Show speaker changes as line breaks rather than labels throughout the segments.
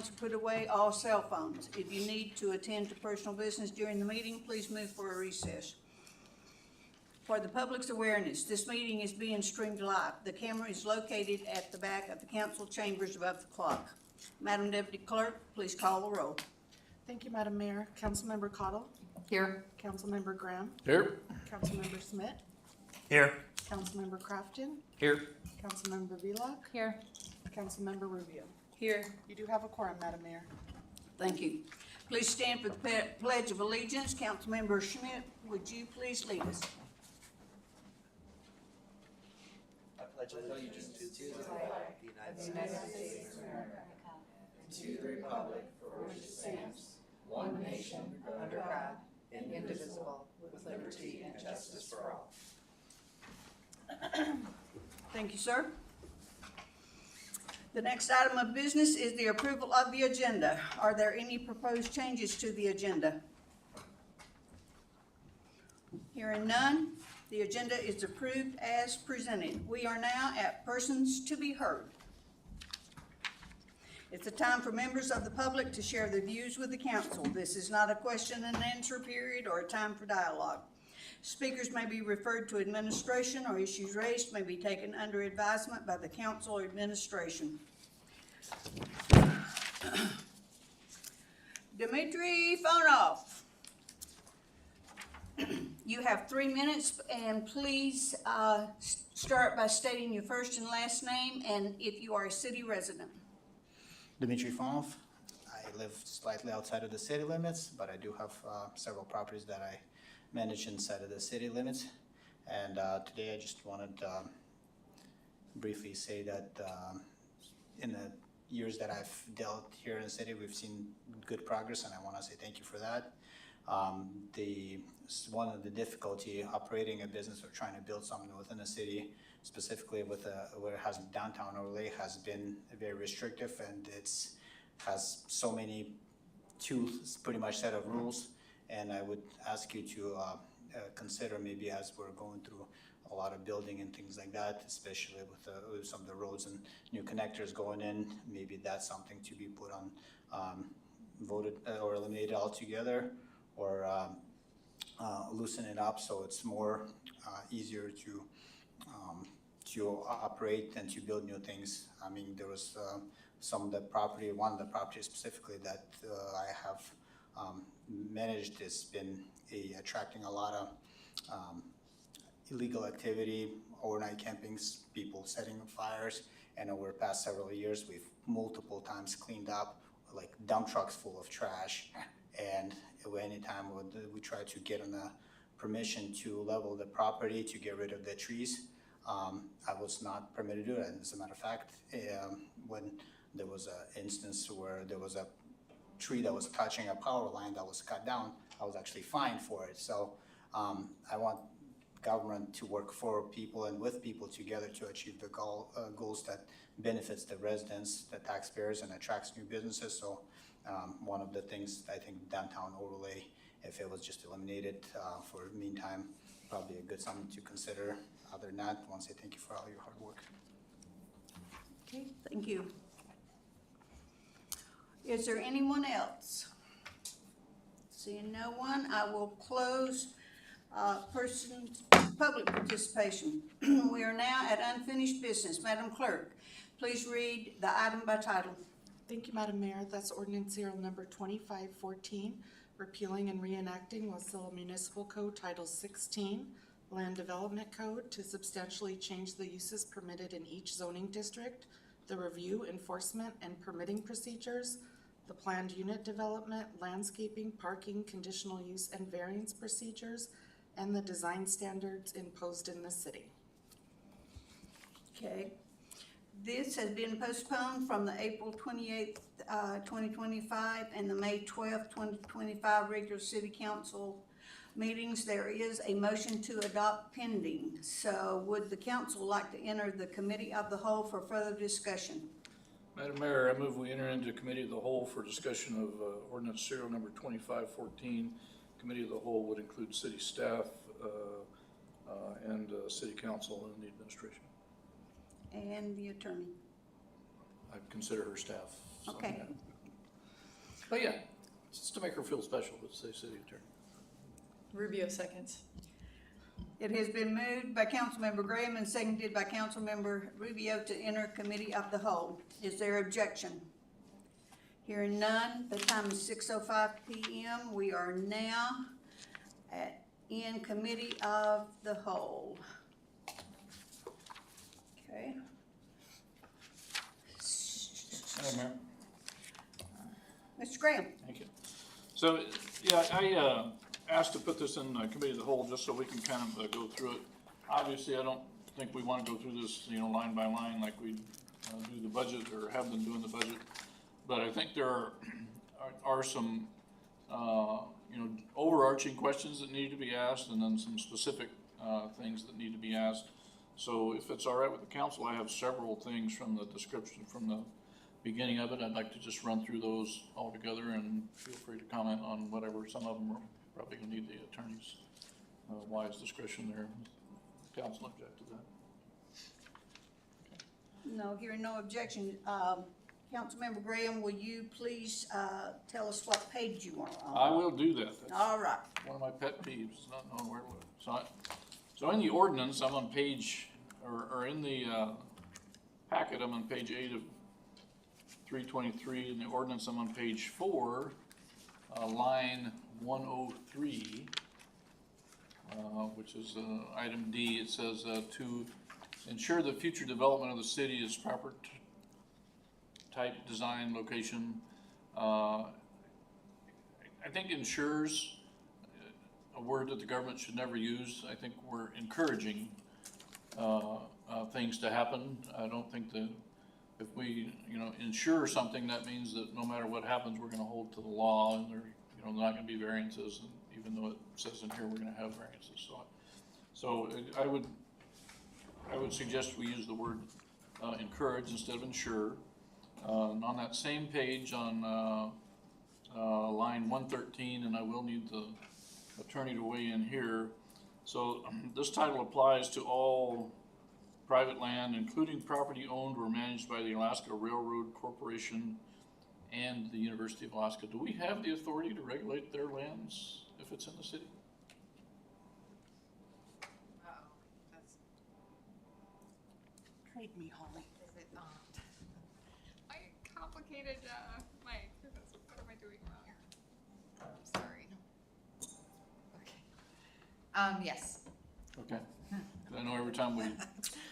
council put away all cell phones. If you need to attend to personal business during the meeting, please move for a recess. For the public's awareness, this meeting is being streamed live. The camera is located at the back of the council chambers above the clock. Madam Deputy Clerk, please call the roll.
Thank you, Madam Mayor. Councilmember Cottle.
Here.
Councilmember Graham.
Here.
Councilmember Schmidt.
Here.
Councilmember Crafton.
Here.
Councilmember Vlock.
Here.
Councilmember Rubio.
Here.
You do have a quorum, Madam Mayor.
Thank you. Please stand for the Pledge of Allegiance. Councilmember Schmidt, would you please lead us?
I pledge allegiance to the flag of the United States of America, and to the republic for which it stands, one nation, under God, indivisible, with liberty and justice for all.
Thank you, sir. The next item of business is the approval of the agenda. Are there any proposed changes to the agenda? Hearing none, the agenda is approved as presented. We are now at persons to be heard. It's a time for members of the public to share their views with the council. This is not a question and answer period or a time for dialogue. Speakers may be referred to administration, or issues raised may be taken under advisement by the council or administration. Dmitri Fonov, you have 3 minutes, and please start by stating your first and last name and if you are a city resident.
Dmitri Fonov. I live slightly outside of the city limits, but I do have several properties that I manage inside of the city limits. And today I just wanted to briefly say that in the years that I've dealt here in the city, we've seen good progress, and I want to say thank you for that. One of the difficulty operating a business or trying to build something within the city, specifically with where it has downtown overlay, has been very restrictive, and has so many pretty much set of rules. And I would ask you to consider, maybe as we're going through a lot of building and things like that, especially with some of the roads and new connectors going in, maybe that's something to be put on voted or eliminated altogether, or loosen it up so it's more easier to operate and to build new things. I mean, there was one of the properties specifically that I have managed has been attracting a lot of illegal activity, overnight campings, people setting fires, and over the past several years we've multiple times cleaned up like dump trucks full of trash. And anytime we try to get on a permission to level the property to get rid of the trees, I was not permitted to do that. As a matter of fact, when there was an instance where there was a tree that was touching a power line that was cut down, I was actually fined for it. So I want government to work for people and with people together to achieve the goals that benefits the residents, the taxpayers, and attracts new businesses. So one of the things, I think downtown overlay, if it was just eliminated for the meantime, probably a good something to consider. Other than that, I want to say thank you for all your hard work.
Okay, thank you. Is there anyone else? Seeing no one, I will close public participation. We are now at unfinished business. Madam Clerk, please read the item by title.
Thank you, Madam Mayor. That's ordinance serial number 2514, repealing and reenacting Wasilla Municipal Code Title 16, Land Development Code, to substantially change the uses permitted in each zoning district, the review, enforcement, and permitting procedures, the planned unit development, landscaping, parking, conditional use, and variance procedures, and the design standards imposed in the city.
Okay. This has been postponed from the April 28th, 2025 and the May 12th, 2025 regular city council meetings. There is a motion to adopt pending. So would the council like to enter the committee of the whole for further discussion?
Madam Mayor, I move we enter into committee of the whole for discussion of ordinance serial number 2514. Committee of the whole would include city staff and city council and the administration.
And the attorney.
I consider her staff.
Okay.
But yeah, just to make her feel special, let's say city attorney.
Rubio seconds.
It has been moved by Councilmember Graham and seconded by Councilmember Rubio to enter committee of the whole. Is there objection? Hearing none, the time is 6:05 PM. We are now in committee of the whole. Okay.
Madam Mayor.
Mr. Graham?
Thank you. So, yeah, I asked to put this in committee of the whole just so we can kind of go through it. Obviously, I don't think we want to go through this, line by line like we do the budget or have been doing the budget. But I think there are some, overarching questions that need to be asked and then some specific things that need to be asked. So if it's all right with the council, I have several things from the description from the beginning of it. I'd like to just run through those all together and feel free to comment on whatever. Some of them are probably gonna need the attorney's wise discretion there. Council object to that?
No, hearing no objection. Councilmember Graham, will you please tell us what page you are on?
I will do that. That's
All right.
one of my pet peeves, is not knowing where to look. So in the ordinance, I'm on page, or in the packet, I'm on page 8 of 323. In the ordinance, I'm on page 4, line 103, which is item D. It says to ensure the future development of the city is proper type, design, location. I think ensures a word that the government should never use. I think we're encouraging things to happen. I don't think that if we, ensure something, that means that no matter what happens, we're gonna hold to the law, and there, not gonna be variances, and even though it says in here we're gonna have variances. So I would suggest we use the word encourage instead of ensure. On that same page on line 113, and I will need the attorney to weigh in here. So this title applies to all private land, including property owned or managed by the Alaska Railroad Corporation and the University of Alaska. Do we have the authority to regulate their lands if it's in the city?
That's. Trade me, Holly.
Is it not? I complicated, Mike, what am I doing wrong? I'm sorry. Okay. Yes.
Okay. 'Cause I know every time we
And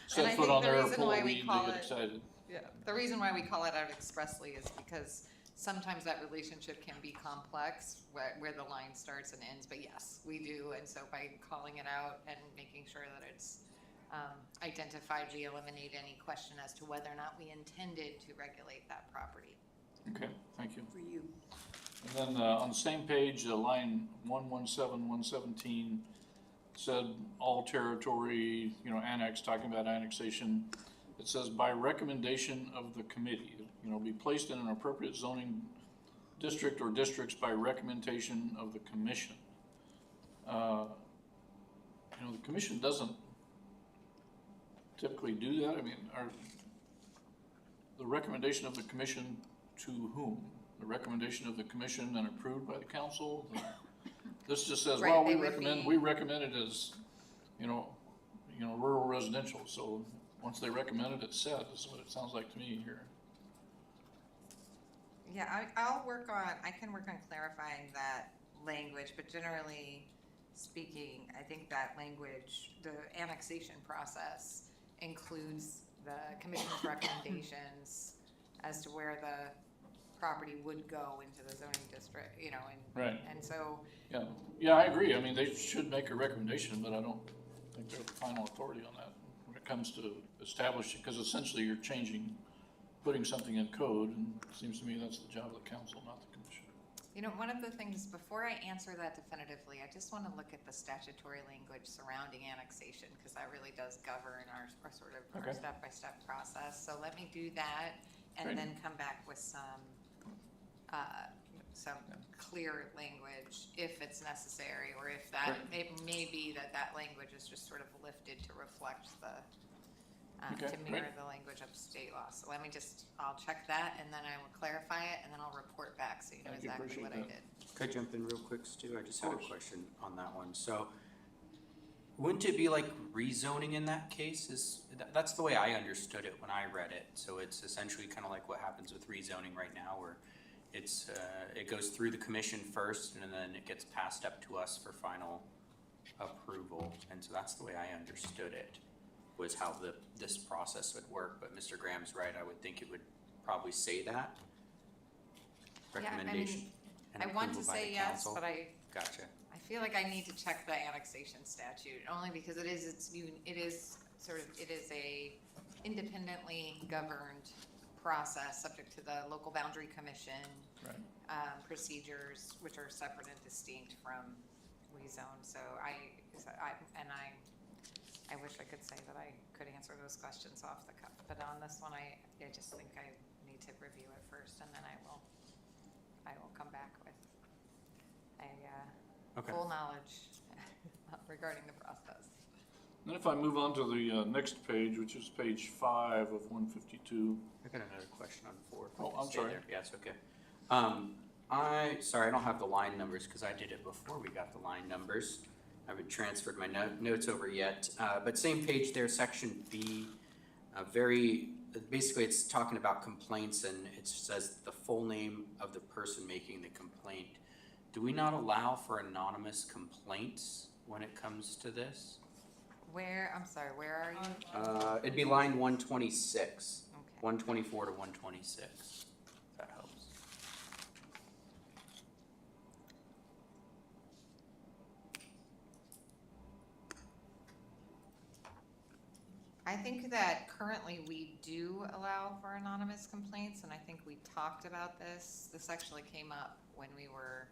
set
I
foot
think
on
the
there or
reason
pull
why
a
we
weed, they
call
get
it-
excited.
Yeah, the reason why we call it out expressly is because sometimes that relationship can be complex, where the line starts and ends, but yes, we do, and so by calling it out and making sure that it's identified, we eliminate any question as to whether or not we intended to regulate that property.
Okay, thank you.
For you.
And then on the same page, line 117, 117 said all territory, annexed, talking about annexation. It says by recommendation of the committee, be placed in an appropriate zoning district or districts by recommendation of the commission. The commission doesn't typically do that. I mean, the recommendation of the commission to whom? The recommendation of the commission and approved by the council? This just says,
Right,
well,
they
we
would
recommend it as, rural residential. So once they recommend it, it's set, is what it sounds like to me here.
Yeah, I can work on clarifying that language, but generally speaking, I think that language, the annexation process includes the commission's recommendations as to where the property would go into the zoning district,
Right.
and so,
Yeah, I agree. I mean, they should make a recommendation, but I don't think they're the final authority on that when it comes to establishing, because essentially you're putting something in code, and it seems to me that's the job of the council, not the commission.
one of the things, before I answer that definitively, I just want to look at the statutory language surrounding annexation, because that really does govern our sort of our
Okay.
step-by-step process. So let me do that, and
Great.
then come back with some clear language if it's necessary, or if that, it may be that language is just sort of lifted to reflect the,
Okay,
to mirror
great.
the language of state law. So I'll check that, and then I will clarify it, and then I'll report back. so you know
Thank you,
exactly what I
appreciate
did.
Could I jump in real quick, Stu? I just had a
course.
question on that one. So, wouldn't it be like rezoning in that case? That's the way I understood it when I read it. So it's essentially kind of like what happens with rezoning right now, where it goes through the commission first, and then it gets passed up to us for final approval. And so that's the way I understood it, was how this process would work. But Mr. Graham's right. I would think it would probably say that
Yeah, I mean,
recommendation. and
I want to
approval by
say
the
yes,
council.
but I feel like I need to check the annexation statute, only because it is a independently governed process, subject to the local boundary commission
Right.
procedures, which are separate and distinct from rezone. So I wish I could say that I could answer those questions off the cuff, but on this one, I just think I need to review it first, and then I will come back with
Okay.
full knowledge regarding the process.
Then if I move on to the next page, which is page 5 of 152.
I got another question on 4. if I
Oh,
can
I'm
stay
sorry.
there. Yeah, it's okay. Sorry, I don't have the line numbers because I did it before we got the line numbers. I haven't transferred my notes over yet. But same page there, section B, basically it's talking about complaints, and it says the full name of the person making the complaint. Do we not allow for anonymous complaints when it comes to this?
I'm sorry, where are you?
It'd be line 126,
Okay.
124 to 126, if that helps.
I think that currently we do allow for anonymous complaints, and I think we talked about this. This actually came up when we were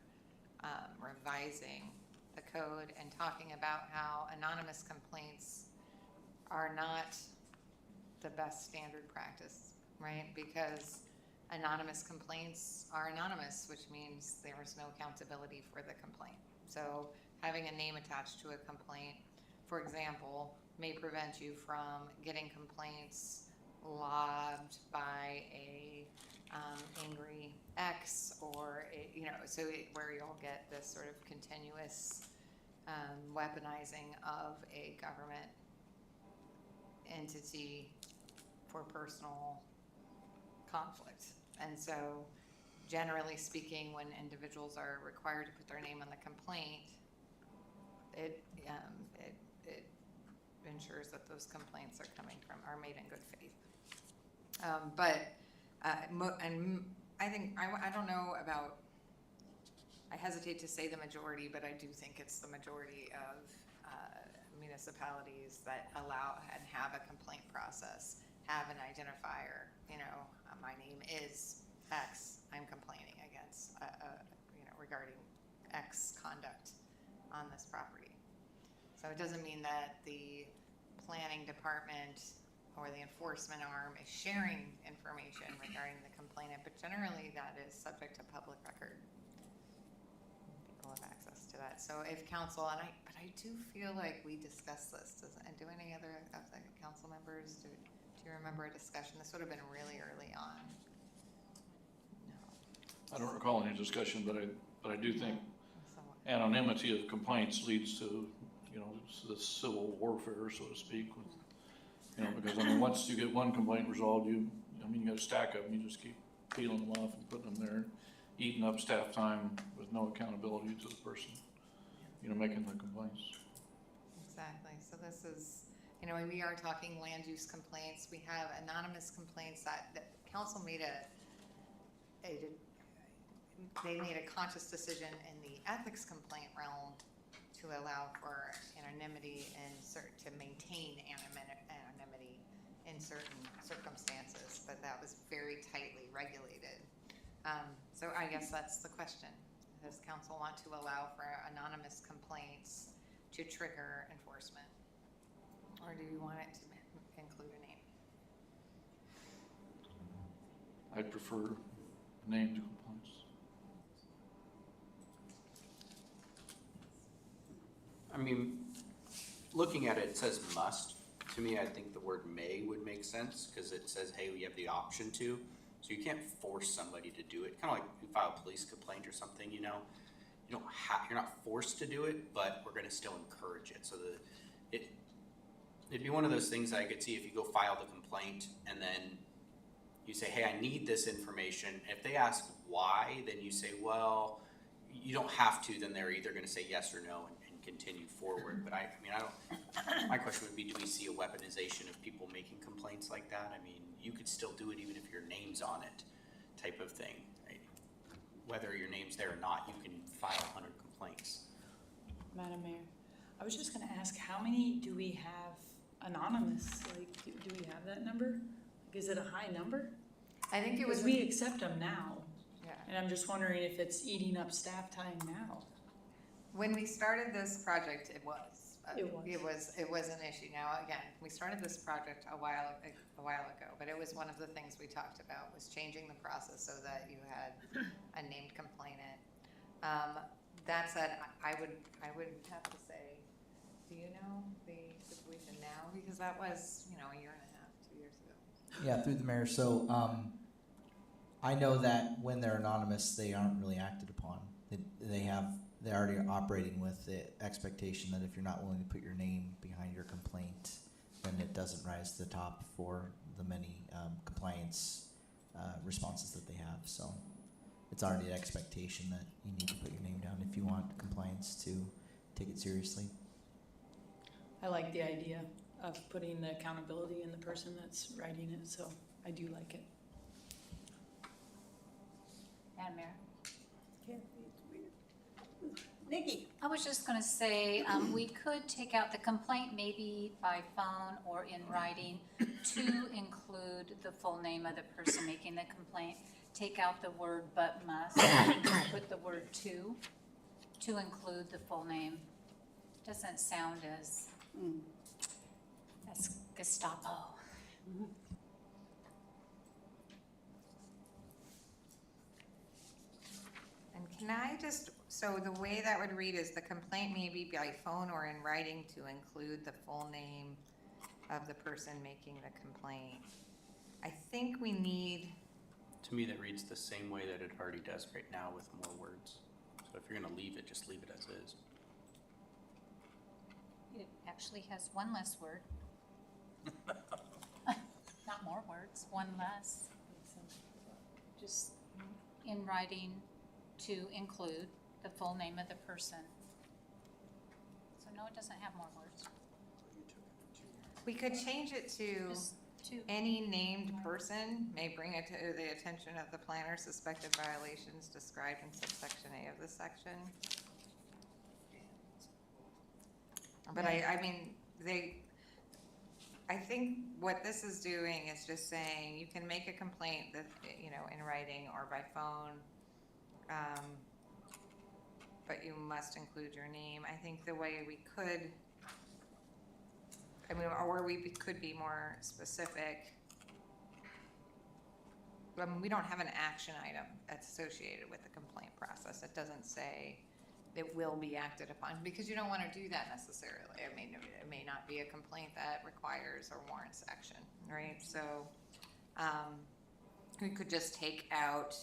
revising the code and talking about how anonymous complaints are not the best standard practice, right? Because anonymous complaints are anonymous, which means there is no accountability for the complaint. So having a name attached to a complaint, for example, may prevent you from getting complaints lobbed by a angry ex, or where you'll get this sort of continuous weaponizing of a government entity for personal conflict. And so, generally speaking, when individuals are required to put their name on the complaint, it ensures that those complaints are made in good faith. I think, I don't know about, I hesitate to say the majority, but I do think it's the majority of municipalities that allow and have a complaint process, have an identifier, my name is X, I'm complaining against, regarding X conduct on this property. So it doesn't mean that the planning department or the enforcement arm is sharing information regarding the complainant, but generally that is subject to public record. People have access to that. So if council, but I do feel like we discussed this, and do any other of the council members, do you remember a discussion? This would have been really early on. No.
I don't recall any discussion, but I do think
So,
anonymity of complaints leads to, the civil warfare, so to speak. Because once you get one complaint resolved, you got a stack of them. You just keep peeling them off and putting them there, eating up staff time with no accountability to the person, making the complaints.
Exactly. So this is, we are talking land use complaints. We have anonymous complaints that council made they made a conscious decision in the ethics complaint realm to allow for anonymity and to maintain anonymity in certain circumstances, but that was very tightly regulated. So I guess that's the question. Does council want to allow for anonymous complaints to trigger enforcement? Or do you want it to include a name?
I'd prefer named complaints.
Looking at it, it says must. To me, I think the word may would make sense because it says, hey, we have the option to. So you can't force somebody to do it. Kind of like you file a police complaint. know, you're not forced to do it, but we're gonna still encourage it, so it'd be one of those things that I could see if you go file the complaint and then you say, hey, I need this information. If they ask why, then you say, well, you don't have to, then they're either gonna say yes or no and continue forward. But I don't, my question would be, do we see a weaponization of people making complaints like that? I mean, you could still do it even if your name's on it, type of thing, right? Whether your name's there or not, you can file 100 complaints.
Madam Mayor, I was just gonna ask, how many do we have anonymous? Like, do we have that number? Like, is it a high number?
I think it was,
Because we accept them now,
yeah.
and I'm just wondering if it's eating up staff time now.
When we started this project, it was.
It was.
An issue. Now, again, we started this project a while ago, but it was one of the things we talked about was changing the process so that you had a named complainant. That said, I would have to say, do you know the situation now? Because that was, a year and a half, 2 years ago.
Yeah, through the mayor. So I know that when they're anonymous, they aren't really acted upon. They're already operating with the expectation that if you're not willing to put your name behind your complaint, then it doesn't rise to the top for the many compliance responses that they have. So it's already an expectation that you need to put your name down if you want compliance to take it seriously.
I like the idea of putting the accountability in the person that's writing it, so I do like it.
Madam Mayor.
Nikki?
I was just gonna say, we could take out the complaint maybe by phone or in writing to include the full name of the person making the complaint. Take out the word but must, put the word to include the full name. Doesn't sound as Gestapo.
And can I just, so the way that would read is the complaint may be by phone or in writing to include the full name of the person making the complaint. I think we need,
To me, that reads the same way that it already does right now with more words. So if you're gonna leave it, just leave it as is.
It actually has one less word. Not more words, one less. Just in writing to include the full name of the person. So no, it doesn't have more words.
we could change it to
Just to,
any named person may bring it to the attention of the planner suspected violations described in subsection A of this section. But I think what this is doing is just saying you can make a complaint that, in writing or by phone, but you must include your name. I think the way we could, or we could be more specific. We don't have an action item that's associated with the complaint process. It doesn't say it will be acted upon, because you don't want to do that necessarily. It may not be a complaint that requires or warrants action, right? So we could just take out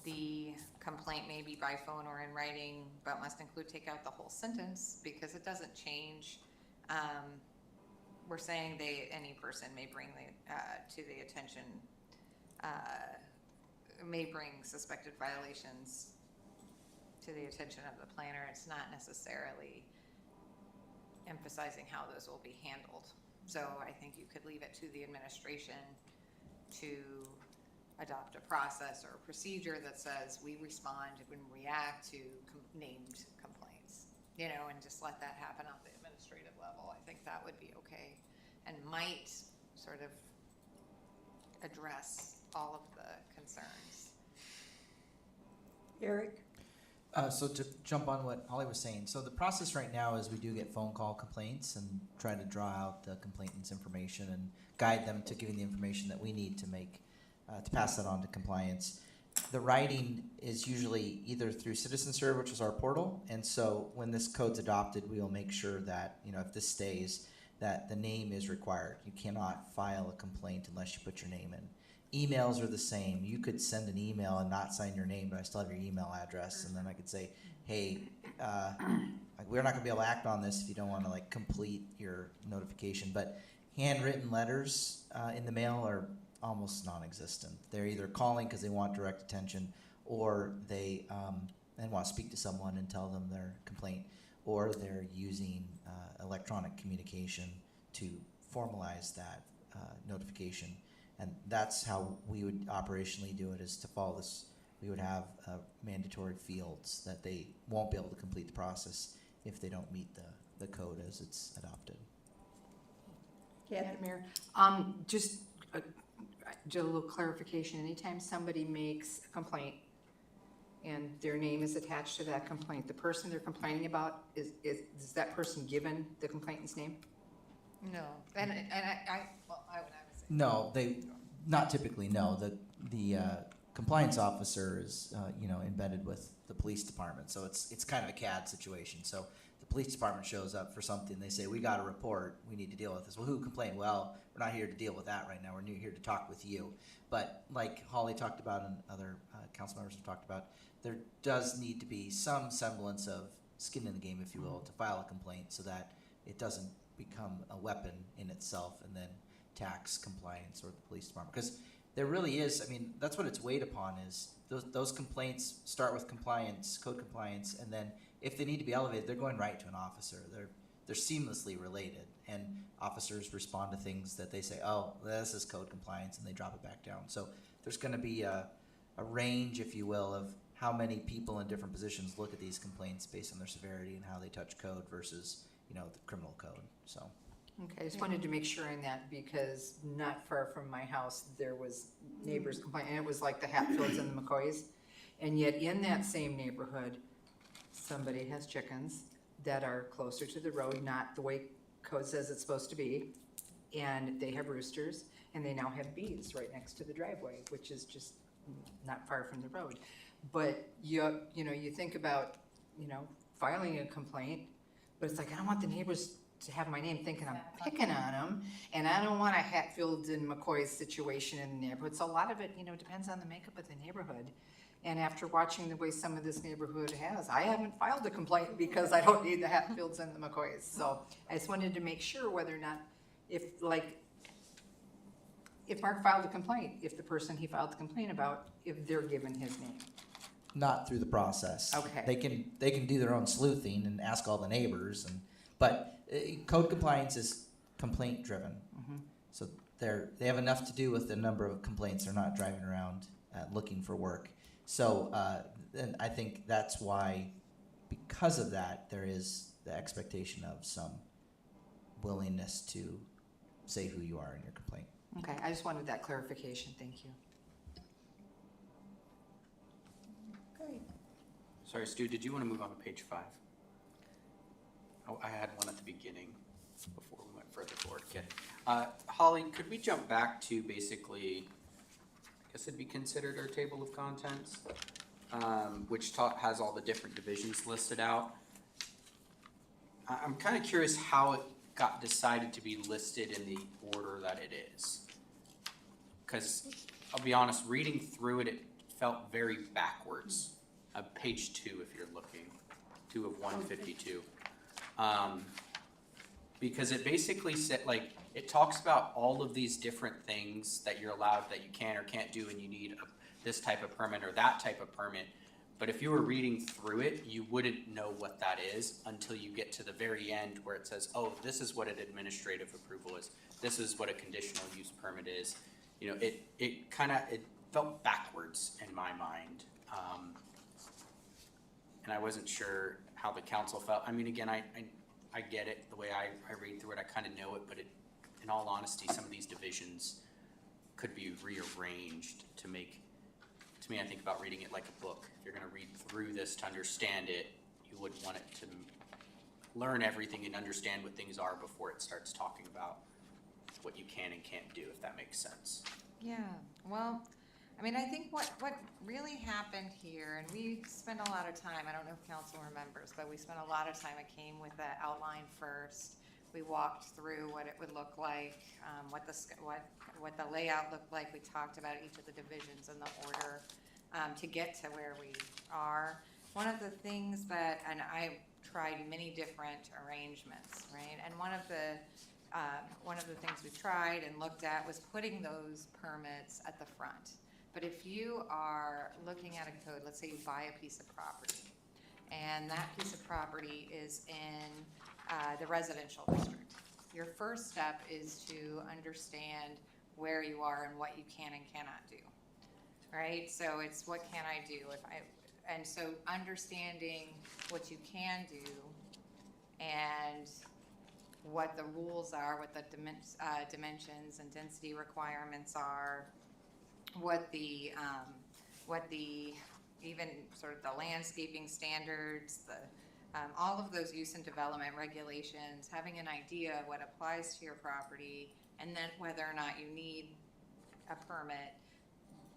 the complaint maybe by phone or in writing, but must include, take out the whole sentence, because it doesn't change. We're saying any person may bring to the attention, may bring suspected violations to the attention of the planner. It's not necessarily emphasizing how those will be handled. So I think you could leave it to the administration to adopt a process or a procedure that says we respond and react to named complaints, and just let that happen at the administrative level. I think that would be okay and might sort of address all of the concerns.
Eric?
So to jump on what Holly was saying, so the process right now is we do get phone call complaints and try to draw out the complainant's information and guide them to giving the information that we need to make, to pass that on to compliance. The writing is usually either through Citizen Serve, which is our portal, and so when this code's adopted, we will make sure that, if this stays, that the name is required. You cannot file a complaint unless you put your name in. emails are the same. You could send an email and not sign your name, but I still have your email address, and then I could say, hey, like, we're not gonna be able to act on this if you don't wanna like complete your notification, but handwritten letters in the mail are almost non-existent. They're either calling because they want direct attention, or they want to speak to someone and tell them their complaint, or they're using electronic communication to formalize that notification. And that's how we would operationally do it, is to follow this. We would have mandatory fields that they won't be able to complete the process if they don't meet the code as it's adopted.
Madam Mayor, just a little clarification. Anytime somebody makes a complaint and their name is attached to that complaint, the person they're complaining about, is that person given the complainant's name?
No, and I would say.
No, they not typically. No, the compliance officer is embedded with the police department, so it's kind of a CAD situation. So the police department shows up for something, they say, we got a report, we need to deal with this. Well, who complained? Well, we're not here to deal with that right now. We're here to talk with you. But like Holly talked about and other council members have talked about, there does need to be some semblance of skin in the game, if you will, to file a complaint so that it doesn't become a weapon in itself and then tax compliance or the police department. Because there really is, I mean, that's what it's weighed upon, is those complaints start with compliance, code compliance, and then if they need to be elevated, they're going right to an officer. They're seamlessly related, and officers respond to things that they say, oh, this is code compliance, and they drop it back down. So there's going to be a range, if you will, of how many people in different positions look at these complaints based on their severity and how they touch code versus, the criminal code. So.
Okay, I just wanted to make sure on that, because not far from my house, there was neighbors complaining, and it was like the Hatfields and the McCoys. And yet in that same neighborhood, somebody has chickens that are closer to the road, not the way code says it's supposed to be. And they have roosters, and they now have bees right next to the driveway, which is just not far from the road. But you think about, filing a complaint, but it's like, I don't want the neighbors to have my name thinking I'm picking on them, and I don't want a Hatfield and McCoy's situation in the neighborhood. So a lot of it, depends on the makeup of the neighborhood. And after watching the way some of this neighborhood has, I haven't filed a complaint because I don't need the Hatfields and the McCoys. So I just wanted to make sure whether or not, if Mark filed a complaint, if the person he filed the complaint about, if they're given his name.
Not through the process.
Okay.
They can do their own sleuthing and ask all the neighbors, but code compliance is complaint driven.
Mm-hmm.
So they have enough to do with the number of complaints. They're not driving around looking for work. So and I think that's why, because of that, there is the expectation of some willingness to say who you are in your complaint.
Okay, I just wanted that clarification. Thank you.
Great.
Sorry, Stu, did you want to move on to page 5? Oh, I had one at the beginning before we went further forward. Okay. Holly, could we jump back to basically, I guess it'd be considered our table of contents, which has all the different divisions listed out. I'm kind of curious how it got decided to be listed in the order that it is. Because I'll be honest, reading through it, it felt very backwards. Page 2, if you're looking, 2 of 152. Because it basically said, it talks about all of these different things that you're allowed, that you can or can't do, and you need this type of permit or that type of permit. But if you were reading through it, you wouldn't know what that is until you get to the very end where it says, oh, this is what an administrative approval is. This is what a conditional use permit is. It felt backwards in my mind. And I wasn't sure how the council felt. I mean, again, I get it, the way I read through it, I kind of know it, but in all honesty, some of these divisions could be rearranged to make, to me, I think about reading it like a book. If you're gonna read through this to understand it, you wouldn't want it to learn everything and understand what things are before it starts talking about what you can and can't do, if that makes sense.
Yeah, well, I mean, I think what really happened here, and we spent a lot of time, I don't know if council remembers, but we spent a lot of time, it came with the outline first. We walked through what it would look like, what the layout looked like. We talked about each of the divisions and the order to get to where we are. One of the things that, and I tried many different arrangements, right? And one of the things we tried and looked at was putting those permits at the front. But if you are looking at a code, let's say you buy a piece of property, and that piece of property is in the residential district. Your first step is to understand where you are and what you can and cannot do, right? So it's what can I do and so understanding what you can do and what the rules are, what the dimensions and density requirements are, what the even sort of the landscaping standards, all of those use and development regulations, having an idea what applies to your property, and then whether or not you need a permit,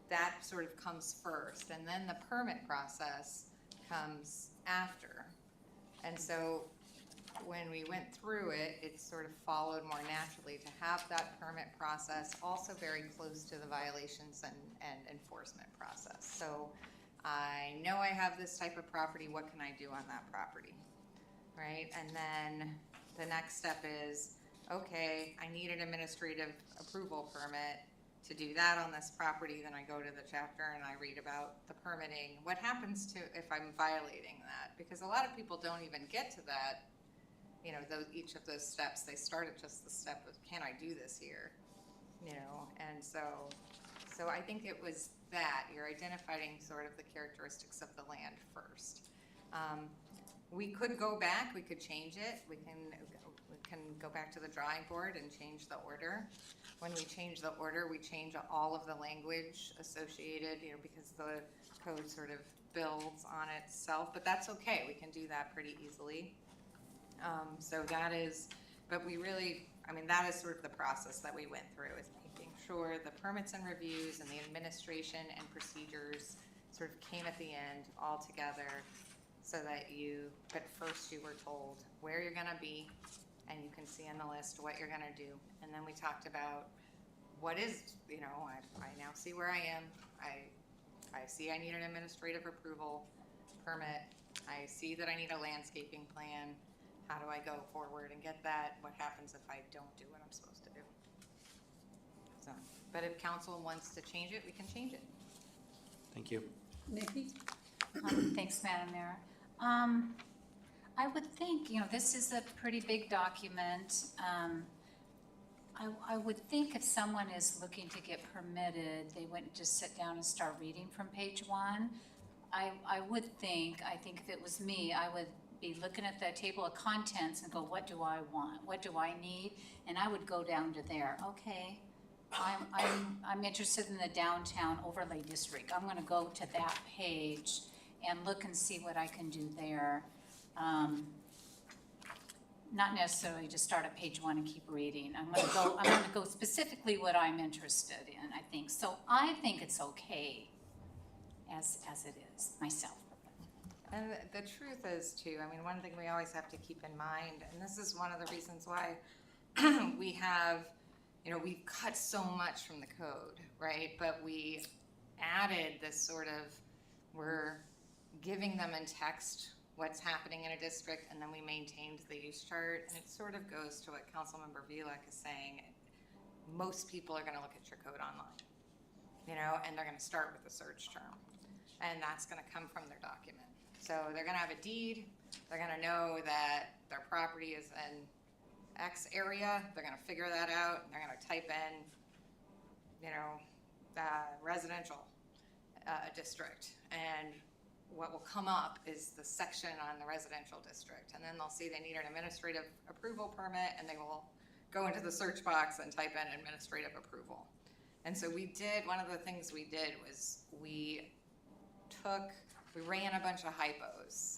that sort of comes first, and then the permit process comes after. And so when we went through it, it sort of followed more naturally to have that permit process also very close to the violations and enforcement process. So I know I have this type of property, what can I do on that property, right? And then the next step is, okay, I need an administrative approval permit to do that on this property. Then I go to the chapter and I read about the permitting. What happens to if I'm violating that? Because a lot of people don't even get to that, you know, each of those steps. They start at just the step of, can I do this here? You know, and so I think it was that you're identifying sort of the characteristics of the land first. We could go back, we could change it. We can go back to the drawing board and change the order. When we change the order, we change all of the language associated, you know, because the code sort of builds on itself, but that's okay. We can do that pretty easily. So that is, but we really, I mean, that is sort of the process that we went through, is making sure the permits and reviews and the administration and procedures sort of came at the end all together, so that but first you were told where you're gonna be, and you can see in the list what you're gonna do. And then we talked about what is, you know, I now see where I am. I see I need an administrative approval permit. I see that I need a landscaping plan. How do I go forward and get that? What happens if I don't do what I'm supposed to do? So, but if council wants to change it, we can change it.
Thank you.
Nikki?
Thanks, Madam Mayor. I would think, you know, this is a pretty big document. I would think if someone is looking to get permitted, they wouldn't just sit down and start reading from page one. I think if it was me, I would be looking at the table of contents and go, what do I want? What do I need? And I would go down to there. Okay, I'm interested in the downtown overlay district. I'm gonna go to that page and look and see what I can do there. Not necessarily just start at page one and keep reading. I'm gonna go specifically what I'm interested in, I think. So I think it's okay as it is, myself.
And the truth is too, I mean, one thing we always have to keep in mind, and this is one of the reasons why we have, you know, we've cut so much from the code, right? But we added this sort of, we're giving them in text what's happening in a district, and then we maintained the use chart. And it sort of goes to what Councilmember Vilek is saying. Most people are gonna look at your code online, you know, and they're gonna start with the search term. And that's gonna come from their document. So they're gonna have a deed, they're gonna know that their property is in X area, they're gonna figure that out, and they're gonna type in, you know, residential district. And what will come up is the section on the residential district. And then they'll see they need an administrative approval permit, and they will go into the search box and type in administrative approval. And so one of the things we did was we ran a bunch of hypos,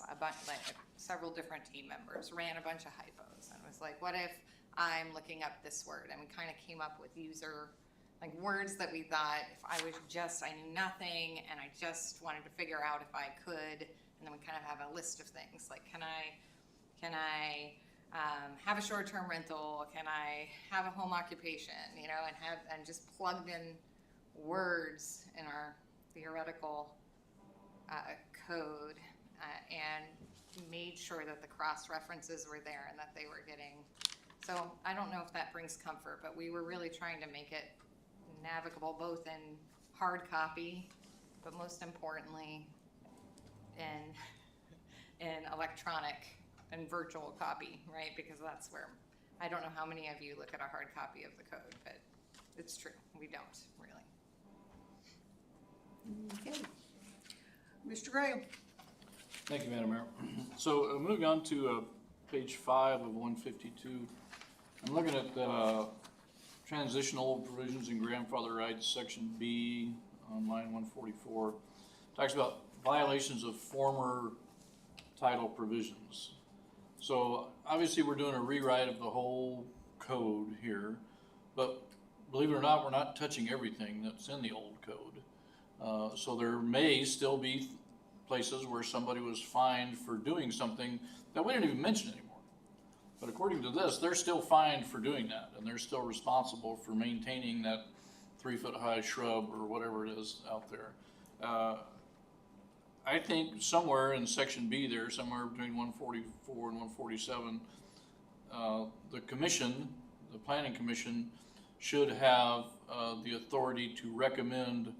several different team members ran a bunch of hypos, and it was like, what if I'm looking up this word? And we kind of came up with words that we thought, if I knew nothing, and I just wanted to figure out if I could, and then we kind of have a list of things, like, can I have a short-term rental? Can I have a home occupation? You know, and just plugged in words in our theoretical code and made sure that the cross-references were there and that they were getting. So I don't know if that brings comfort, but we were really trying to make it navigable both in hard copy, but most importantly in electronic and virtual copy, right? Because that's where, I don't know how many of you look at a hard copy of the code, but it's true, we don't really.
Okay. Mr. Graham?
Thank you, Madam Mayor. So moving on to page 5 of 152, I'm looking at transitional provisions and grandfather rights, section B on line 144. Talks about violations of former title provisions. So obviously we're doing a rewrite of the whole code here, but believe it or not, we're not touching everything that's in the old code. So there may still be places where somebody was fined for doing something that we didn't even mention anymore. But according to this, they're still fined for doing that, and they're still responsible for maintaining that 3-foot-high shrub or whatever it is out there. I think somewhere in section B there, somewhere between 144 and 147, the commission, the planning commission, should have the authority to recommend,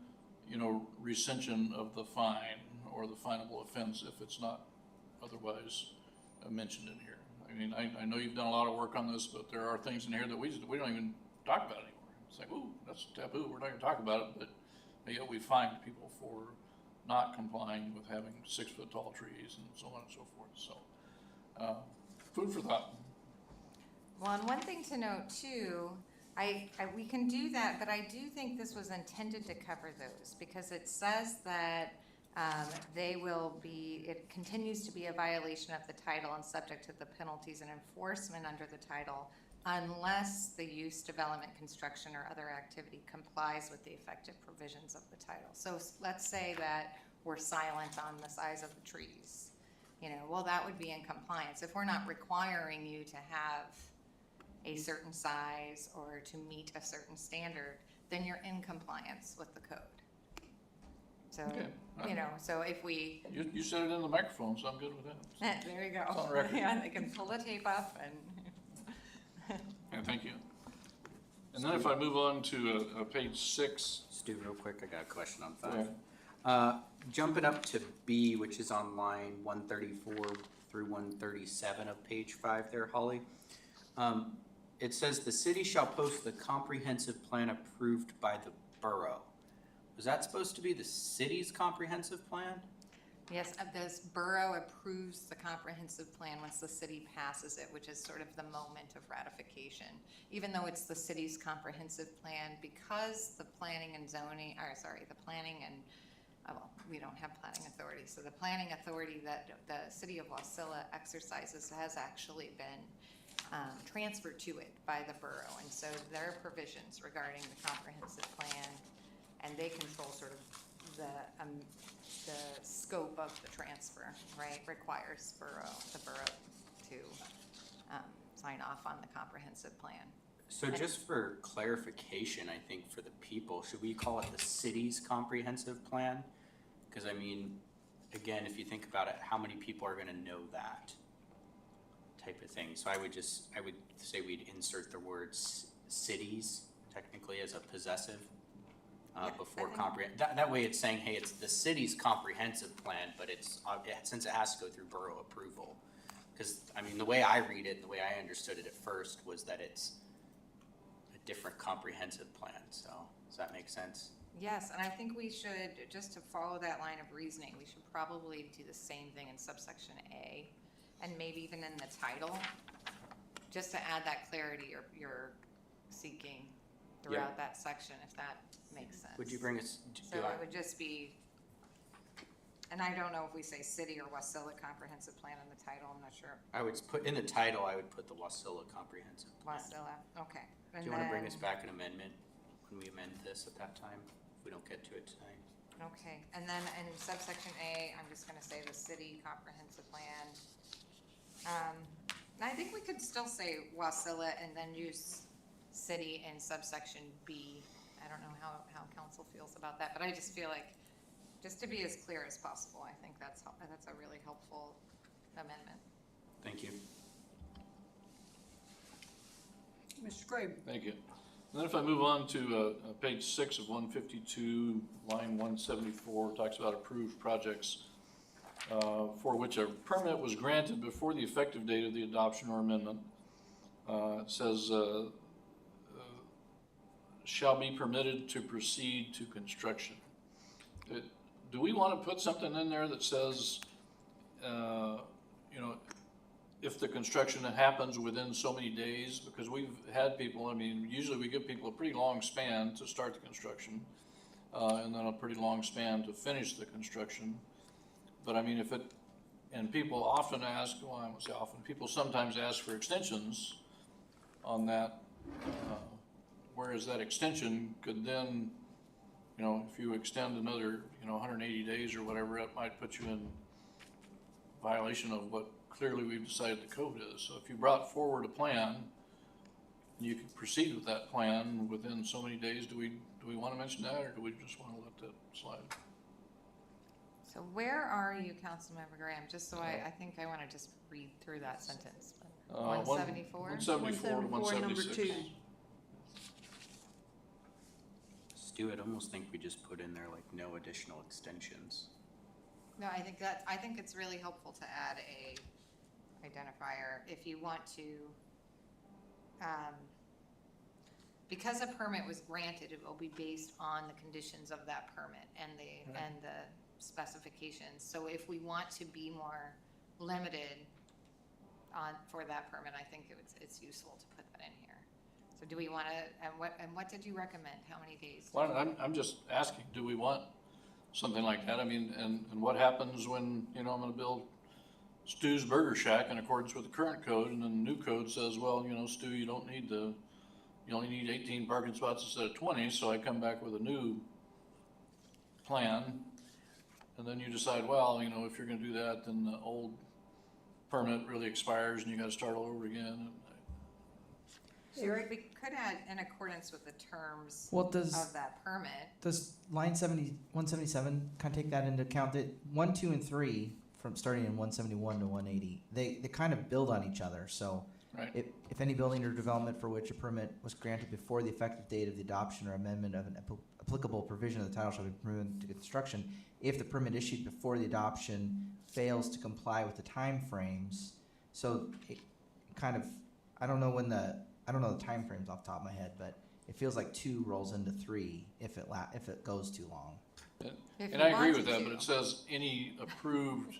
rescission of the fine or the finable offense if it's not otherwise mentioned in here. I mean, I know you've done a lot of work on this, but there are things in here that we don't even talk about anymore. It's like, ooh, that's taboo, we're not gonna talk about it, but yet we fine people for not complying with having 6-foot-tall trees and so on and so forth. So, food for thought.
Well, and one thing to note too, we can do that, but I do think this was intended to cover those, because it says that it continues to be a violation of the title and subject to the penalties and enforcement under the title unless the use, development, construction, or other activity complies with the effective provisions of the title. So let's say that we're silent on the size of the trees. Well, that would be in compliance. If we're not requiring you to have a certain size or to meet a certain standard, then you're in compliance with the code. So,
Okay.
So if we...
You said it in the microphone, so I'm good with that.
There you go.
It's on record.
Yeah, they can pull the tape up and...
Yeah, thank you. And then if I move on to page 6.
Stu, real quick, I got a question on
Go
5. Jumping up to B, which is on line 134 through 137 of page 5 there, Holly. It says the city shall post the comprehensive plan approved by the borough. Was that supposed to be the city's comprehensive plan?
Yes, this borough approves the comprehensive plan once the city passes it, which is sort of the moment of ratification. Even though it's the city's comprehensive plan, because the planning and zoning, the planning and, we don't have planning authority. So the planning authority that the city of Wasilla exercises has actually been transferred to it by the borough. And so there are provisions regarding the comprehensive plan, and they control sort of the scope of the transfer, right? Requires the borough to sign off on the comprehensive plan.
So just for clarification, I think for the people, should we call it the city's comprehensive plan? Because I mean, again, if you think about it, how many people are gonna know that type of thing? So I would say we'd insert the words cities technically as a possessive before comprehend. That way it's saying, hey, it's the city's comprehensive plan, but since it has to go through borough approval. Because I mean, the way I read it, the way I understood it at first was that it's a different comprehensive plan. So does that make sense?
Yes, and I think we should, just to follow that line of reasoning, we should probably do the same thing in subsection A, and maybe even in the title, just to add that clarity you're seeking throughout that section, if that makes sense.
Would you bring us?
So it would just be, and I don't know if we say city or Wasilla comprehensive plan in the title, I'm not sure.
I would put in the title. I would put the Wasilla comprehensive plan.
Wasilla, okay.
Do you want to bring us back an amendment when we amend this at that time? If we don't get to it tonight.
Okay, and then in subsection A, I'm just gonna say the city comprehensive plan. I think we could still say Wasilla and then use city in subsection B. I don't know how council feels about that, but I just feel like, just to be as clear as possible, I think that's a really helpful amendment.
Thank you.
Mr. Graves?
Thank you. And then if I move on to page 6 of 152, line 174, talks about approved projects for which a permit was granted before the effective date of the adoption or amendment. It says, shall be permitted to proceed to construction. Do we want to put something in there that says, if the construction happens within so many days? Because we've had people, I mean, usually we give people a pretty long span to start the construction, and then a pretty long span to finish the construction. But I mean, and people often ask, well, I won't say often, people sometimes ask for extensions on that, whereas that extension could then, if you extend another, 180 days or whatever, it might put you in violation of what clearly we've decided the code is. So if you brought forward a plan, you could proceed with that plan within so many days. Do we want to mention that, or do we just want to let that slide?
So where are you, Councilmember Graham? Just so I think I want to just read through that sentence. 174?
174 to 176.
number 2.
Stu, I'd almost think we just put in there like no additional extensions.
No, I think it's really helpful to add a identifier if you want to, because a permit was granted, it will be based on the conditions of that permit and the specifications. So if we want to be more limited for that permit, I think it's useful to put that in here. So do we want to, and what did you recommend? How many days?
Well, I'm just asking, do we want something like that? I mean, and what happens when, I'm gonna build Stu's Burger Shack in accordance with the current code, and then the new code says, well, Stu, you only need 18 parking spots instead of 20, so I come back with a new plan, and then you decide, well, if you're gonna do that, then the old permit really expires and you gotta start all over again.
Eric, we could add in accordance with the terms
Well, does
of that permit.
does line 177 kind of take that into account? That 1, 2, and 3 from starting in 171 to 180, they kind of build on each other. So
Right.
if any building or development for which a permit was granted before the effective date of the adoption or amendment of an applicable provision of the title shall be permitted to construction, if the permit issued before the adoption fails to comply with the time frames, so it kind of, I don't know the time frames off the top of my head, but it feels like 2 rolls into 3 if it goes too long.
If
And
you
I agree with
wanted
that,
to.
but it says any approved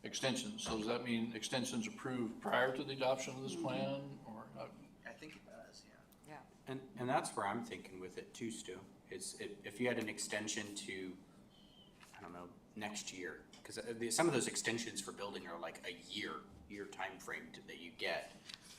extensions. So does that mean extensions approved prior to the adoption of this plan, or?
I think it does, yeah.
Yeah.
And that's where I'm thinking with it too, Stu, is if you had an extension to, I don't know, next year, because some of those extensions for building are like a year time frame that you get.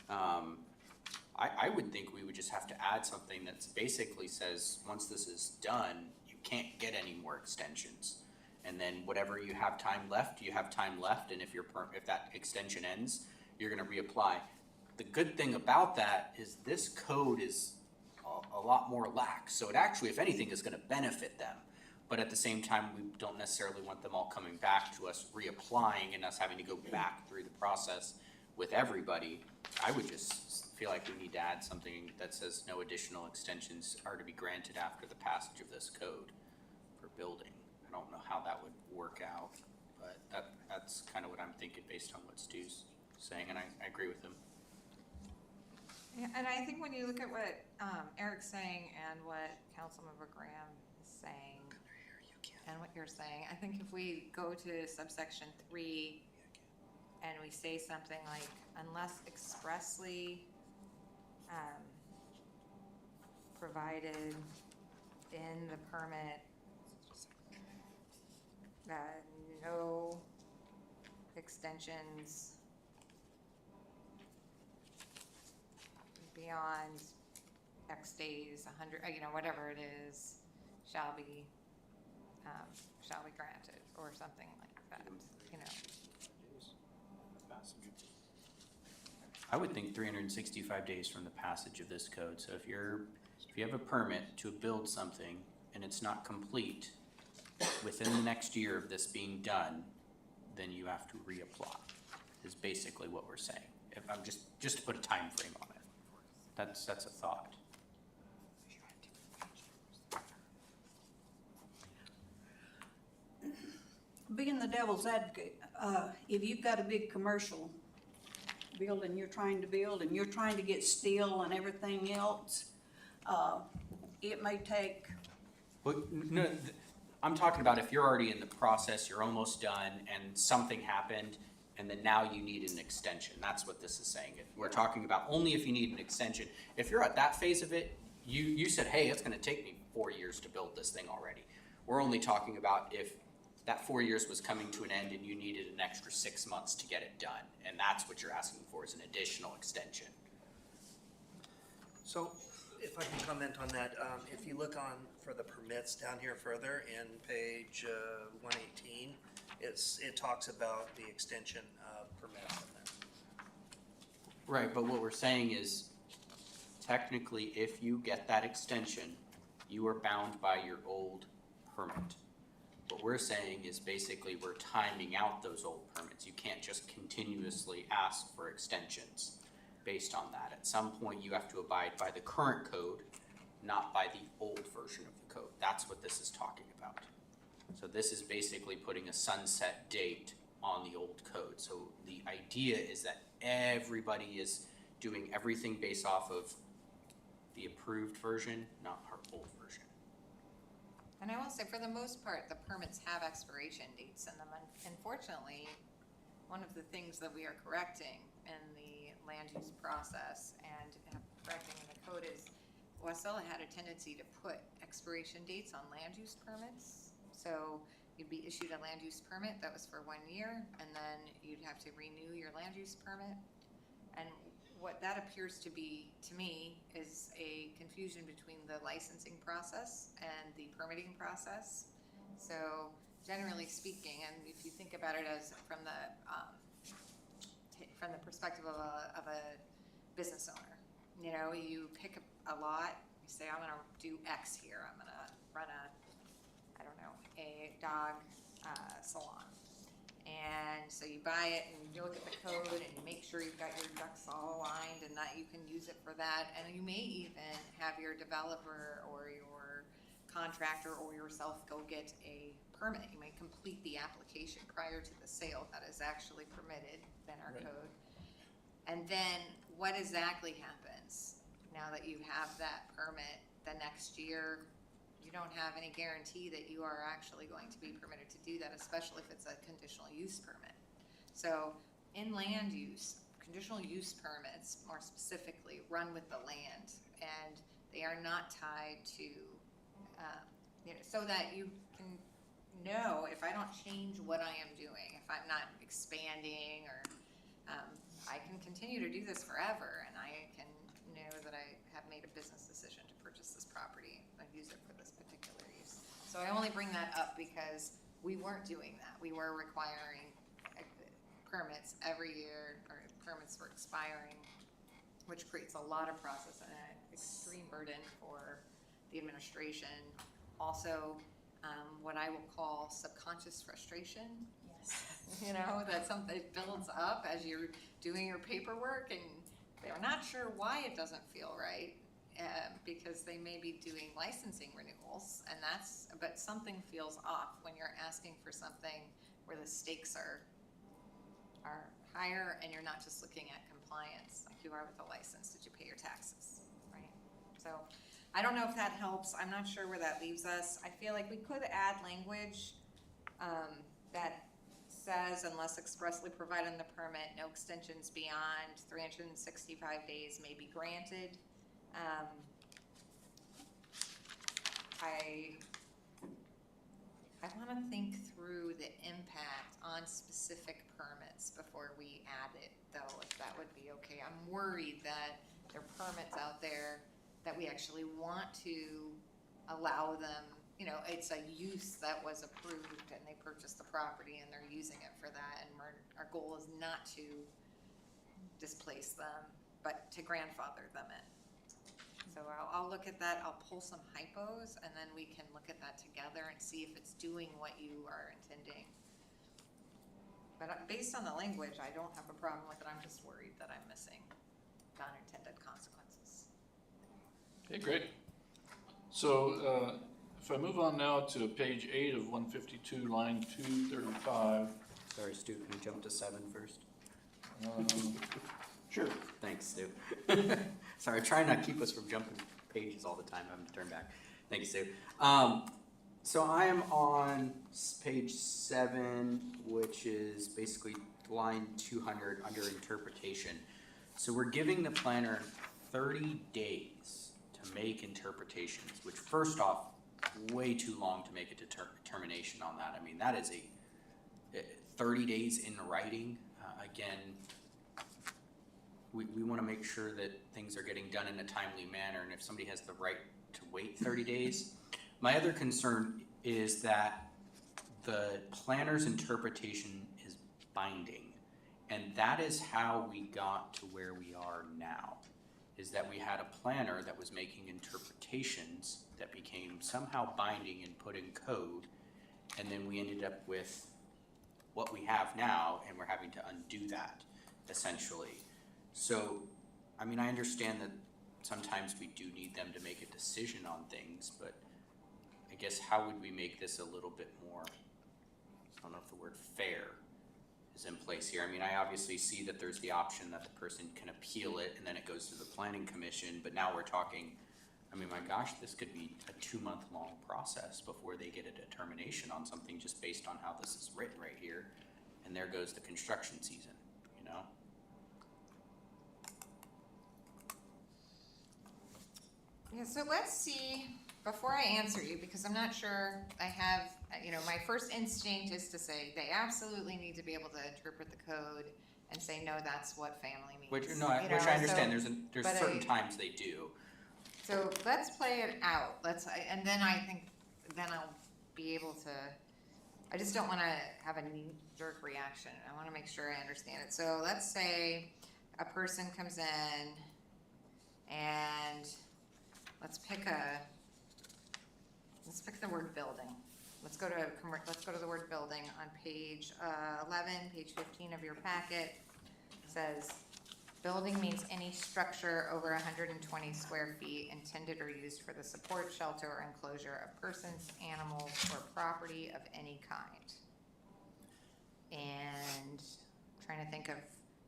I would think we would just have to add something that basically says, once this is done, you can't get any more extensions. And then whatever you have time left, and if that extension ends, you're gonna reapply. The good thing about that is this code is a lot more lax, so it actually, if anything, is gonna benefit them. But at the same time, we don't necessarily want them all coming back to us, reapplying, and us having to go back through the process with everybody. I would just feel like we need to add something that says no additional extensions are to be granted after the passage of this code for building. I don't know how that would work out, but that's kind of what I'm thinking based on what Stu's saying, and I agree with him.
Yeah, and I think when you look at what Eric's saying and what Councilmember Graham is saying, and what you're saying, I think if we go to subsection 3 and we say something like, unless expressly provided in the permit, no extensions beyond X days, 100, whatever it is, shall be granted, or something like that,
I would think 365 days from the passage of this code. So if you have a permit to build something and it's not complete within the next year of this being done, then you have to reapply, is basically what we're saying. If I'm just to put a time frame on it. That's a thought.
Being the devil's advocate, if you've got a big commercial building you're trying to build and you're trying to get steel and everything else, it may take,
Well, no, I'm talking about if you're already in the process, you're almost done, and something happened, and then now you need an extension. That's what this is saying. We're talking about only if you need an extension. If you're at that phase of it, you said, hey, it's gonna take me 4 years to build this thing already. We're only talking about if that 4 years was coming to an end and you needed an extra 6 months to get it done. And that's what you're asking for, is an additional extension.
So, if I can comment on that, if you look on for the permits down here further in page 118, it talks about the extension of permits in there.
Right, but what we're saying is, technically, if you get that extension, you are bound by your old permit. What we're saying is basically we're timing out those old permits. You can't just continuously ask for extensions based on that. At some point, you have to abide by the current code, not by the old version of the code. That's what this is talking about. So this is basically putting a sunset date on the old code. So the idea is that everybody is doing everything based off of the approved version, not our old version.
And I will say, for the most part, the permits have expiration dates in them. Unfortunately, one of the things that we are correcting in the land use process and correcting in the code is Wasilla had a tendency to put expiration dates on land use permits. So you'd be issued a land use permit that was for 1 year, and then you'd have to renew your land use permit. And what that appears to be, to me, is a confusion between the licensing process and the permitting process. So generally speaking, and if you think about it as from the perspective of a business owner, you know, you pick a lot, you say, I'm gonna do X here, I'm gonna run a dog salon. And so you buy it and you look at the code and you make sure you've got your ducks all aligned and that you can use it for that. And you may even have your developer or your contractor or yourself go get a permit. You may complete the application prior to the sale that is actually permitted in our code. And then what exactly happens now that you have that permit the next year? You don't have any guarantee that you are actually going to be permitted to do that, especially if it's a conditional use permit. So in land use, conditional use permits more specifically run with the land, and they are not tied to, so that you can know if I don't change what I am doing, if I'm not expanding, or I can continue to do this forever, and I can know that I have made a business decision to purchase this property and use it for this particular use. So I only bring that up because we weren't doing that. We were requiring permits every year, or permits were expiring, which creates a lot of process and an extreme burden for the administration. Also, what I will call subconscious frustration. You know, that something builds up as you're doing your paperwork and they're not sure why it doesn't feel right, because they may be doing licensing renewals, and but something feels off when you're asking for something where the stakes are higher and you're not just looking at compliance like you are with a license. Did you pay your taxes, right? So I don't know if that helps. I'm not sure where that leaves us. I feel like we could add language that says, unless expressly provided in the permit, no extensions beyond 365 days may be granted. I want to think through the impact on specific permits before we add it, though, if that would be okay. I'm worried that there are permits out there that we actually want to allow them. You know, it's a use that was approved and they purchased the property and they're using it for that, and our goal is not to displace them, but to grandfather them in. So I'll look at that, I'll pull some hypos, and then we can look at that together and see if it's doing what you are intending. But based on the language, I don't have a problem with it, I'm just worried that I'm missing unintended consequences.
Okay, great. So, if I move on now to page 8 of 152, line 235.
Sorry, Stu, can you jump to 7 first?
Sure.
Thanks, Stu. Sorry, try not to keep us from jumping pages all the time. I'm turned back. Thank you, Stu. So I am on page 7, which is basically line 200 under interpretation. So we're giving the planner 30 days to make interpretations, which first off, way too long to make a determination on that. I mean, that is a 30 days in writing. Again, we want to make sure that things are getting done in a timely manner, and if somebody has the right to wait 30 days. My other concern is that the planner's interpretation is binding, and that is how we got to where we are now, is that we had a planner that was making interpretations that became somehow binding and put in code, and then we ended up with what we have now, and we're having to undo that, essentially. So, I mean, I understand that sometimes we do need them to make a decision on things, but I guess how would we make this a little bit more, I don't know if the word fair is in place here. I mean, I obviously see that there's the option that the person can appeal it and then it goes to the planning commission, but now we're talking, I mean, my gosh, this could be a 2-month-long process before they get a determination on something just based on how this is written right here. And there goes the construction season, you know?
Yeah, so let's see, before I answer you, because I'm not sure I have, my first instinct is to say they absolutely need to be able to interpret the code and say, no, that's what family means.
Which I understand, there's certain times they do.
So let's play it out, and then I think, then I'll be able to, I just don't wanna have a knee-jerk reaction, I wanna make sure I understand it. So let's say a person comes in and let's pick the word building. Let's go to the word building on page 11, page 15 of your packet. It says, building means any structure over 120 square feet intended or used for the support, shelter, or enclosure of persons, animals, or property of any kind. And I'm trying to think of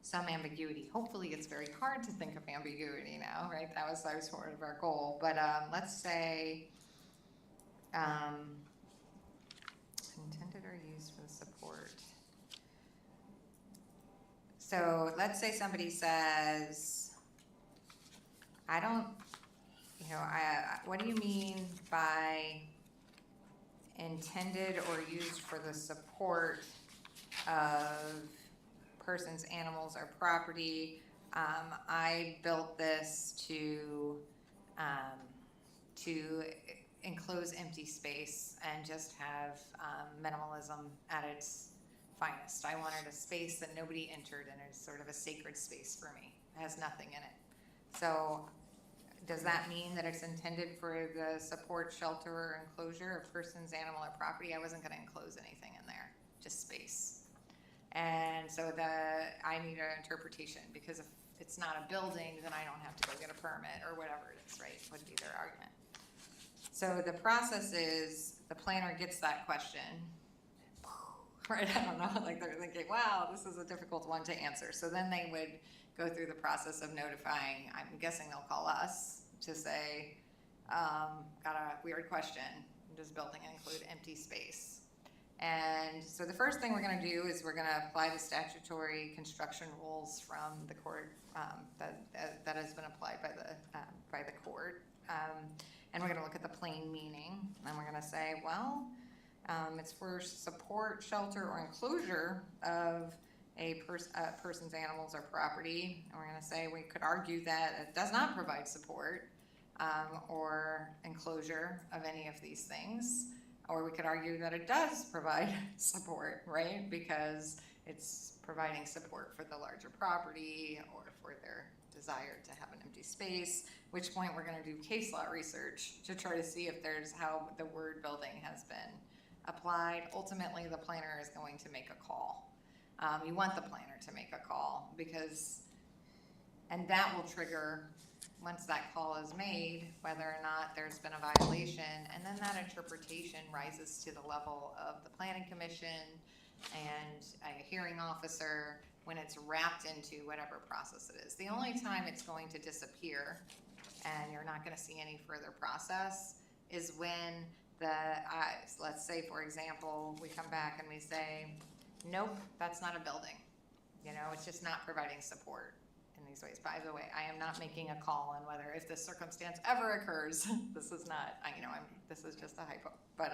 some ambiguity. Hopefully it's very hard to think of ambiguity now, right? That was sort of our goal. But let's say intended or used for the support. So let's say somebody says, what do you mean by intended or used for the support of persons, animals, or property? I built this to enclose empty space and just have minimalism at its finest. I wanted a space that nobody entered, and it's sort of a sacred space for me. It has nothing in it. So does that mean that it's intended for the support, shelter, or enclosure of persons, animal, or property? I wasn't going to enclose anything in there, just space. And so I need an interpretation, because if it's not a building, then I don't have to go get a permit or whatever it is, right? Would be their argument. So the process is the planner gets that question, right? I don't know, like they're thinking, wow, this is a difficult one to answer. So then they would go through the process of notifying, I'm guessing they'll call us to say, got a weird question, does building include empty space? And so the first thing we're going to do is we're going to apply the statutory construction rules from the court that has been applied by the court, and we're going to look at the plain meaning. And we're going to say, well, it's for support, shelter, or enclosure of a person's animals or property. And we're going to say we could argue that it does not provide support or enclosure of any of these things. Or we could argue that it does provide support, right? Because it's providing support for the larger property or for their desire to have an empty space, which point we're gonna do case law research to try to see if there's how the word building has been applied. Ultimately, the planner is going to make a call. You want the planner to make a call because, and that will trigger, once that call is made, whether or not there's been a violation, and then that interpretation rises to the level of the planning commission and a hearing officer when it's wrapped into whatever process it is. The only time it's going to disappear and you're not gonna see any further process is when let's say, for example, we come back and we say, nope, that's not a building. You know, it's just not providing support in these ways. By the way, I am not making a call on whether if this circumstance ever occurs, this is not, this is just a hypo. But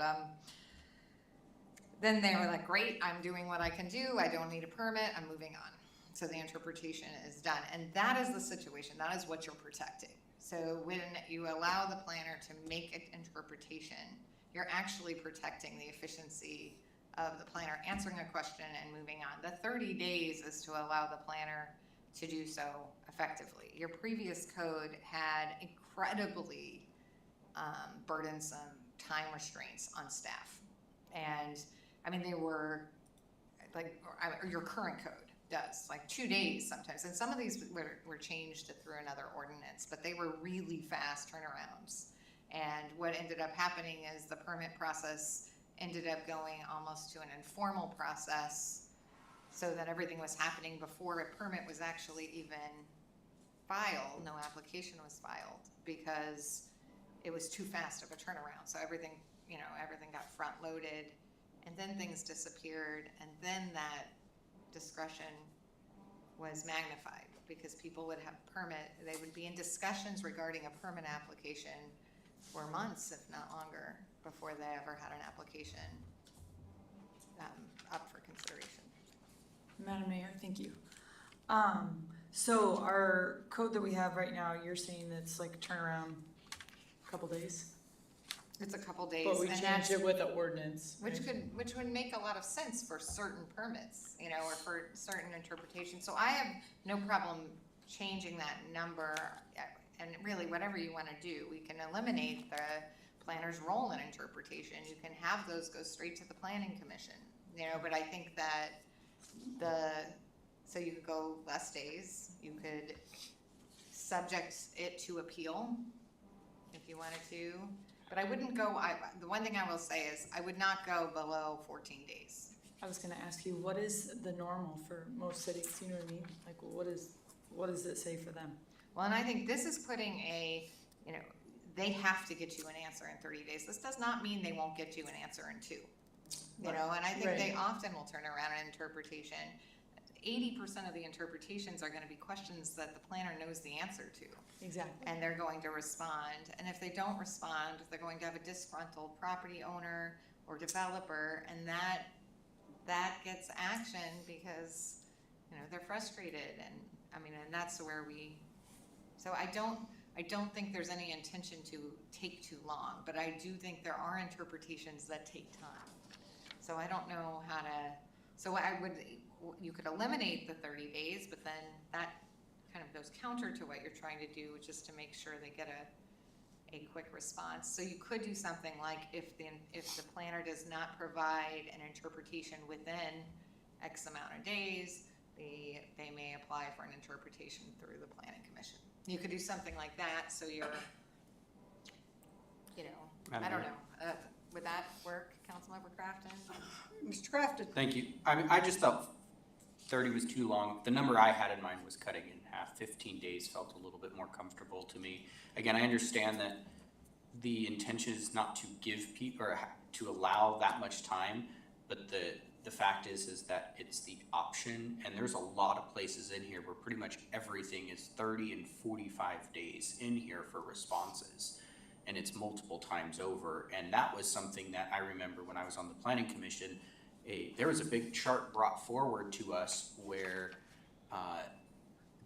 then they were like, great, I'm doing what I can do. I don't need a permit, I'm moving on. So the interpretation is done. And that is the situation, that is what you're protecting. So when you allow the planner to make an interpretation, you're actually protecting the efficiency of the planner answering a question and moving on. The 30 days is to allow the planner to do so effectively. Your previous code had incredibly burdensome time restraints on staff. And I mean, they were like, or your current code does, like 2 days sometimes. And some of these were changed through another ordinance, but they were really fast turnarounds. And what ended up happening is the permit process ended up going almost to an informal process so that everything was happening before a permit was actually even filed. No application was filed because it was too fast of a turnaround. So everything got front loaded and then things disappeared. And then that discretion was magnified because people would have they would be in discussions regarding a permit application for months, if not longer, before they ever had an application up for consideration.
Madam Mayor, thank you. So our code that we have right now, you're saying it's like turnaround a couple days?
It's a couple days.
But we
and
changed it with the ordinance.
Which would make a lot of sense for certain permits, or for certain interpretations. So I have no problem changing that number, and really whatever you want to do. We can eliminate the planner's role in interpretation. You can have those go straight to the planning commission, but I think that so you could go less days. You could subject it to appeal if you wanted to. But I wouldn't go, the one thing I will say is I would not go below 14 days.
I was gonna ask you, what is the normal for most cities, you know what I mean? Like, what does it say for them?
Well, and I think this is putting they have to get you an answer in 30 days. This does not mean they won't get you an answer in 2. And I think they often will turn around an interpretation. 80% of the interpretations are gonna be questions that the planner knows the answer to.
Exactly.
And they're going to respond. And if they don't respond, they're going to have a disgruntled property owner or developer, and that gets action because, they're frustrated. And and that's where so I don't think there's any intention to take too long, but I do think there are interpretations that take time. So I don't know how to, you could eliminate the 30 days, but then that kind of goes counter to what you're trying to do, just to make sure they get a quick response. So you could do something like if the planner does not provide an interpretation within X amount of days, they may apply for an interpretation through the planning commission. You could do something like that, so you're, I don't know. Would that work, Councilmember Crafton?
Mr. Crafton?
Thank you. I just thought 30 was too long. The number I had in mind was cutting it in half. 15 days felt a little bit more comfortable to me. Again, I understand that the intention is not to give people or to allow that much time, but the fact is that it's the option, and there's a lot of places in here where pretty much everything is 30 and 45 days in here for responses, and it's multiple times over. And that was something that I remember when I was on the planning commission. There was a big chart brought forward to us where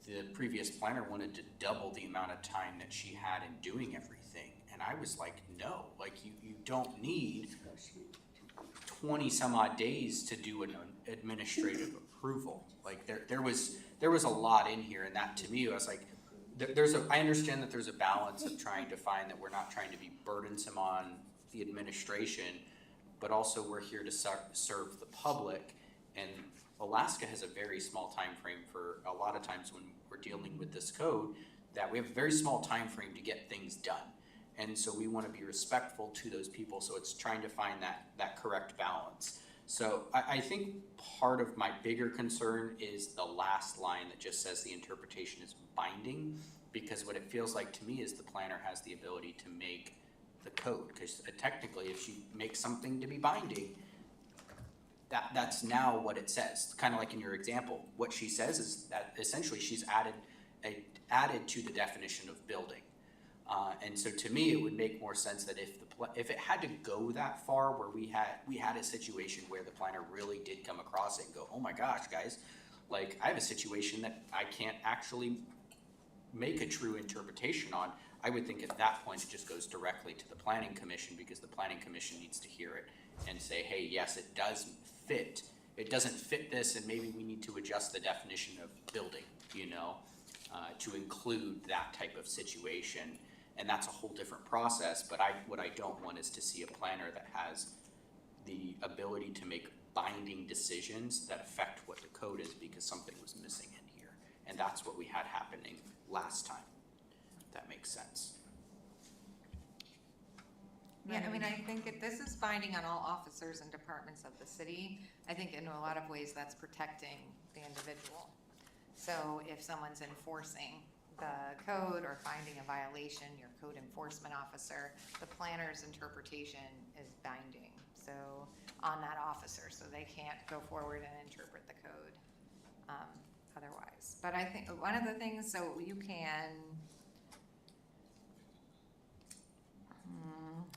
the previous planner wanted to double the amount of time that she had in doing everything. And I was like, no, like you don't need 20 some odd days to do administrative approval. Like there was a lot in here, and that to me, I was like, I understand that there's a balance of trying to find that we're not trying to be burdensome on the administration, but also we're here to serve the public. And Alaska has a very small time frame for a lot of times when we're dealing with this code, that we have a very small time frame to get things done. And so we want to be respectful to those people. So it's trying to find that correct balance. So I think part of my bigger concern is the last line that just says the interpretation is binding, because what it feels like to me is the planner has the ability to make the code, because technically if she makes something to be binding, that's now what it says. Kind of like in your example, what she says is that essentially she's added to the definition of building. And so to me, it would make more sense that if it had to go that far, where we had a situation where the planner really did come across it and go, oh my gosh, guys, like I have a situation that I can't actually make a true interpretation on, I would think at that point it just goes directly to the planning commission, because the planning commission needs to hear it and say, hey, yes, it does fit. It doesn't fit this, and maybe we need to adjust the definition of building, to include that type of situation. And that's a whole different process, but what I don't want is to see a planner that has the ability to make binding decisions that affect what the code is because something was missing in here. And that's what we had happening last time, if that makes sense.
Yeah, I mean, I think this is binding on all officers and departments of the city. I think in a lot of ways that's protecting the individual. So if someone's enforcing the code or finding a violation, your code enforcement officer, the planner's interpretation is binding. So on that officer, so they can't go forward and interpret the code otherwise. But I think one of the things, so you can,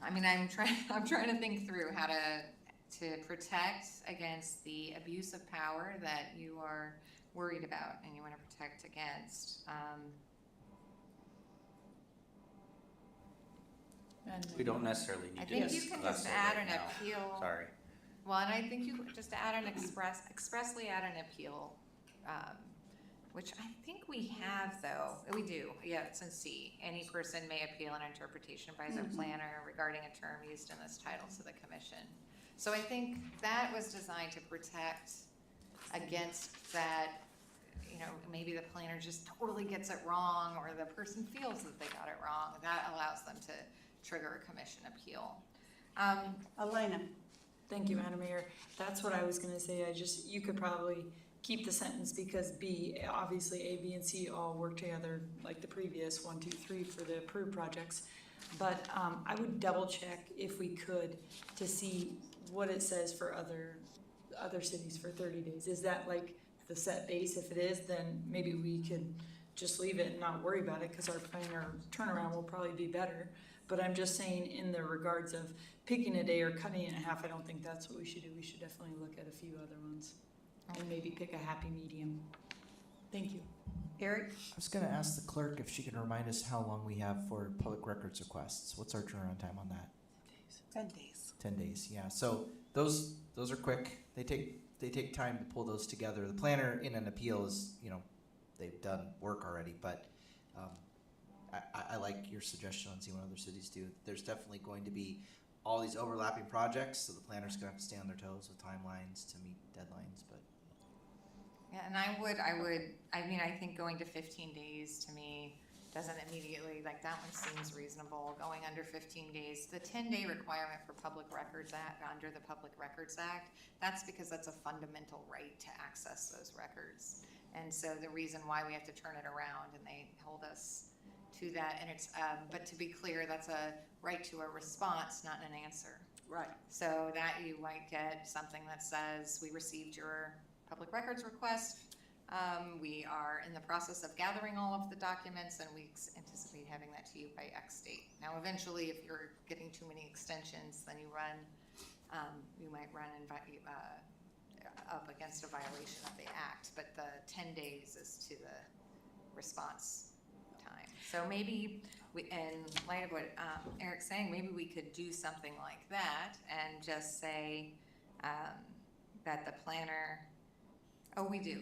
I mean, I'm trying to think through how to protect against the abuse of power that you are worried about and you want to protect against.
We don't necessarily need
I
to
think you
discuss
can just
it
add
right
an
now.
appeal.
Sorry.
Well, and I think you just add an expressly add an appeal, which I think we have though. We do, yeah, it's in C. Any person may appeal an interpretation by the planner regarding a term used in this title to the commission. So I think that was designed to protect against that, maybe the planner just totally gets it wrong, or the person feels that they got it wrong. That allows them to trigger a commission appeal.
Elena.
Thank you, Madam Mayor. That's what I was gonna say. You could probably keep the sentence, because B, obviously A, B, and C all work together like the previous 1, 2, 3 for the approved projects. But I would double check if we could to see what it says for other cities for 30 days. Is that like the set base? If it is, then maybe we could just leave it and not worry about it, because our planner turnaround will probably be better. But I'm just saying, in the regards of picking a day or cutting it in half, I don't think that's what we should do. We should definitely look at a few other ones and maybe pick a happy medium. Thank you.
Eric?
I was gonna ask the clerk if she can remind us how long we have for public records requests. What's our turnaround time on that?
10 days.
10 days, yeah. So those are quick. They take time to pull those together. The planner in an appeal is, they've done work already, but I like your suggestion on seeing what other cities do. There's definitely going to be all these overlapping projects, so the planner's gonna have to stay on their toes with timelines to meet deadlines, but.
Yeah, and I think going to 15 days to me doesn't immediately, like, that one seems reasonable. Going under 15 days, the 10-day requirement for Public Records Act, under the Public Records Act, that's because that's a fundamental right to access those records. And so the reason why we have to turn it around, and they hold us to that, and it's, but to be clear, that's a right to a response, not an answer.
Right.
So that you might get something that says, we received your public records request. We are in the process of gathering all of the documents, and we anticipate having that to you by X date. Now, eventually, if you're getting too many extensions, then you might run up against a violation of the act. But the 10 days is to the response time. So maybe, in light of what Eric's saying, maybe we could do something like that and just say that the planner, oh, we do.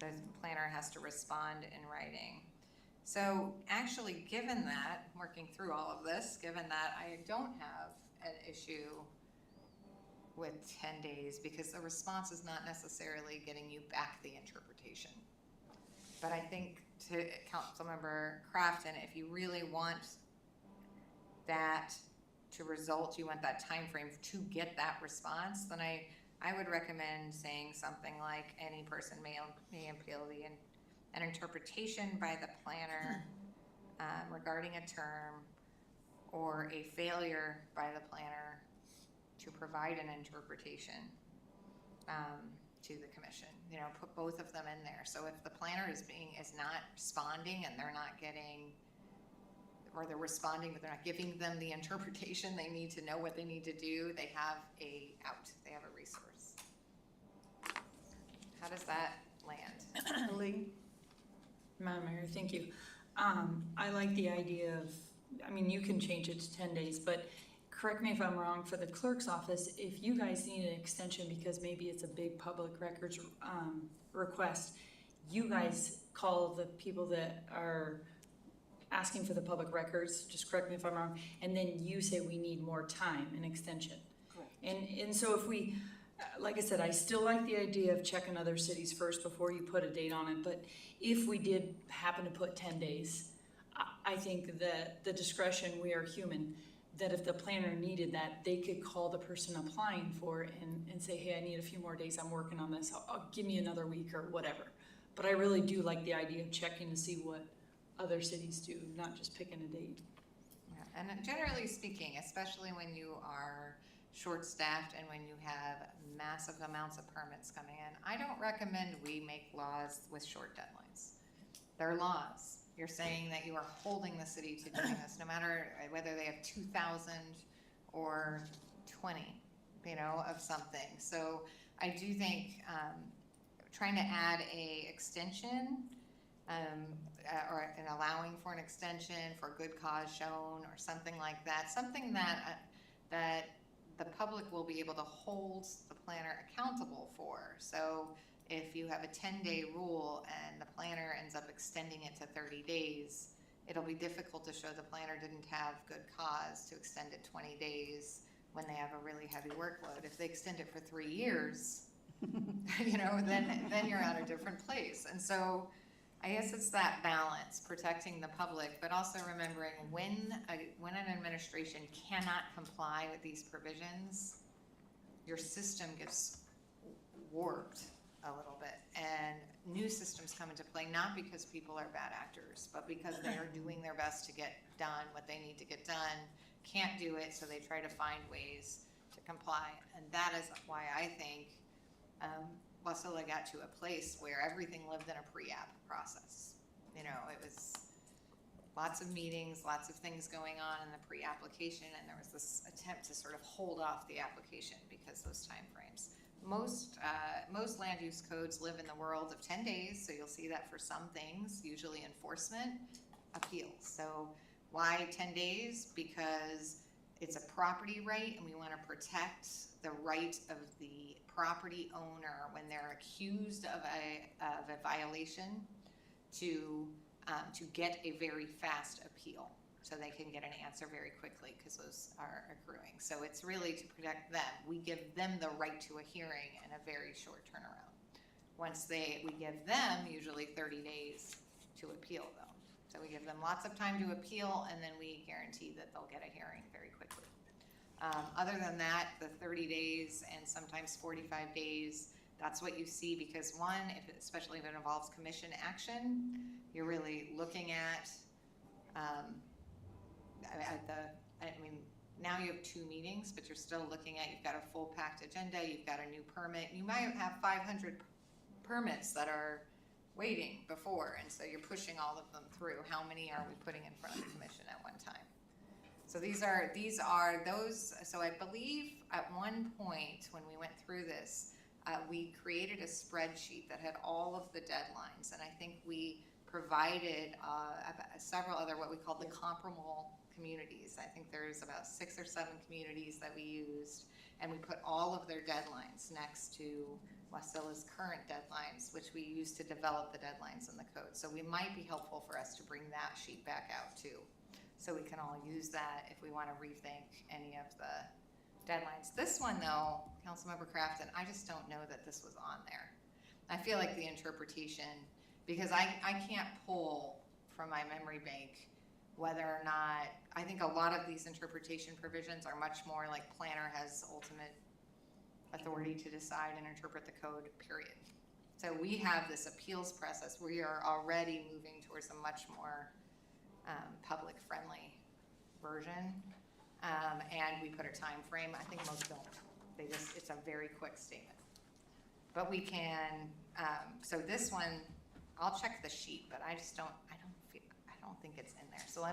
The planner has to respond in writing. So actually, given that, working through all of this, given that I don't have an issue with 10 days because the response is not necessarily getting you back the interpretation. But I think to Councilmember Crafton, if you really want that to result, you want that time frame to get that response, then I would recommend saying something like any person may appeal an interpretation by the planner regarding a term or a failure by the planner to provide an interpretation to the commission. You know, put both of them in there. So if the planner is not responding and they're not getting, or they're responding but they're not giving them the interpretation they need to know what they need to do, they have a out. They have a resource. How does that land?
Lee?
Madam Mayor, thank you. I like the idea of, I mean, you can change it to 10 days, but correct me if I'm wrong, for the clerk's office, if you guys need an extension because maybe it's a big public records request, you guys call the people that are asking for the public records, just correct me if I'm wrong, and then you say we need more time, an extension.
Correct.
And so if we, like I said, I still like the idea of checking other cities first before you put a date on it, but if we did happen to put 10 days, I think that the discretion, we are human, that if the planner needed that, they could call the person applying for it and say, hey, I need a few more days, I'm working on this, I'll give me another week or whatever. But I really do like the idea of checking to see what other cities do, not just picking a date.
Yeah, and generally speaking, especially when you are short-staffed and when you have massive amounts of permits coming in, I don't recommend we make laws with short deadlines. They're laws. You're saying that you are holding the city to doing this, no matter whether they have 2,000 or 20, you know, of something. So I do think trying to add a extension or an allowing for an extension for good cause shown or something like that, something that that the public will be able to hold the planner accountable for. So if you have a 10-day rule and the planner ends up extending it to 30 days, it'll be difficult to show the planner didn't have good cause to extend it 20 days when they have a really heavy workload. If they extend it for 3 years, you know, then you're at a different place. And so I guess it's that balance, protecting the public, but also remembering when an administration cannot comply with these provisions, your system gets warped a little bit, and new systems come into play, not because people are bad actors, but because they are doing their best to get done what they need to get done, can't do it, so they try to find ways to comply. And that is why I think Wasilla got to a place where everything lived in a pre-app process. You know, it was lots of meetings, lots of things going on in the pre-application, and there was this attempt to sort of hold off the application because those time frames. Most land use codes live in the world of 10 days, so you'll see that for some things, usually enforcement, appeals. So why 10 days? Because it's a property right, and we want to protect the right of the property owner when they're accused of a violation to get a very fast appeal, so they can get an answer very quickly because those are accruing. So it's really to protect them. We give them the right to a hearing in a very short turnaround. We give them usually 30 days to appeal though. So we give them lots of time to appeal, and then we guarantee that they'll get a hearing very quickly. Other than that, the 30 days and sometimes 45 days, that's what you see because one, especially if it involves commission action, you're really looking at now you have 2 meetings, but you're still looking at, you've got a full packed agenda, you've got a new permit, you might have 500 permits that are waiting before, and so you're pushing all of them through. How many are we putting in front of the commission at one time? So these are those. So I believe at one point when we went through this, we created a spreadsheet that had all of the deadlines, and I think we provided several other what we called the comparable communities. I think there's about 6 or 7 communities that we used, and we put all of their deadlines next to Wasilla's current deadlines, which we use to develop the deadlines in the code. So we might be helpful for us to bring that sheet back out too. So we can all use that if we want to rethink any of the deadlines. This one though, Councilmember Crafton, I just don't know that this was on there. I feel like the interpretation, because I can't pull from my memory bank whether or not, I think a lot of these interpretation provisions are much more like planner has ultimate authority to decide and interpret the code, period. So we have this appeals process. We are already moving towards a much more public-friendly version. And we put a time frame. I think most don't. It's a very quick statement. But we can, so this one, I'll check the sheet, but I don't think it's in there. So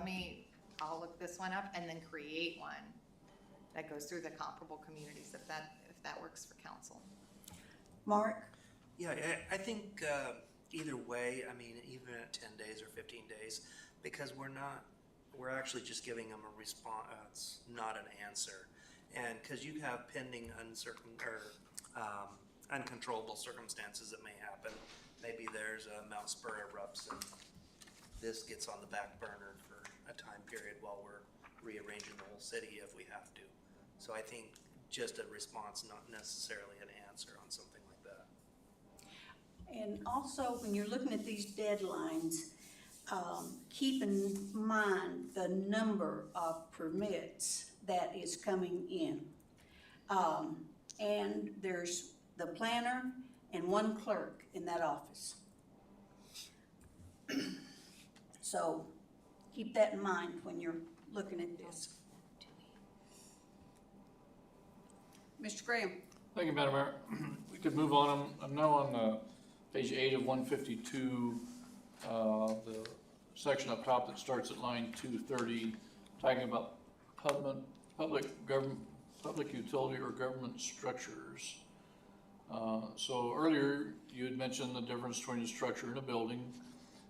I'll look this one up and then create one that goes through the comparable communities if that works for council.
Mark?
Yeah, I think either way, I mean, even at 10 days or 15 days, because we're actually just giving them a response, not an answer. And because you have pending uncertain or uncontrollable circumstances that may happen. Maybe there's a Mount Spur erupts and this gets on the back burner for a time period while we're rearranging the whole city if we have to. So I think just a response, not necessarily an answer on something like that.
And also, when you're looking at these deadlines, keep in mind the number of permits that is coming in. And there's the planner and one clerk in that office. So keep that in mind when you're looking at this. Mr. Graham?
Thank you, Madam Mayor. We could move on. I'm now on page 8 of 152, the section up top that starts at line 230, talking about public utility or government structures. So earlier you had mentioned the difference between a structure and a building,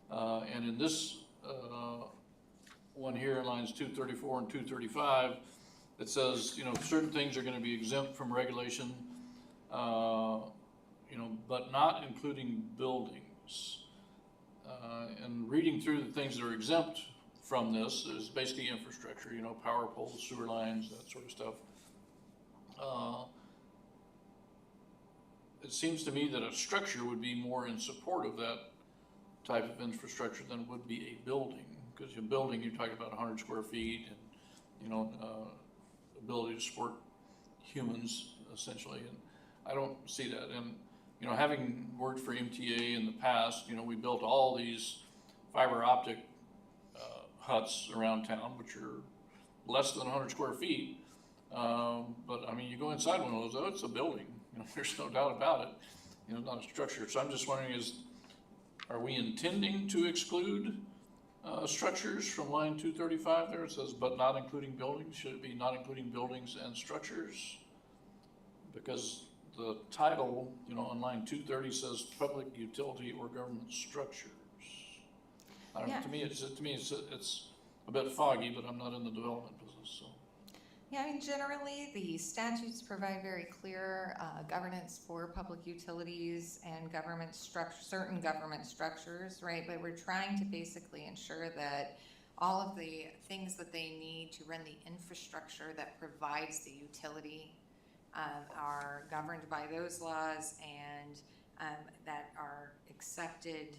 and in this one here, lines 234 and 235, it says, certain things are going to be exempt from regulation, but not including buildings. And reading through the things that are exempt from this is basically infrastructure, power poles, sewer lines, that sort of stuff. It seems to me that a structure would be more in support of that type of infrastructure than would be a building, because a building, you're talking about 100 square feet and, ability to support humans, essentially, and I don't see that. And, having worked for MTA in the past, we built all these fiber optic huts around town, which are less than 100 square feet. But, you go inside one of those, it's a building. There's no doubt about it. Not a structure. So I'm just wondering, are we intending to exclude structures from line 235 there? It says, but not including buildings. Should it be not including buildings and structures? Because the title, on line 230 says public utility or government structures. I don't know, to me it's a bit foggy, but I'm not in the development business, so.
Yeah, generally the statutes provide very clear governance for public utilities and certain government structures, right? But we're trying to basically ensure that all of the things that they need to run the infrastructure that provides the utility are governed by those laws and that are accepted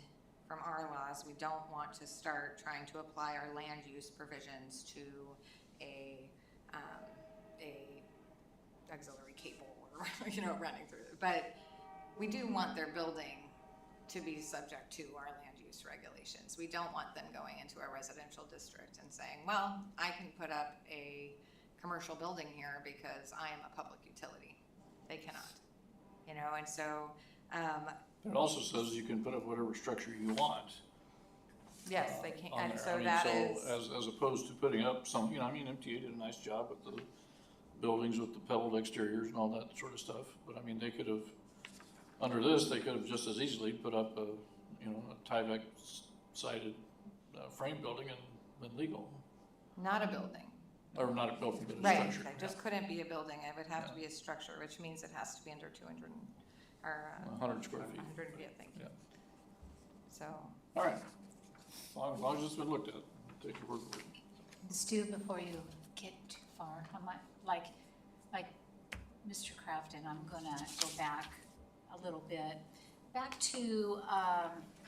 from our laws. We don't want to start trying to apply our land use provisions to a auxiliary cable or running through it. But we do want their building to be subject to our land use regulations. We don't want them going into a residential district and saying, well, I can put up a commercial building here because I am a public utility. They cannot, and so.
It also says you can put up whatever structure you want.
Yes, they can,
On
and
there.
so that is.
As opposed to putting up some, MTA did a nice job with the buildings with the pebbled exteriors and all that sort of stuff. But they could have, under this, they could have just as easily put up a Tyvek sided frame building and been legal.
Not a building.
Or not a building, but a
Right,
structure.
it just couldn't be a building, it would have to be a structure, which means it has to be under 200, or
100 square feet.
100, yeah, thank you.
Yeah.
So,
All right. As long as it's been looked at, take your word for it.
Stu, before you get too far, I might, like Mr. Crafton, I'm gonna go back a little bit. Back to,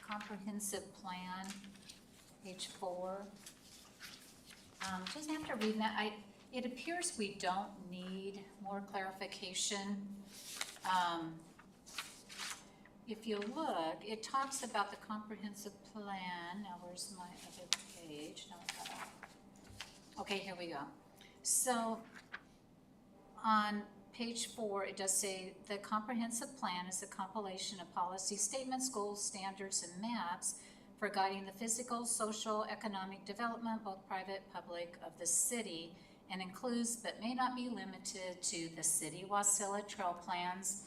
comprehensive plan, page 4. Just after reading that, it appears we don't need more clarification. If you look, it talks about the comprehensive plan. Now, where's my other page? No, I got it. Okay, here we go. So, on page 4, it does say the comprehensive plan is a compilation of policy statements, goals, standards, and maps for guiding the physical, social, economic development, both private, public, of the city, and includes but may not be limited to the city Wasilla trail plans,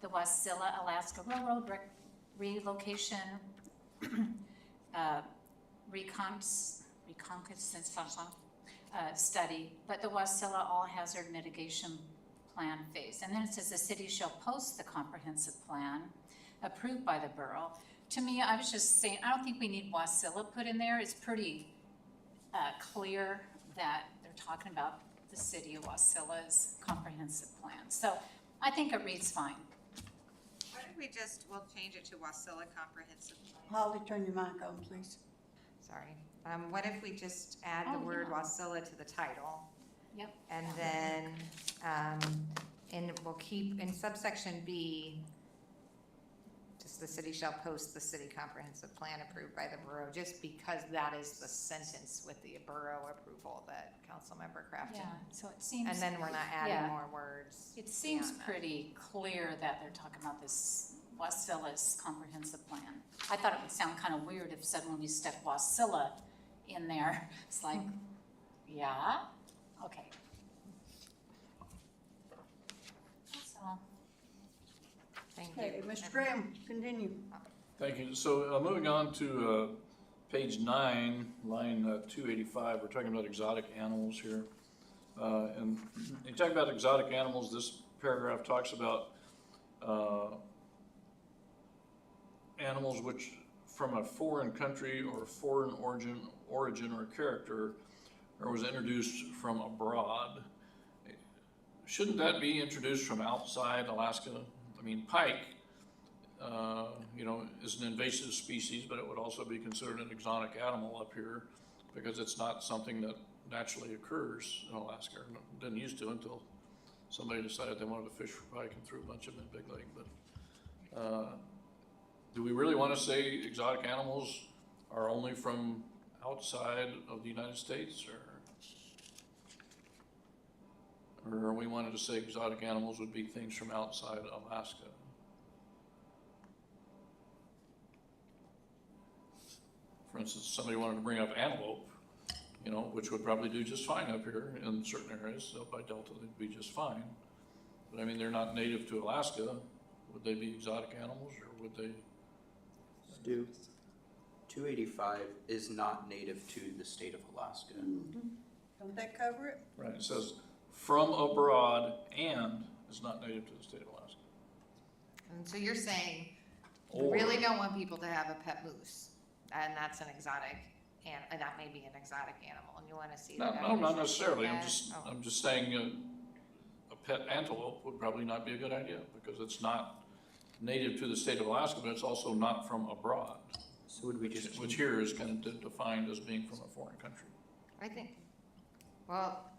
the Wasilla Alaska Railroad relocation, reconnaissance study, but the Wasilla All Hazard Mitigation Plan phase. And then it says the city shall post the comprehensive plan approved by the borough. To me, I was just saying, I don't think we need Wasilla put in there. It's pretty clear that they're talking about the city of Wasilla's comprehensive plan. So I think it reads fine.
what if we just, we'll change it to Wasilla Comprehensive Plan.
Holly, turn your mic on, please.
Sorry. What if we just add the
Oh,
word
yeah.
Wasilla to the title?
Yep.
And then, we'll keep, in subsection B, just the city shall post the city comprehensive plan approved by the borough, just because that is the sentence with the borough approval that Councilmember Crafton.
Yeah, so it seems.
And then we're not
Yeah.
adding more words.
It seems
beyond that.
pretty clear that they're talking about this Wasilla's comprehensive plan. I thought it would sound kind of weird if suddenly we stuck Wasilla in there. It's like, yeah, okay. That's all.
Thank you.
Okay, Mr. Graham, continue.
Thank you. So moving on to page 9, line 285, we're talking about exotic animals here. And you talk about exotic animals, this paragraph talks about animals which from a foreign country or foreign origin or character, or was introduced from abroad. Shouldn't that be introduced from outside Alaska? I mean, pike, is an invasive species, but it would also be considered an exotic animal up here because it's not something that naturally occurs in Alaska. It didn't used to until somebody decided they wanted to fish for pike and threw a bunch of them in Big Lake. But do we really want to say exotic animals are only from outside of the United States, or we wanted to say exotic animals would be things from outside Alaska? For instance, somebody wanted to bring up antelope, which would probably do just fine up here in certain areas. Up by Delta, they'd be just fine. But I mean, they're not native to Alaska. Would they be exotic animals, or would they?
Stu, 285 is not native to the state of Alaska.
Don't that cover it?
Right, it says from abroad and is not native to the state of Alaska.
And so you're saying, you
Or-
really don't want people to have a pet moose, and that's an exotic, and that may be an exotic animal, and you wanna see
No,
that.
no, not necessarily.
Oh.
I'm just saying a pet antelope would probably not be a good idea because it's not native to the state of Alaska, but it's also not from abroad,
So would we just
which here is kind of defined as being from a foreign country.
I think, well,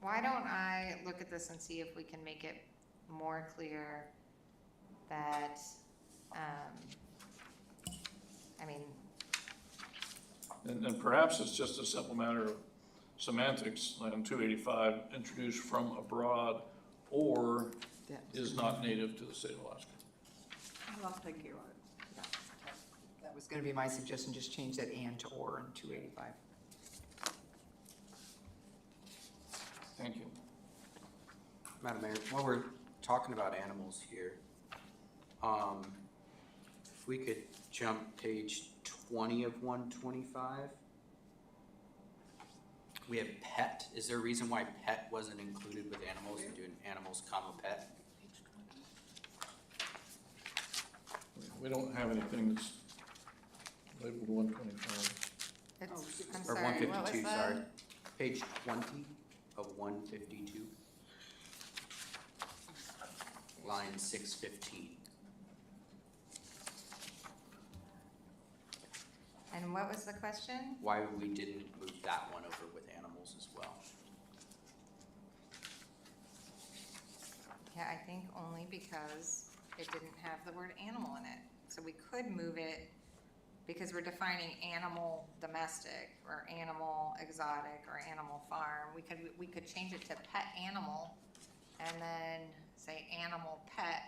why don't I look at this and see if we can make it more clear that,
And perhaps it's just a simple matter of semantics, like in 285, introduced from abroad or is not native to the state of Alaska.
I'll take care of it.
That was gonna be my suggestion, just change that and to or in 285.
Thank you.
Madam Mayor, while we're talking about animals here, if we could jump page 20 of 125. We have pet. Is there a reason why pet wasn't included with animals and doing animals comma pet?
We don't have anything that's labeled 125.
It's, I'm
Or
sorry,
one
what was
fifty-two,
that?
sorry. Page 20 of 152. Line 615.
And what was the question?
Why we didn't move that one over with animals as well?
Yeah, I think only because it didn't have the word animal in it. So we could move it because we're defining animal domestic or animal exotic or animal farm. We could change it to pet animal and then say animal pet,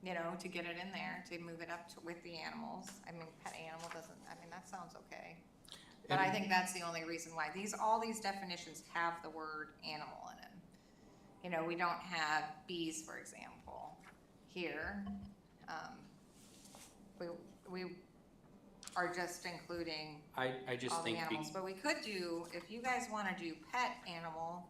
you know, to get it in there, to move it up to with the animals. I mean, pet animal doesn't, I mean, that sounds okay. But I think that's the only reason why. All these definitions have the word animal in them. You know, we don't have bees, for example, here. We are just including
I just
all the
think
animals. But we could do, if you guys wanna do pet animal,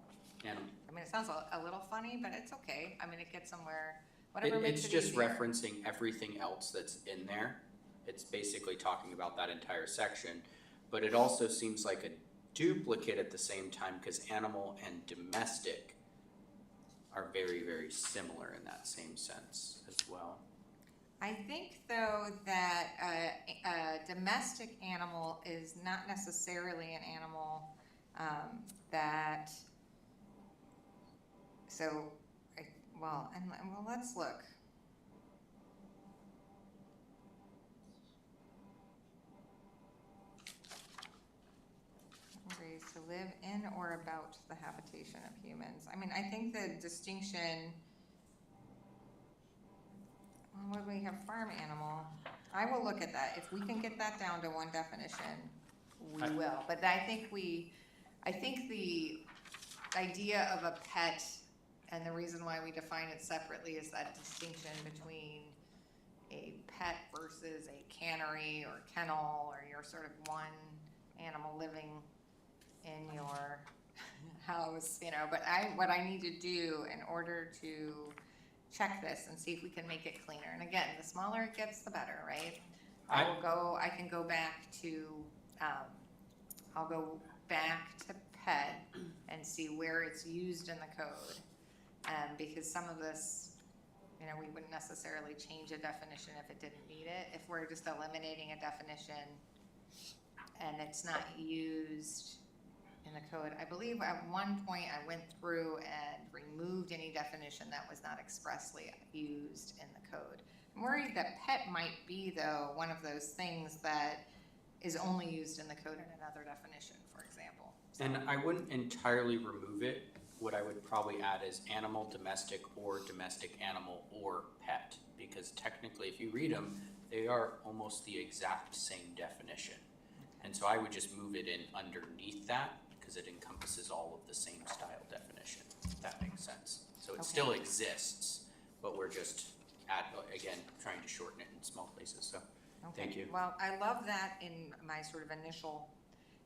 animal.
I mean, it sounds a little funny, but it's okay. I mean, it gets somewhere, whatever makes
It's
it
just
easier.
referencing everything else that's in there. It's basically talking about that entire section. But it also seems like a duplicate at the same time because animal and domestic are very, very similar in that same sense as well.
I think though that a domestic animal is not necessarily an animal that, so, well, let's look. Raised to live in or about the habitation of humans. I mean, I think the distinction, well, what do we have, farm animal? I will look at that. If we can get that down to one definition, we will. But I think the idea of a pet and the reason why we define it separately is that distinction between a pet versus a cannery or kennel, or your sort of one animal living in your house, you know. But what I need to do in order to check this and see if we can make it cleaner, and again, the smaller it gets, the better, right? I can go back to, I'll go back to pet and see where it's used in the code. Because some of this, you know, we wouldn't necessarily change a definition if it didn't need it. If we're just eliminating a definition and it's not used in the code. I believe at one point I went through and removed any definition that was not expressly used in the code. I'm worried that pet might be, though, one of those things that is only used in the code in another definition, for example. So.
And I wouldn't entirely remove it. What I would probably add is animal, domestic, or domestic animal, or pet. Because technically, if you read them, they are almost the exact same definition. And so I would just move it in underneath that, because it encompasses all of the same style definition, if that makes sense. So it still exists, but we're just, again, trying to shorten it in small places, so thank you.
Well, I love that in my sort of initial,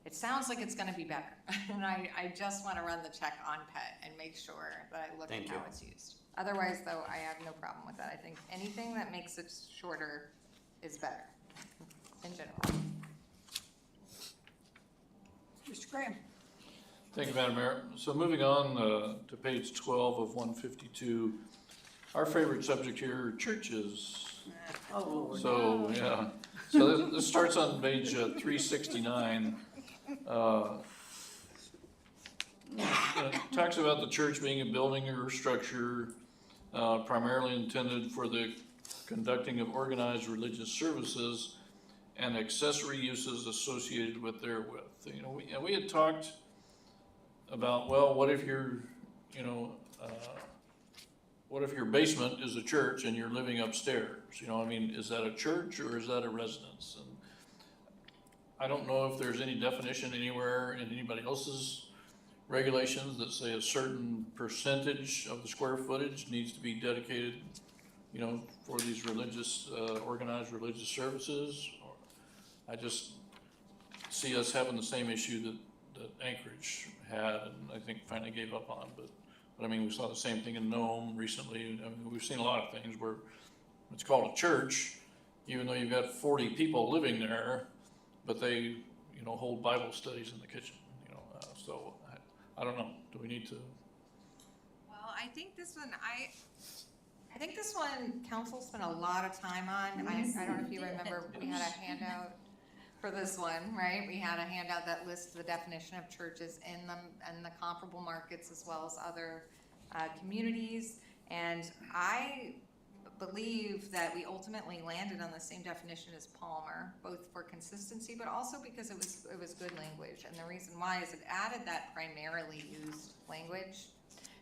it sounds like it's gonna be better. And I just wanna run the check on pet and make sure that I look at how it's used. Otherwise, though, I have no problem with that. I think anything that makes it shorter is better, in general.
Mr. Graham?
Thank you, Madam Mayor. So moving on to page 12 of 152, our favorite subject here are churches.
Oh, Lord.
So, yeah, so this starts on page 369. It talks about the church being a building or structure primarily intended for the conducting of organized religious services and accessory uses associated with therewith. You know, we had talked about, well, what if your basement is a church and you're living upstairs? You know, I mean, is that a church or is that a residence? And I don't know if there's any definition anywhere in anybody else's regulations that say a certain percentage of the square footage needs to be dedicated, you know, for these religious, organized religious services. I just see us having the same issue that Anchorage had, and I think finally gave up on, but I mean, we saw the same thing in Nome recently. I mean, we've seen a lot of things where it's called a church, even though you've got 40 people living there, but they, you know, hold Bible studies in the kitchen, you know, so I don't know, do we need to?
Well, I think this one council spent a lot of time on. I don't know if you remember, we had a handout for this one, right? We had a handout that lists the definition of churches in the comparable markets as well as other communities. And I believe that we ultimately landed on the same definition as Palmer, both for consistency, but also because it was good language. And the reason why is it added that primarily used language.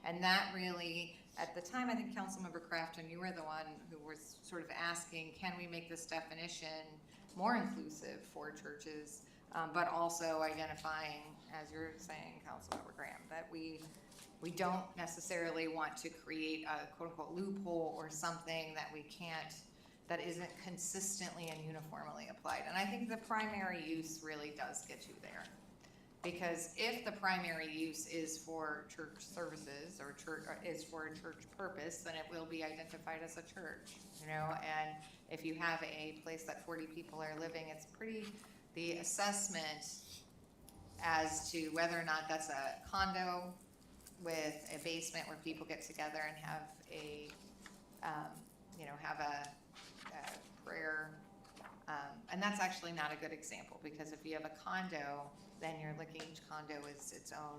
And that really, at the time, I think Councilmember Crafton, you were the one who was sort of asking, can we make this definition more inclusive for churches, but also identifying, as you're saying, Councilmember Graham, that we don't necessarily want to create a quote-unquote loophole or something that isn't consistently and uniformly applied. And I think the primary use really does get you there. Because if the primary use is for church services or is for a church purpose, then it will be identified as a church, you know. And if you have a place that 40 people are living, it's the assessment as to whether or not that's a condo with a basement where people get together and have a prayer. And that's actually not a good example, because if you have a condo, then you're looking, each condo is its own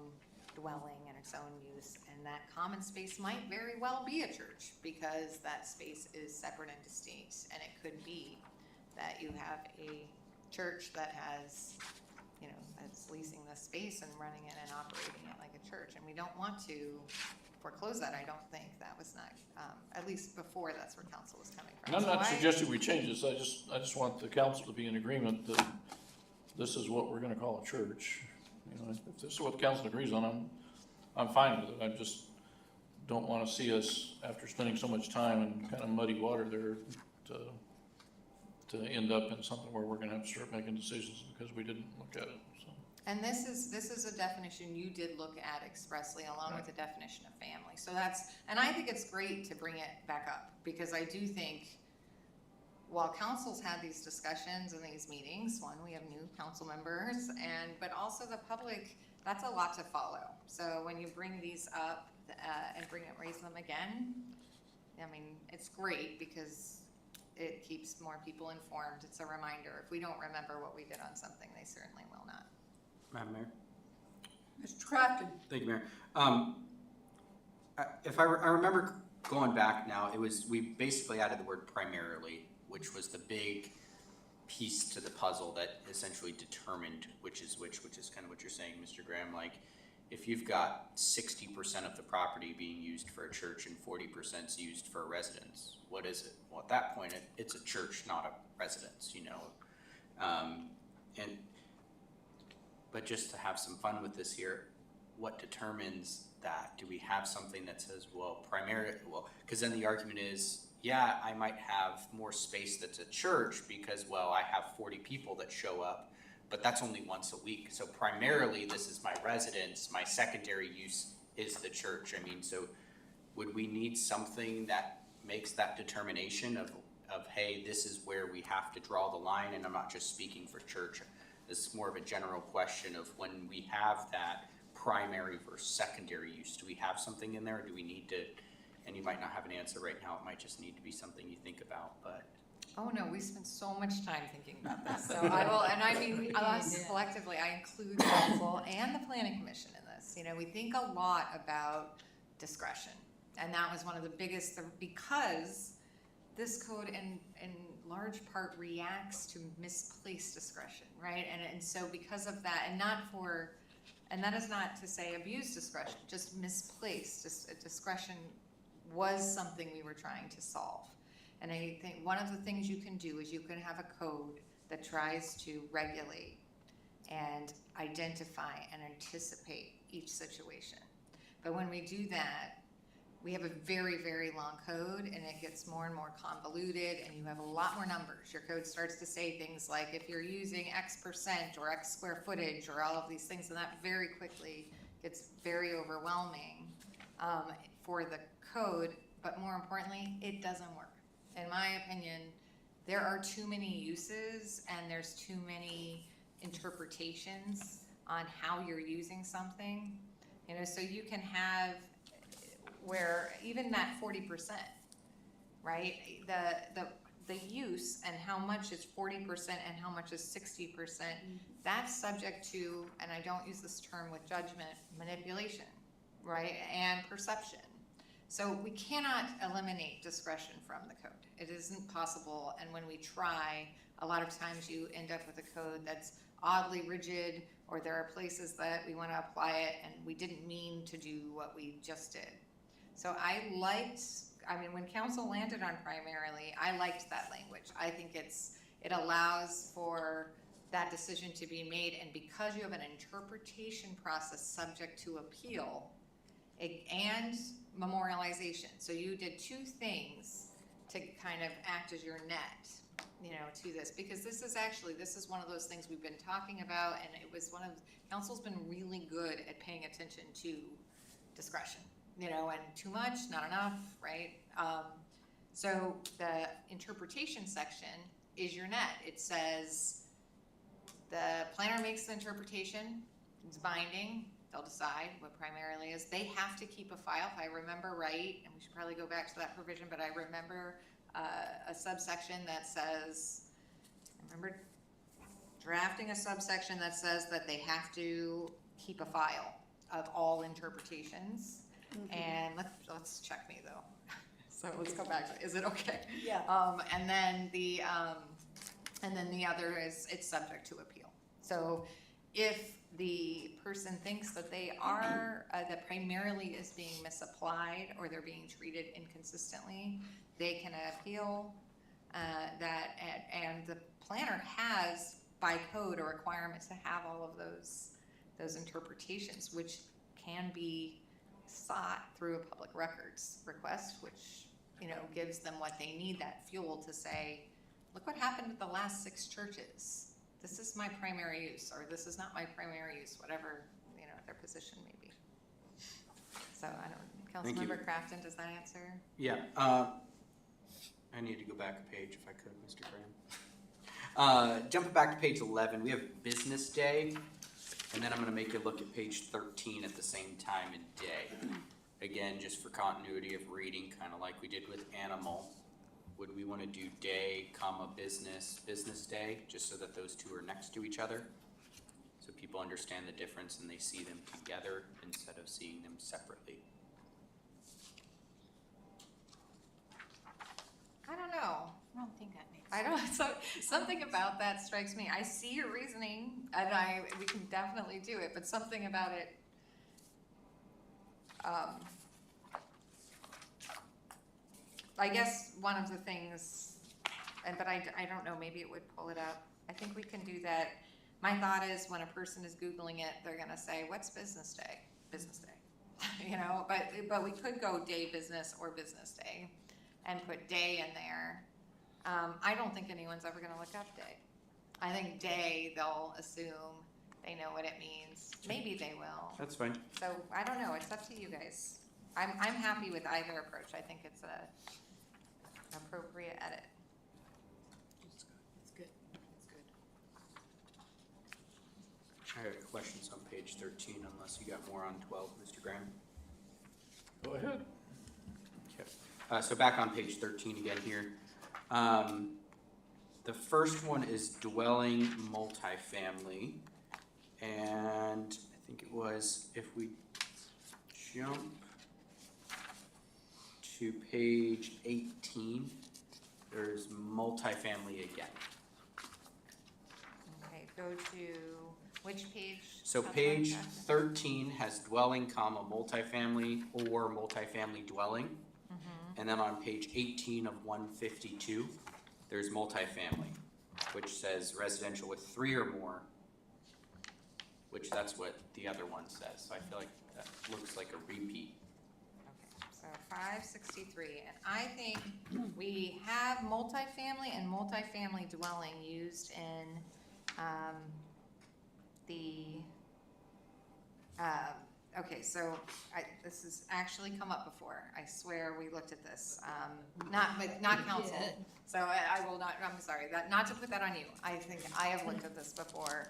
dwelling and its own use, and that common space might very well be a church, because that space is separate and distinct. And it could be that you have a church that has, you know, that's leasing the space and running it and operating it like a church, and we don't want to foreclose that. I don't think that was not, at least before, that's where council was coming from.
And I'm not suggesting we change this, I just want the council to be in agreement that this is what we're gonna call a church. You know, if this is what the council agrees on, I'm fine with it. I just don't wanna see us, after spending so much time in kind of muddy water there, to end up in something where we're gonna have to start making decisions because we didn't look at it, so.
And this is a definition you did look at expressly, along with the definition of family. So and I think it's great to bring it back up, because I do think, while council's had these discussions and these meetings, one, we have new council members, but also the public, that's a lot to follow. So when you bring these up and raise them again, I mean, it's great because it keeps more people informed. It's a reminder. If we don't remember what we did on something, they certainly will not.
Madam Mayor?
Mr. Crafton?
Thank you, Mayor. If I remember going back now, we basically added the word primarily, which was the big piece to the puzzle that essentially determined which is kind of what you're saying, Mr. Graham. Like, if you've got 60% of the property being used for a church and 40% is used for a residence, what is it? Well, at that point, it's a church, not a residence, you know. But just to have some fun with this here, what determines that? Do we have something that says, because then the argument is, yeah, I might have more space that's a church because, well, I have 40 people that show up, but that's only once a week. So primarily this is my residence, my secondary use is the church. I mean, so would we need something that makes that determination of hey, this is where we have to draw the line? And I'm not just speaking for church. This is more of a general question of when we have that primary versus secondary use, do we have something in there, or do we need to, and you might not have an answer right now, it might just need to be something you think about, but.
Oh no, we spent so much time thinking about this, so I will, and I mean, us collectively, I include council and the planning commission in this. You know, we think a lot about discretion, and that was one of the biggest, because this code in large part reacts to misplaced discretion, right? And so because of that, and that is not to say abuse discretion, just misplaced discretion was something we were trying to solve. And I think one of the things you can do is you can have a code that tries to regulate and identify and anticipate each situation. But when we do that, we have a very, very long code, and it gets more and more convoluted, and you have a lot more numbers. Your code starts to say things like if you're using X% or X square footage or all of these things, and that very quickly gets very overwhelming for the code, but more importantly, it doesn't work. In my opinion, there are too many uses and there's too many interpretations on how you're using something. You know, so you can have where even that 40%, right? The use and how much is 40% and how much is 60%, that's subject to, and I don't use this term with judgment, manipulation, right? And perception. So we cannot eliminate discretion from the code. It isn't possible, and when we try, a lot of times you end up with a code that's oddly rigid, or there are places that we want to apply it and we didn't mean to do what we just did. So when council landed on primarily, I liked that language. I think it allows for that decision to be made, and because you have an interpretation process subject to appeal and memorialization. So you did two things to kind of act as your net, you know, to this, because this is one of those things we've been talking about, and it was council's been really good at paying attention to discretion, you know, and too much, not enough, right? So the interpretation section is your net. It says the planner makes the interpretation, it's binding, they'll decide what primarily is. They have to keep a file, if I remember right, and we should probably go back to that provision, but I remember a subsection that says, I remember drafting a subsection that says that they have to keep a file of all interpretations. And let's check me though. So let's go back to, is it okay?
Yeah.
And then the other is it's subject to appeal. So if the person thinks that they are, that primarily is being misapplied or they're being treated inconsistently, they can appeal that, and the planner has by code a requirement to have all of those interpretations, which can be sought through a public records request, which, you know, gives them what they need, that fuel to say, look what happened with the last 6 churches. This is my primary use, or this is not my primary use, whatever, you know, their position may be. So I don't,
Thank you.
Councilmember Crafton, does that answer?
Yeah, I need to go back a page if I could, Mr. Graham. Jumping back to page 11, we have business day, and then I'm gonna make you look at page 13 at the same time in day. Again, just for continuity of reading, kind of like we did with animal. Would we want to do day, comma, business day, just so that those two are next to each other? So people understand the difference and they see them together instead of seeing them separately.
I don't know.
I don't think that makes sense.
I don't, so something about that strikes me. I see your reasoning, and we can definitely do it, but something about it, I guess one of the things, but I don't know, maybe it would pull it up. I think we can do that. My thought is when a person is Googling it, they're gonna say, what's business day? Business day, you know, but we could go day business or business day and put day in there. I don't think anyone's ever gonna look up day. I think day, they'll assume they know what it means. Maybe they will.
That's fine.
So I don't know, it's up to you guys. I'm happy with either approach. I think it's a appropriate edit.
It's good. It's good.
I have questions on page 13 unless you got more on 12, Mr. Graham.
Go ahead.
Okay. So back on page 13 again here. The first one is dwelling multifamily, and I think it was, if we jump to page 18, there's multifamily again.
Okay, go to which page?
So page 13 has dwelling, comma, multifamily or multifamily dwelling. And then on page 18 of 152, there's multifamily, which says residential with 3 or more, which that's what the other one says. So I feel like that looks like a repeat.
Okay, so 563, and I think we have multifamily and multifamily dwelling used in, okay, so this has actually come up before. I swear we looked at this, not council. So I will not, I'm sorry, not to put that on you. I think I have looked at this before,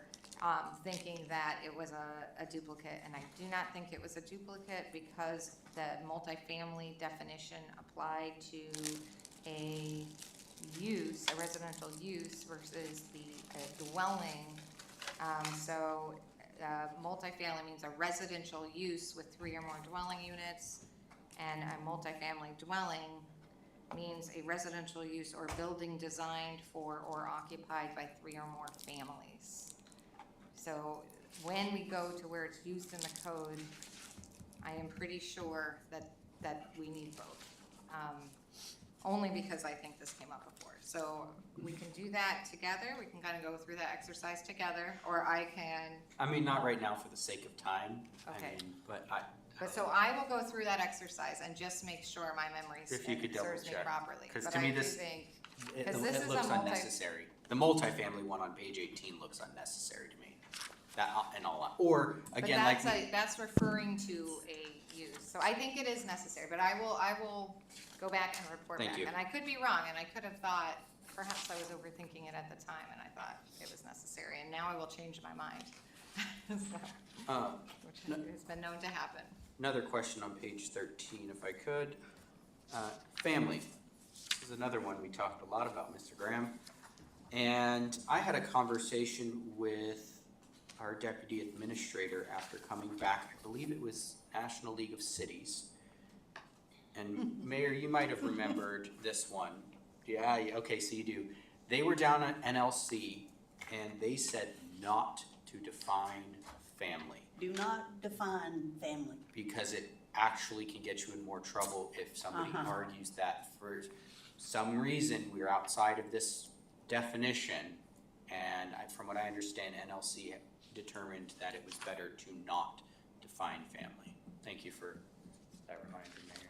thinking that it was a duplicate, and I do not think it was a duplicate because the multifamily definition applied to a use, a residential use versus the dwelling. Multifamily means a residential use with 3 or more dwelling units, and a multifamily dwelling means a residential use or building designed for or occupied by 3 or more families. So when we go to where it's used in the code, I am pretty sure that we need both. Only because I think this came up before. So we can do that together. We can kind of go through that exercise together, or I can.
I mean, not right now for the sake of time.
Okay.
But
So I will go through that exercise and just make sure my memory
If you could
serves me
double check.
properly.
'Cause
But
to me
I do
this-
think,
it,
'Cause this
it
is
looks
a
unnecessary. The multifamily one on page 18 looks unnecessary to me. That and all, or
but
again,
that's referring to a use. So I think it is necessary, but I will go back and report
Thank
back.
you.
And I could be wrong, and I could have thought, perhaps I was overthinking it at the time, and I thought it was necessary, and now I will change my mind. Which has been known to happen.
Another question on page 13, if I could. Family. This is another one we talked a lot about, Mr. Graham. And I had a conversation with our deputy administrator after coming back. I believe it was National League of Cities. And Mayor, you might have remembered this one. Yeah, okay, so you do. They were down at NLC and they said not to define family.
Do not define family.
Because it actually can get you in more trouble if somebody argues that for some reason we're outside of this definition. And from what I understand, NLC determined that it was better to not define family. Thank you for that reminder, Mayor.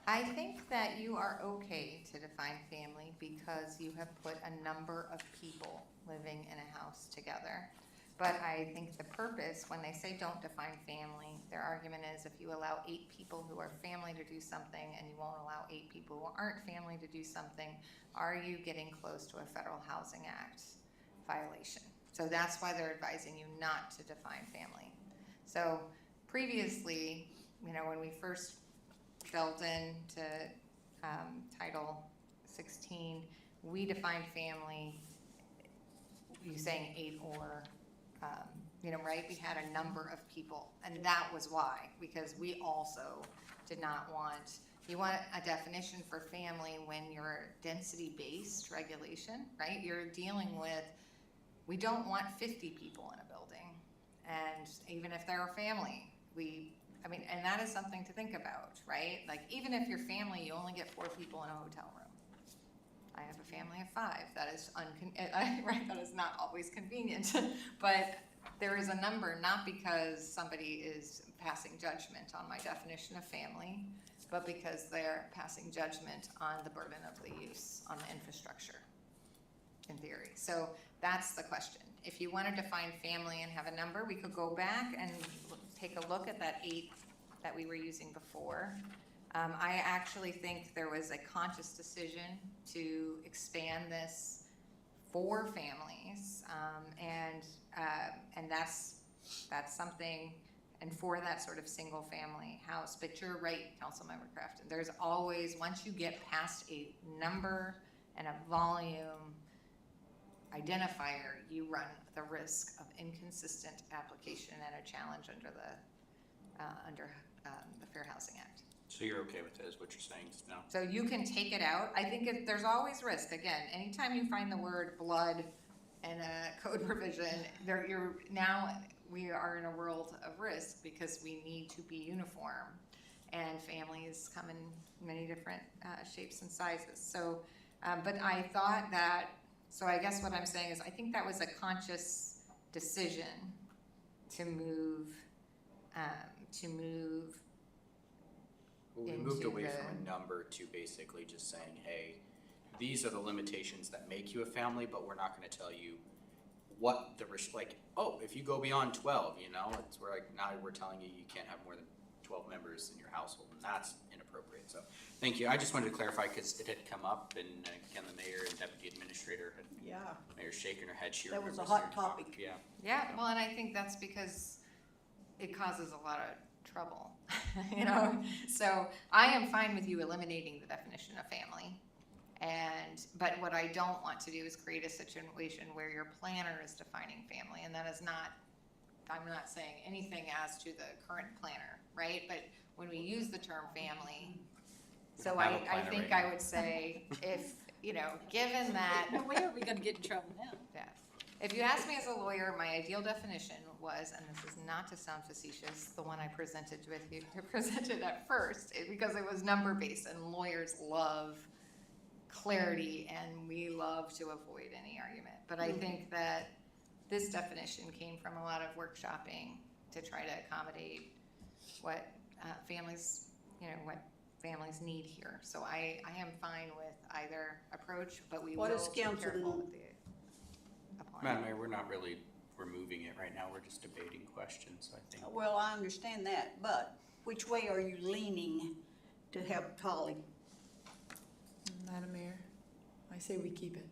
I think that you are okay to define family because you have put a number of people living in a house together. But I think the purpose, when they say don't define family, their argument is if you allow 8 people who are family to do something and you won't allow 8 people who aren't family to do something, are you getting close to a Federal Housing Act violation? So that's why they're advising you not to define family. So previously, when we first delved into Title 16, we defined family, you saying 8 or, right? We had a number of people, and that was why, because we also did not want, you want a definition for family when you're density-based regulation, right? You're dealing with, we don't want 50 people in a building, and even if they're a family, and that is something to think about, right? Like, even if you're family, you only get 4 people in a hotel room. I have a family of 5. That is right, that is not always convenient. But there is a number, not because somebody is passing judgment on my definition of family, but because they're passing judgment on the burden of the use, on the infrastructure, in theory. So that's the question. If you want to define family and have a number, we could go back and take a look at that 8 that we were using before. I actually think there was a conscious decision to expand this for families, and that's something, and for that sort of single family house. But you're right, Councilmember Crafton. There's always, once you get past a number and a volume identifier, you run the risk of inconsistent application and a challenge under the Fair Housing Act.
So you're okay with it, is what you're saying now?
So you can take it out. I think there's always risk. Again, anytime you find the word blood in a code provision, we are in a world of risk because we need to be uniform, and families come in many different shapes and sizes. So, but I thought that. So I guess what I'm saying is I think that was a conscious decision to move,
Well, we moved
into
away
the-
from a number to basically just saying, hey, these are the limitations that make you a family, but we're not gonna tell you what the, like, oh, if you go beyond 12, you know, it's where, like, now we're telling you can't have more than 12 members in your household, and that's inappropriate. So, thank you. I just wanted to clarify, because it had come up, and again, the mayor and deputy administrator had,
Yeah,
mayor's shaking her head, she
That was a
remembers
hot
hearing talk.
topic.
Yeah.
Yeah, well, and I think that's because it causes a lot of trouble, you know? So I am fine with you eliminating the definition of family. But what I don't want to do is create a situation where your planner is defining family, and that is not, I'm not saying anything as to the current planner, right? But when we use the term family, so
don't have a
I
planner
think
right
I would say, if, you know, given that,
Where are we gonna get in trouble now?
yes. If you ask me as a lawyer, my ideal definition was, and this is not to sound facetious, the one I presented with you, presented at first, because it was number-based, and lawyers love clarity, and we love to avoid any argument. But I think that this definition came from a lot of workshopping to try to accommodate what families, you know, what families need here. So I am fine with either approach, but we
What
will
is
be
council
careful
doing?
with the applying.
Madam Mayor, we're not really removing it right now, we're just debating questions, I think.
well, I understand that, but which way are you leaning to help Holly?
Madam Mayor, I say we keep it.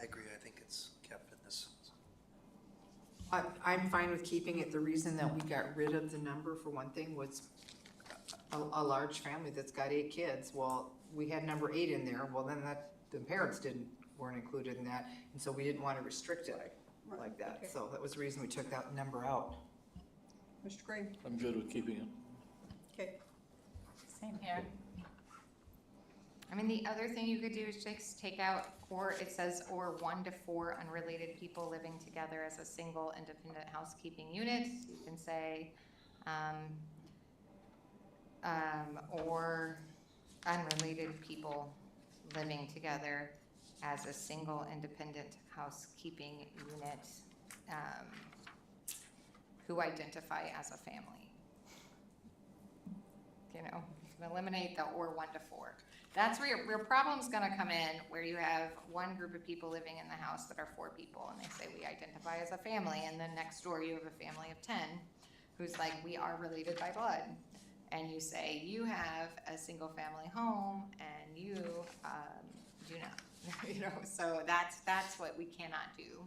I agree, I think it's kept in this.
I'm fine with keeping it. The reason that we got rid of the number, for one thing, was a large family that's got 8 kids. Well, we had number 8 in there, well, then the parents weren't included in that, and so we didn't want to restrict it like that.
Okay.
So that was the reason we took that number out.
Mr. Green?
I'm good with keeping it.
Okay.
Same here.
I mean, the other thing you could do is just take out, or it says, or 1 to 4 unrelated people living together as a single independent housekeeping unit. You can say, or unrelated people living together as a single independent housekeeping unit, who identify as a family. You know, you can eliminate the or 1 to 4. That's where your problem's gonna come in, where you have one group of people living in the house that are 4 people, and they say we identify as a family, and then next door you have a family of 10 who's like, we are related by blood. And you say, you have a single family home, and you do not. You know, so that's what we cannot do.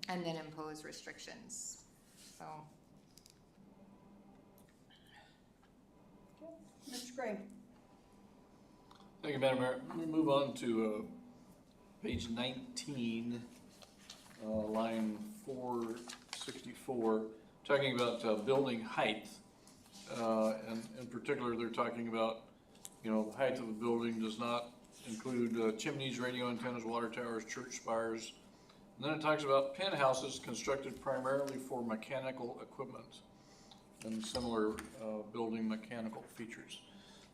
And then impose restrictions, so.
Mr. Gray?
Thank you, Madam Mayor. I'm going to move on to page 19, line 464, talking about building height. And in particular, they're talking about, you know, the height of a building does not include chimneys, radio antennas, water towers, church spires. And then it talks about penthouses constructed primarily for mechanical equipment and similar building mechanical features.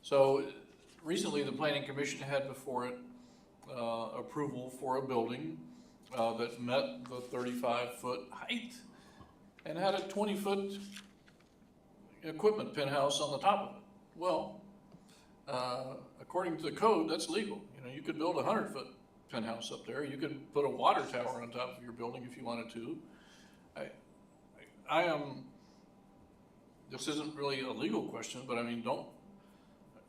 So recently, the Planning Commission had before it approval for a building that met the 35-foot height and had a 20-foot equipment penthouse on the top of it. Well, according to the code, that's legal. You know, you could build a 100-foot penthouse up there. You could put a water tower on top of your building if you wanted to. I am, this isn't really a legal question, but I mean,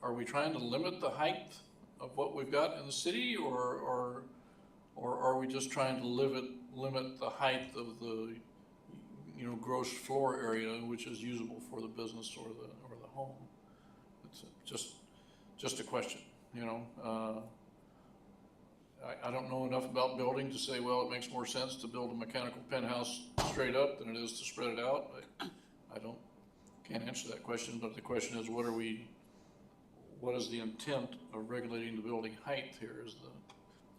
are we trying to limit the height of what we've got in the city, or are we just trying to limit the height of the, you know, gross floor area which is usable for the business or the home? It's just a question, you know. I don't know enough about building to say, well, it makes more sense to build a mechanical penthouse straight up than it is to spread it out. Can't answer that question, but the question is, what is the intent of regulating the building height here?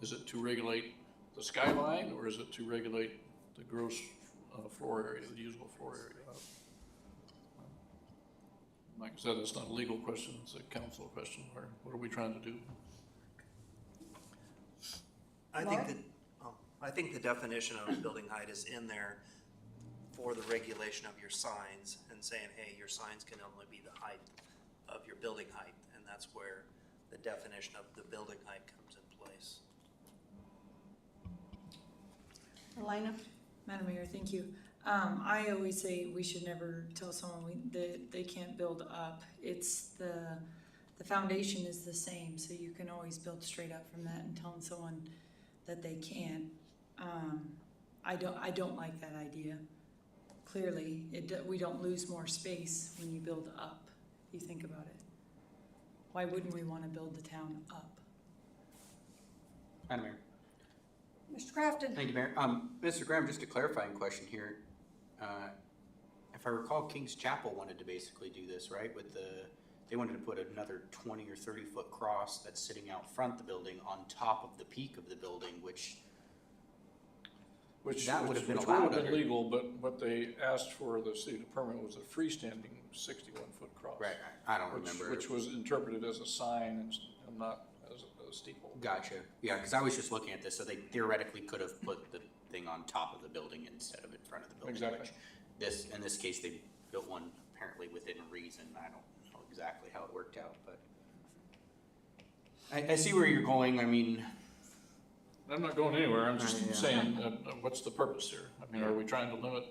Is it to regulate the skyline, or is it to regulate the gross floor area, the usable floor area? Like I said, it's not a legal question, it's a council question. What are we trying to do?
I think that, I think the definition of building height is in there for the regulation of your signs and saying, hey, your signs can only be the height of your building height, and that's where the definition of the building height comes in place.
Elena?
Madam Mayor, thank you. I always say we should never tell someone that they can't build up. It's the foundation is the same, so you can always build straight up from that, and telling someone that they can't. I don't like that idea. Clearly, we don't lose more space when you build up. You think about it. Why wouldn't we want to build the town up?
Madam Mayor.
Mr. Crafton?
Thank you, Mayor. Mr. Graham, just a clarifying question here. If I recall, King's Chapel wanted to basically do this, right? They wanted to put another 20 or 30 foot cross that's sitting out front the building on top of the peak of the building, which that would have been allowed
been
under.
legal, but what they asked for the city to permit was a freestanding 61-foot cross.
Right, I don't remember.
Which was interpreted as a sign and not as a steeple.
Gotcha. Yeah, because I was just looking at this, so they theoretically could have put the thing on top of the building instead of in front of the building.
Exactly.
Which in this case, they built one apparently within reason. I don't know exactly how it worked out, but I see where you're going. I mean,
I'm not going anywhere, I'm just
Yeah.
saying, what's the purpose here? I mean, are we trying to limit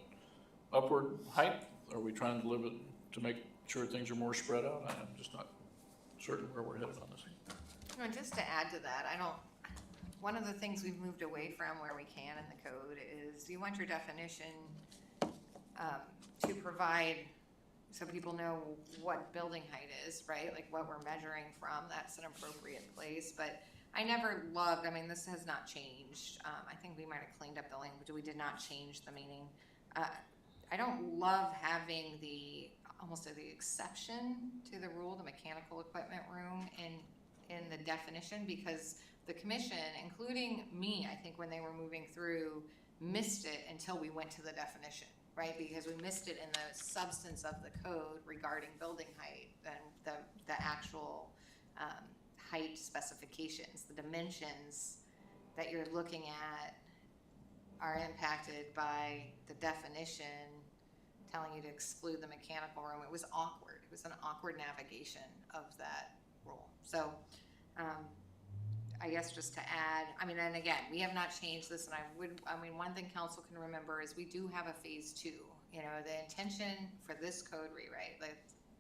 upward height? Are we trying to limit to make sure things are more spread out? I'm just not certain where we're headed on this.
And just to add to that, one of the things we've moved away from where we can in the code is you want your definition to provide so people know what building height is, right? Like what we're measuring from, that's an appropriate place. But I never loved, this has not changed. I think we might have cleaned up the language. We did not change the meaning. I don't love having almost the exception to the rule, the mechanical equipment room in the definition, because the commission, including me, I think when they were moving through, missed it until we went to the definition, right? Because we missed it in the substance of the code regarding building height and the actual height specifications, the dimensions that you're looking at are impacted by the definition telling you to exclude the mechanical room. It was awkward. It was an awkward navigation of that rule. So I guess just to add, and again, we have not changed this, and one thing council can remember is we do have a phase 2. The intention for this code rewrite, like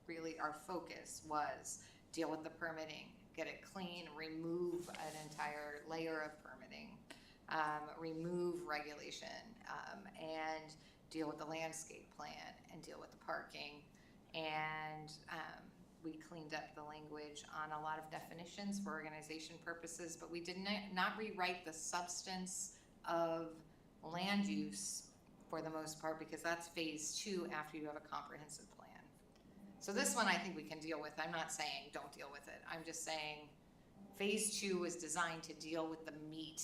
really our focus was deal with the permitting, get it clean, remove an entire layer of permitting, remove regulation, and deal with the landscape plan and deal with the parking. And we cleaned up the language on a lot of definitions for organization purposes, but we did not rewrite the substance of land use for the most part, because that's phase 2 after you have a comprehensive plan. So this one I think we can deal with. I'm not saying don't deal with it. I'm just saying phase 2 was designed to deal with the meat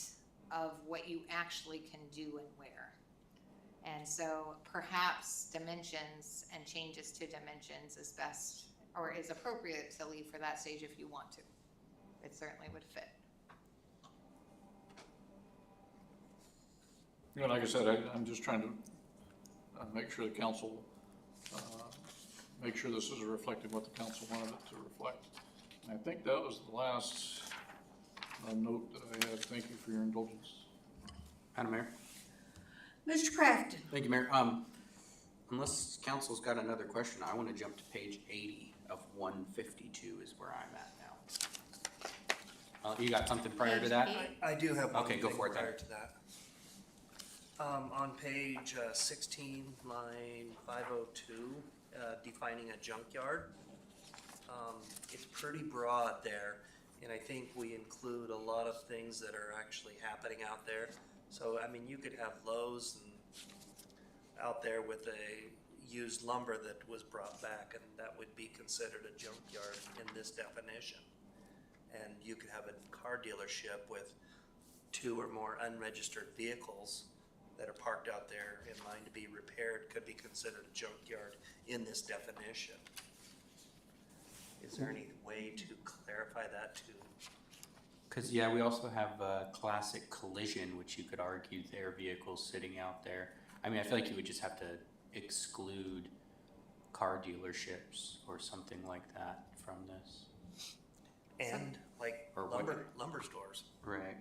of what you actually can do and where. And so perhaps dimensions and changes to dimensions is best, or is appropriate to leave for that stage if you want to. It certainly would fit.
Like I said, I'm just trying to make sure the council, make sure this is reflecting what the council wanted it to reflect. And I think that was the last note that I had. Thank you for your indulgence.
Madam Mayor.
Mr. Crafton?
Thank you, Mayor. Unless council's got another question, I want to jump to page 80 of 152 is where I'm at now. You got something prior to that?
I do have one
Okay,
thing
go for it then.
prior to that. On page 16, line 502, defining a junkyard. It's pretty broad there, and I think we include a lot of things that are actually happening out there. So, you could have Lowe's out there with a used lumber that was brought back, and that would be considered a junkyard in this definition. And you could have a car dealership with 2 or more unregistered vehicles that are parked out there in line to be repaired, could be considered a junkyard in this definition. Is there any way to clarify that to
Cause yeah, we also have classic collision, which you could argue their vehicles sitting out there. I mean, I feel like you would just have to exclude car dealerships or something like that from this.
And like
Or what-
lumber stores.
Right.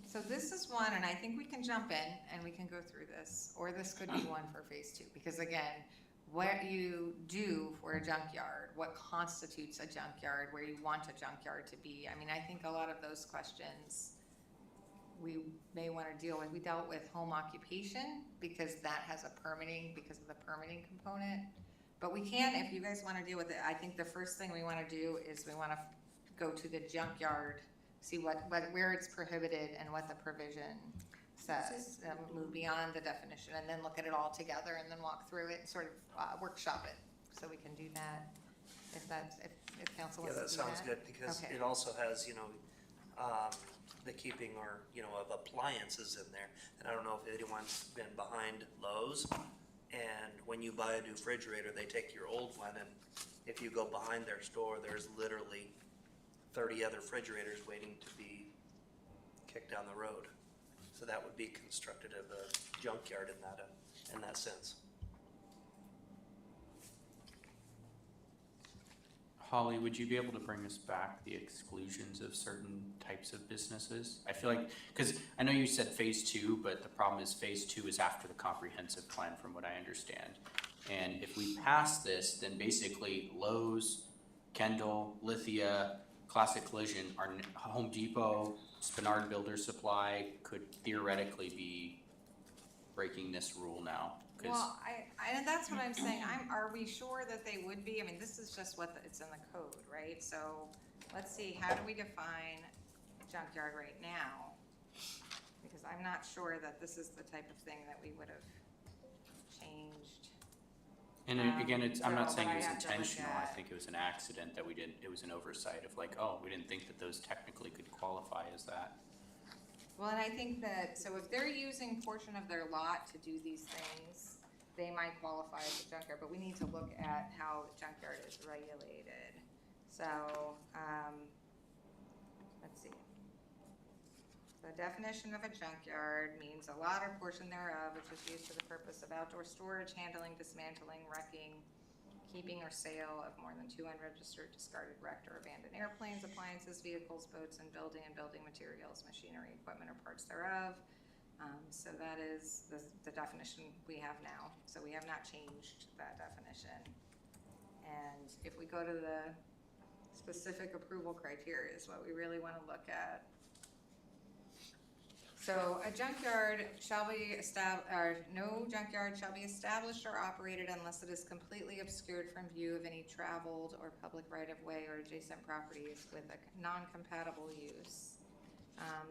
So this is one, and I think we can jump in and we can go through this, or this could be one for phase two, because again, what you do for a junkyard, what constitutes a junkyard, where you want a junkyard to be. I mean, I think a lot of those questions we may want to deal with. We dealt with home occupation because that has a permitting, because of the permitting component. But we can, if you guys want to deal with it, I think the first thing we want to do is we want to go to the junkyard, see where it's prohibited and what the provision says, move beyond the definition, and then look at it all together and then walk through it and sort of workshop it. So we can do that if council
Yeah,
wants to
that
do
sounds good, because
Okay.
it also has, the keeping or, of appliances in there. And I don't know if anyone's been behind Lowe's, and when you buy a new refrigerator, they take your old one, and if you go behind their store, there's literally 30 other refrigerators waiting to be kicked down the road. So that would be constructed of a junkyard in that sense.
Holly, would you be able to bring us back the exclusions of certain types of businesses? I feel like, because I know you said phase two, but the problem is phase two is after the comprehensive plan from what I understand. And if we pass this, then basically Lowe's, Kendall, Lithia, Classic Collision, our Home Depot, Spinard Builder Supply could theoretically be breaking this rule now. 'Cause
Well, and that's what I'm saying, are we sure that they would be? I mean, this is just it's in the code, right? So, let's see, how do we define junkyard right now? Because I'm not sure that this is the type of thing that we would have changed.
And again, I'm not
so,
saying
but
it was
I have to look
intentional, I
at-
think it was an accident that we didn't, it was an oversight of like, oh, we didn't think that those technically could qualify as that.
Well, and I think that, so if they're using portion of their lot to do these things, they might qualify as a junkyard, but we need to look at how junkyard is regulated. So, let's see. The definition of a junkyard means a lot or portion thereof which is used for the purpose of outdoor storage, handling, dismantling, wrecking, keeping or sale of more than 2 unregistered, discarded, wrecked, or abandoned airplanes, appliances, vehicles, boats, and building materials, machinery, equipment, or parts thereof. So that is the definition we have now. So we have not changed that definition. And if we go to the specific approval criteria is what we really want to look at. So a junkyard shall be no junkyard shall be established or operated unless it is completely obscured from view of any traveled or public right-of-way or adjacent properties with a non-compatible use.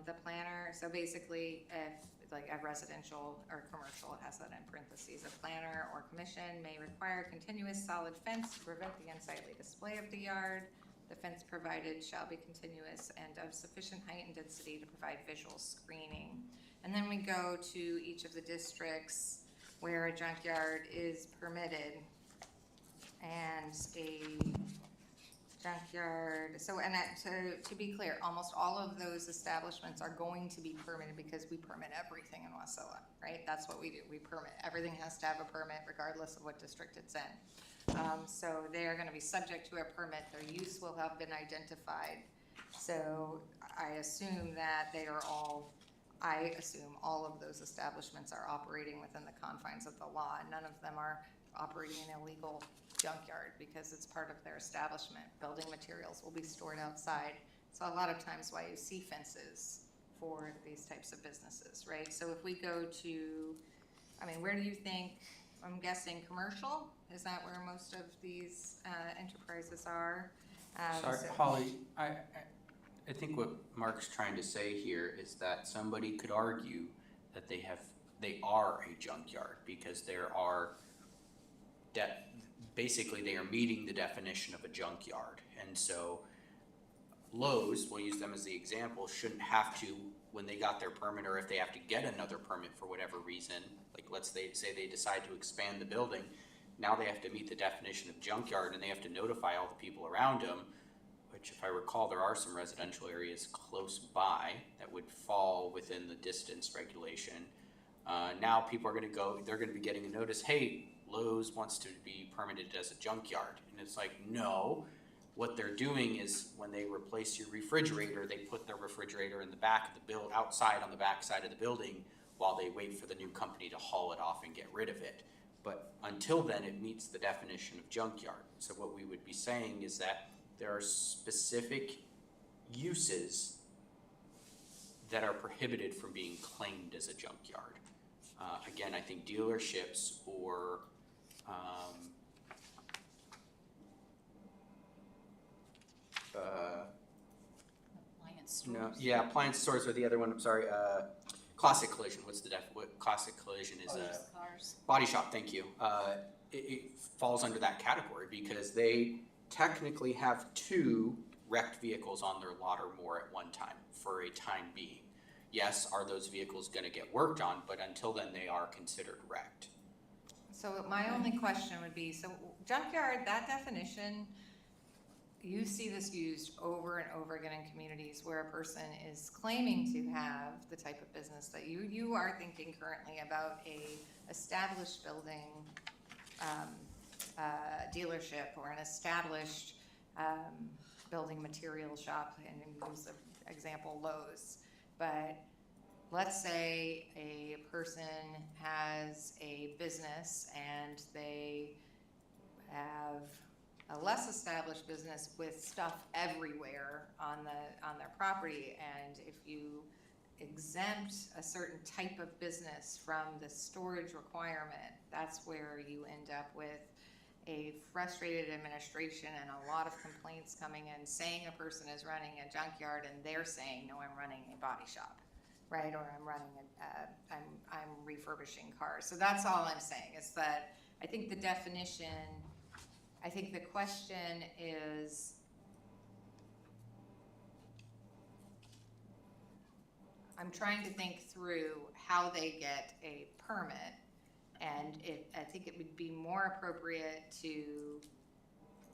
The planner, so basically if like a residential or commercial, it has that in parentheses, a planner or commission may require continuous solid fence to prevent the unsightly display of the yard. The fence provided shall be continuous and of sufficient height and density to provide visual screening. And then we go to each of the districts where a junkyard is permitted. And a junkyard, to be clear, almost all of those establishments are going to be permitted because we permit everything in Wasilla, right? That's what we do, we permit. Everything has to have a permit regardless of what district it's in. So they are gonna be subject to a permit, their use will have been identified. So I assume that I assume all of those establishments are operating within the confines of the law. None of them are operating an illegal junkyard because it's part of their establishment. Building materials will be stored outside. So a lot of times why you see fences for these types of businesses, right? So if we go to, where do you think, I'm guessing commercial? Is that where most of these enterprises are?
Sorry, Holly, I think what Mark's trying to say here is that somebody could argue that they are a junkyard because basically they are meeting the definition of a junkyard. And so Lowe's, we'll use them as the example, shouldn't have to, when they got their permit, or if they have to get another permit for whatever reason, like say they decide to expand the building, now they have to meet the definition of junkyard and they have to notify all the people around them which if I recall, there are some residential areas close by that would fall within the distance regulation. Now people are they're gonna be getting a notice, hey, Lowe's wants to be permitted as a junkyard. And it's like, no, what they're doing is when they replace your refrigerator, they put their refrigerator in the back of the outside on the back side of the building while they wait for the new company to haul it off and get rid of it. But until then, it meets the definition of junkyard. So what we would be saying is that there are specific uses that are prohibited from being claimed as a junkyard. Again, I think dealerships or
Appliance
no,
stores.
yeah, appliance stores or the other one, I'm sorry, classic collision, what classic collision is,
Used cars.
body shop, thank you. It falls under that category because they technically have 2 wrecked vehicles on their lot or more at one time for a time being. Yes, are those vehicles gonna get worked on, but until then, they are considered wrecked.
So my only question would be, so junkyard, that definition, you see this used over and over again in communities where a person is claiming to have the type of business that you are thinking currently about a established building, dealership or an established building material shop, and use the example Lowe's. But let's say a person has a business and they have a less established business with stuff everywhere on their property, and if you exempt a certain type of business from the storage requirement, that's where you end up with a frustrated administration and a lot of complaints coming in saying a person is running a junkyard and they're saying, no, I'm running a body shop, right? Or I'm running I'm refurbishing cars. So that's all I'm saying is that I think the definition, I think the question is, I'm trying to think through how they get a permit, and I think it would be more appropriate to,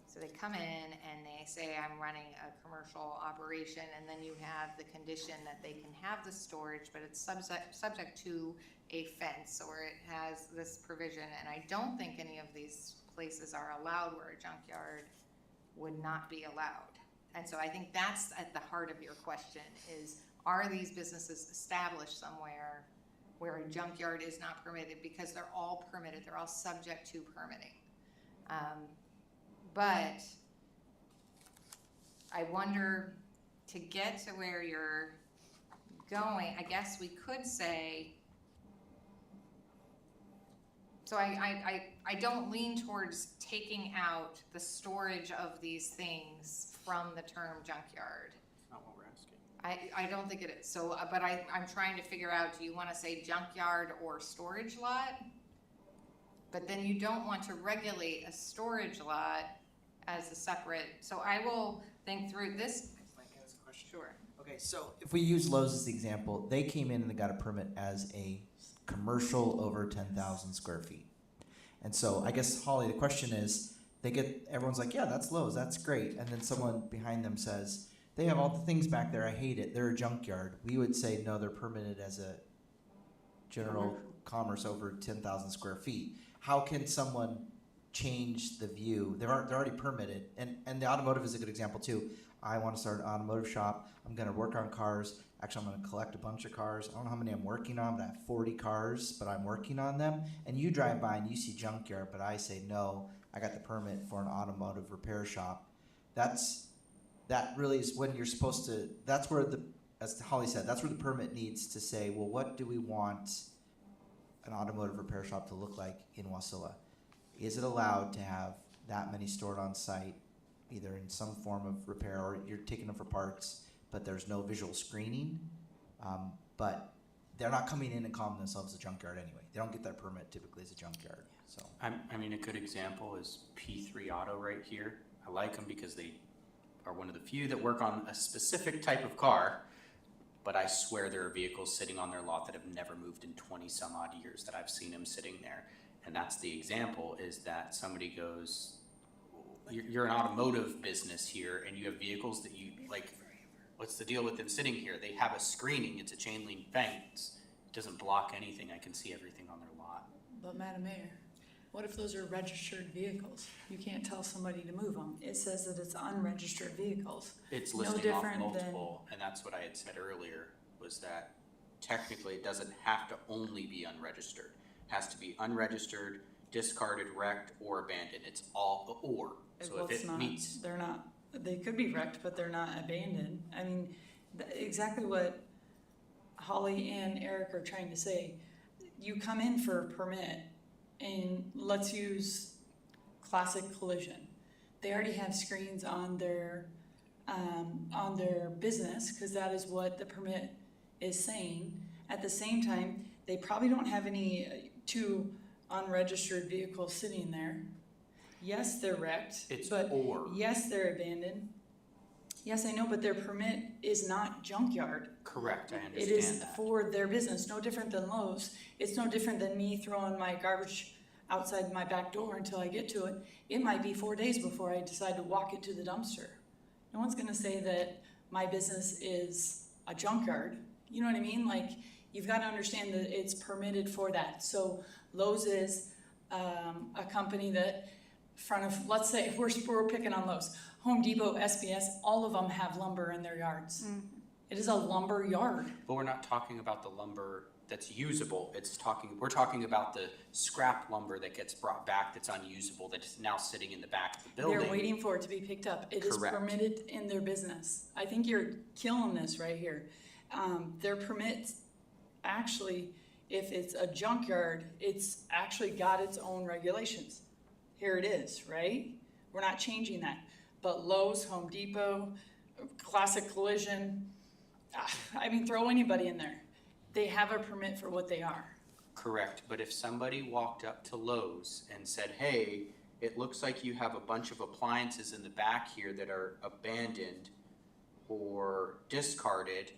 so they come in and they say, I'm running a commercial operation, and then you have the condition that they can have the storage, but it's subject to a fence, or it has this provision, and I don't think any of these places are allowed where a junkyard would not be allowed. And so I think that's at the heart of your question is, are these businesses established somewhere where a junkyard is not permitted? Because they're all permitted, they're all subject to permitting. But I wonder, to get to where you're going, I guess we could say, so I don't lean towards taking out the storage of these things from the term junkyard.
Not what we're asking.
I don't think it is. So, but I'm trying to figure out, do you want to say junkyard or storage lot? But then you don't want to regulate a storage lot as a separate, so I will think through this.
Mike has a question.
Sure.
Okay, so if we use Lowe's as the example, they came in and they got a permit as a commercial over 10,000 square feet. And so I guess, Holly, the question is, everyone's like, yeah, that's Lowe's, that's great. And then someone behind them says, they have all the things back there, I hate it, they're a junkyard. We would say, no, they're permitted as a general commerce over 10,000 square feet. How can someone change the view? They're already permitted. And the automotive is a good example too. I want to start an automotive shop. I'm going to work on cars. Actually, I'm going to collect a bunch of cars. I don't know how many I'm working on, but I have 40 cars, but I'm working on them. And you drive by and you see junkyard, but I say, no, I got the permit for an automotive repair shop. That really is when you're supposed to, that's where as Holly said, that's where the permit needs to say, well, what do we want an automotive repair shop to look like in Wasilla? Is it allowed to have that many stored on site, either in some form of repair or you're taking them for parts, but there's no visual screening? But they're not coming in and calling themselves a junkyard anyway. They don't get their permit typically as a junkyard. So
I mean, a good example is P3 Auto right here. I like them because they are one of the few that work on a specific type of car, but I swear there are vehicles sitting on their lot that have never moved in 20 some odd years that I've seen them sitting there. And that's the example, is that somebody goes, you're an automotive business here and you have vehicles that you, like, what's the deal with them sitting here? They have a screening, it's a chain link fence. It doesn't block anything, I can see everything on their lot.
But Madam Mayor, what if those are registered vehicles? You can't tell somebody to move them. It says that it's unregistered vehicles.
It's
No
listing off
different than-
multiple, and that's what I had said earlier, was that technically it doesn't have to only be unregistered. It has to be unregistered, discarded, wrecked, or abandoned. It's all the or. So
Well,
if
it's
it
not.
meets,
They're not, they could be wrecked, but they're not abandoned. I mean, exactly what Holly and Eric are trying to say. You come in for a permit, and let's use classic collision. They already have screens on their business, because that is what the permit is saying. At the same time, they probably don't have any two unregistered vehicles sitting there. Yes, they're wrecked,
it's
but
or.
yes, they're abandoned. Yes, I know, but their permit is not junkyard.
Correct, I
It is
understand that.
for their business, no different than Lowe's. It's no different than me throwing my garbage outside my back door until I get to it. It might be 4 days before I decide to walk it to the dumpster. No one's gonna say that my business is a junkyard. You know what I mean? Like, you've gotta understand that it's permitted for that. So Lowe's is a company that front of, let's say, we're picking on Lowe's. Home Depot, SBS, all of them have lumber in their yards. It is a lumber yard.
But we're not talking about the lumber that's usable, we're talking about the scrap lumber that gets brought back that's unusable, that's now sitting in the back of the building.
They're waiting for it to be picked up. It is
Correct.
permitted in their business. I think you're killing this right here. Their permits, actually, if it's a junkyard, it's actually got its own regulations. Here it is, right? We're not changing that. But Lowe's, Home Depot, Classic Collision, I mean, throw anybody in there. They have a permit for what they are.
Correct, but if somebody walked up to Lowe's and said, hey, it looks like you have a bunch of appliances in the back here that are abandoned or discarded,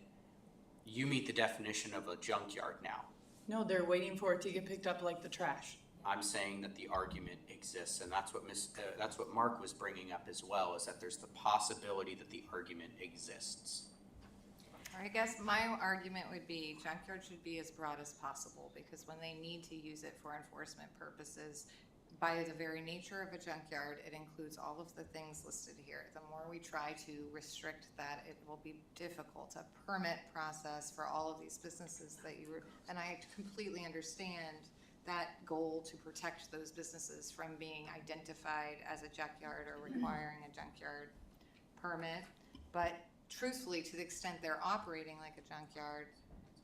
you meet the definition of a junkyard now.
No, they're waiting for it to get picked up like the trash.
I'm saying that the argument exists, and that's what Mark was bringing up as well, is that there's the possibility that the argument exists.
I guess my argument would be junkyard should be as broad as possible, because when they need to use it for enforcement purposes, by the very nature of a junkyard, it includes all of the things listed here. The more we try to restrict that, it will be difficult. A permit process for all of these businesses that you were, and I completely understand that goal to protect those businesses from being identified as a junkyard or requiring a junkyard permit. But truthfully, to the extent they're operating like a junkyard,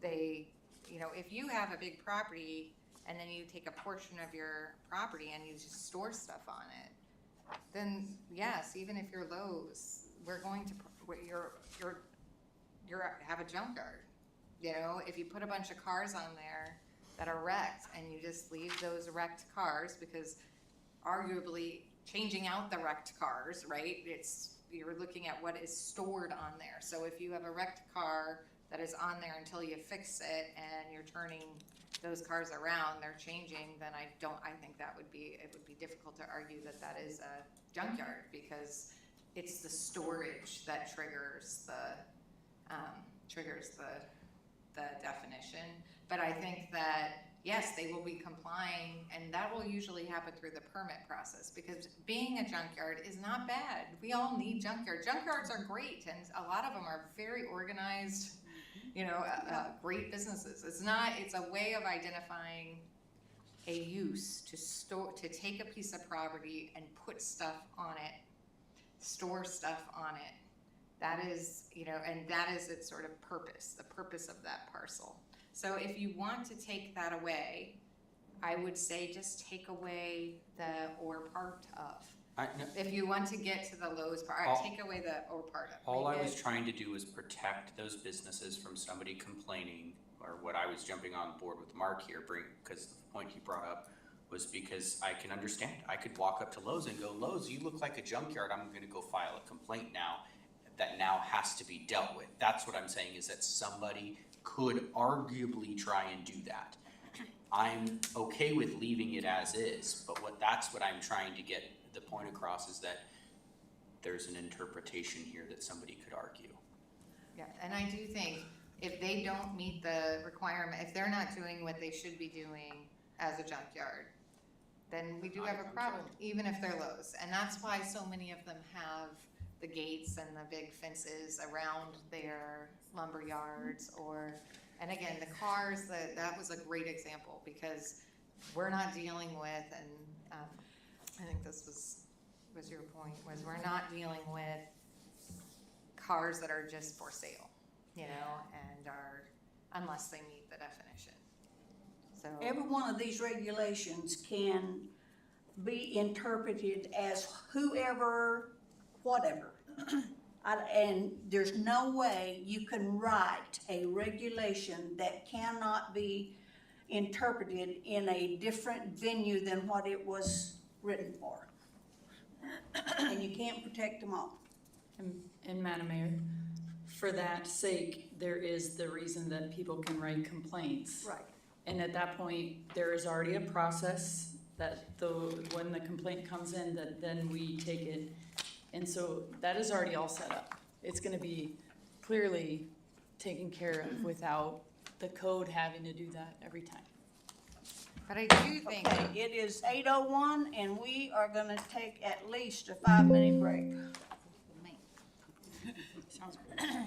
they, you know, if you have a big property and then you take a portion of your property and you just store stuff on it, then yes, even if you're Lowe's, we're going to, you're have a junkyard. You know, if you put a bunch of cars on there that are wrecked and you just leave those wrecked cars, because arguably changing out the wrecked cars, right? You're looking at what is stored on there. So if you have a wrecked car that is on there until you fix it and you're turning those cars around, they're changing, then I think it would be difficult to argue that that is a junkyard, because it's the storage that triggers the definition. But I think that yes, they will be complying, and that will usually happen through the permit process, because being a junkyard is not bad. We all need junkyards. Junkyards are great, and a lot of them are very organized, you know, great businesses. It's a way of identifying a use to take a piece of property and put stuff on it, store stuff on it. That is, you know, and that is its sort of purpose, the purpose of that parcel. So if you want to take that away, I would say just take away the or part of. If you want to get to the Lowe's part, take away the or part of.
All I was trying to do was protect those businesses from somebody complaining, or what I was jumping on board with Mark here, because the point he brought up was because I can understand. I could walk up to Lowe's and go, Lowe's, you look like a junkyard, I'm gonna go file a complaint now that now has to be dealt with. That's what I'm saying, is that somebody could arguably try and do that. I'm okay with leaving it as is, but that's what I'm trying to get the point across is that there's an interpretation here that somebody could argue.
Yeah, and I do think if they don't meet the requirement, if they're not doing what they should be doing as a junkyard, then we do have a problem, even if they're Lowe's. And that's why so many of them have the gates and the big fences around their lumber yards and again, the cars, that was a great example because we're not dealing with, and I think this was your point, was we're not dealing with cars that are just for sale, you know, and unless they meet the definition. So
Every one of these regulations can be interpreted as whoever, whatever. And there's no way you can write a regulation that cannot be interpreted in a different venue than what it was written for. And you can't protect them all.
And Madam Mayor, for that sake, there is the reason that people can write complaints.
Right.
And at that point, there is already a process that when the complaint comes in, that then we take it. And so that is already all set up. It's gonna be clearly taken care of without the code having to do that every time.
but I do think,
Okay, it is 8:01 and we are gonna take at least a 5-minute break.
Sounds good.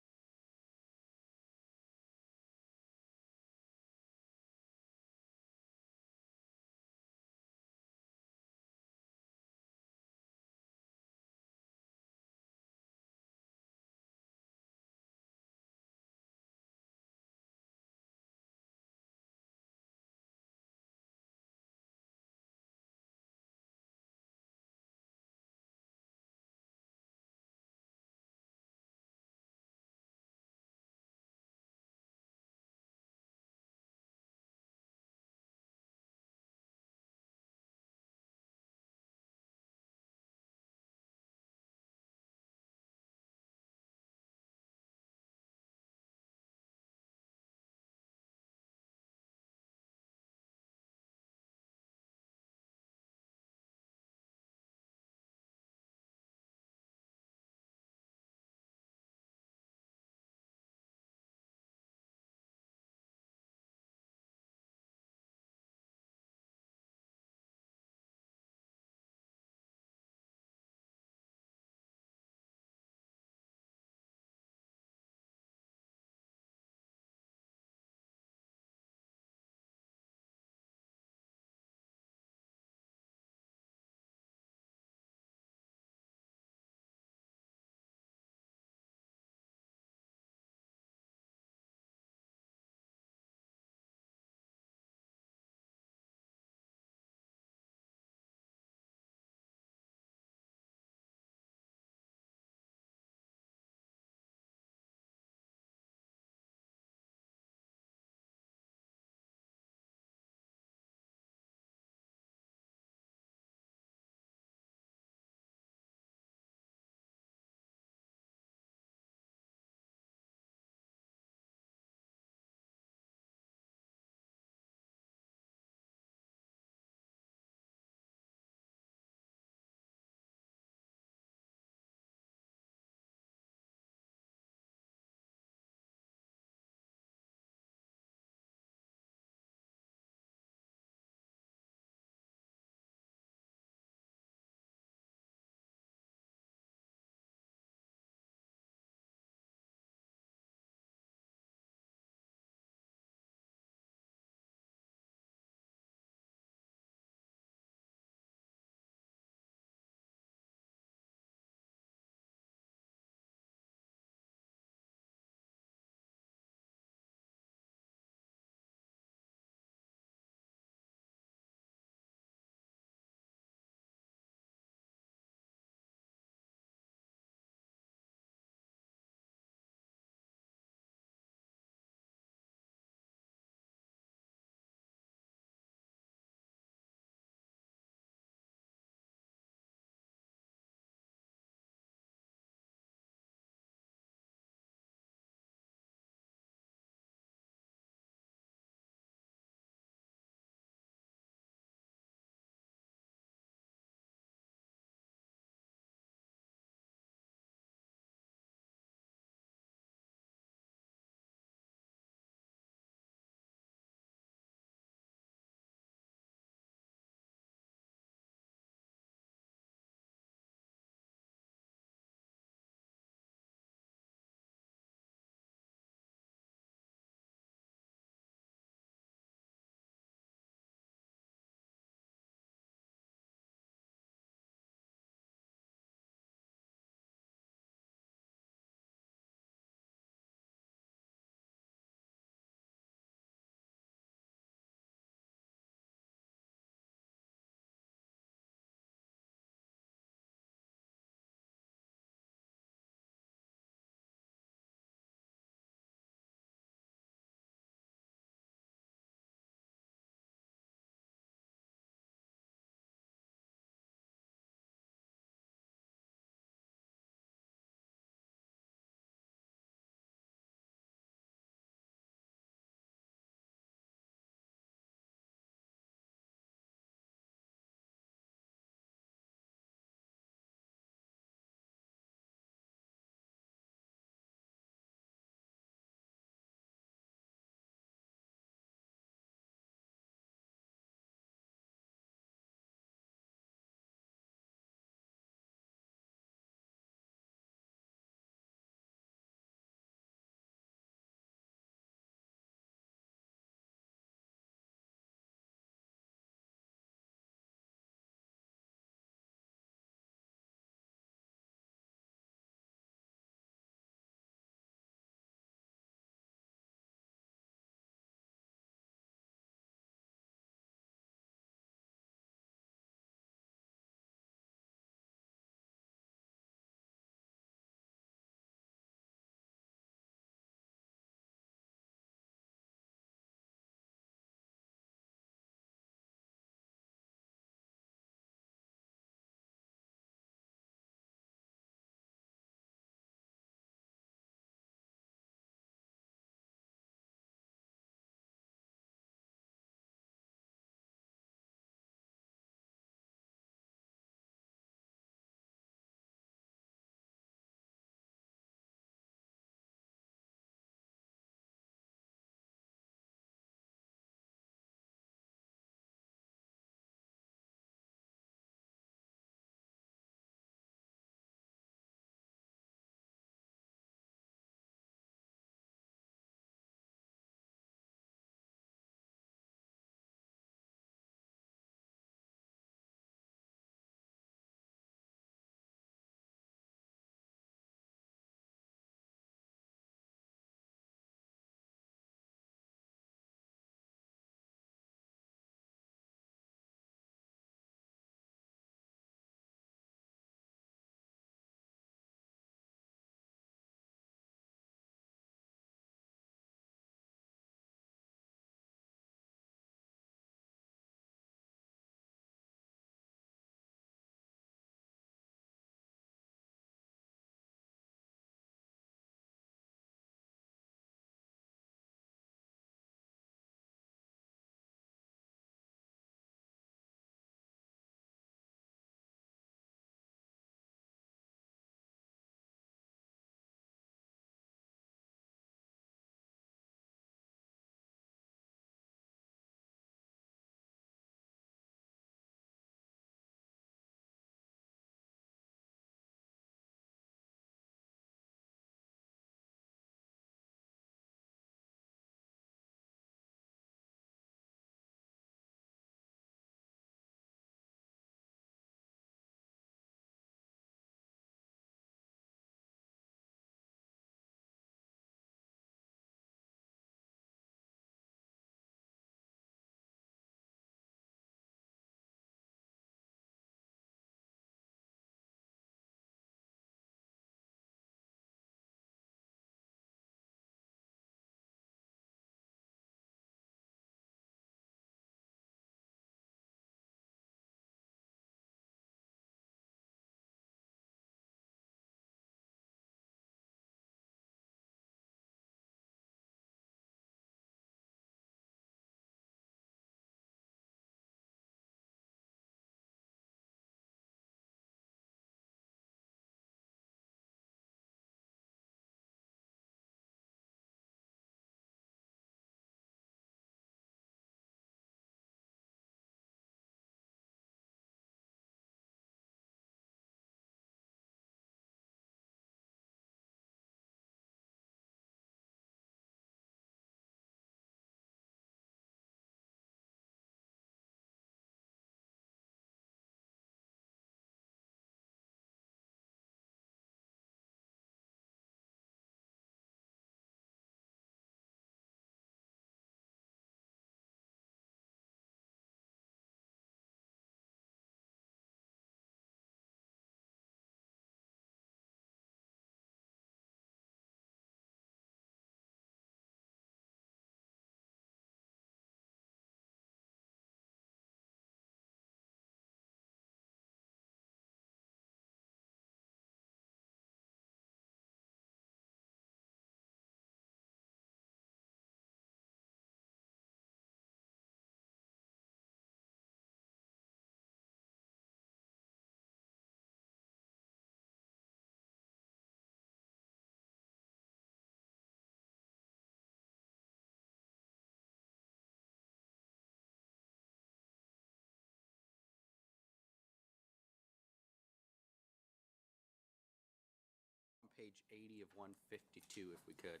page 80 of 152, if we could.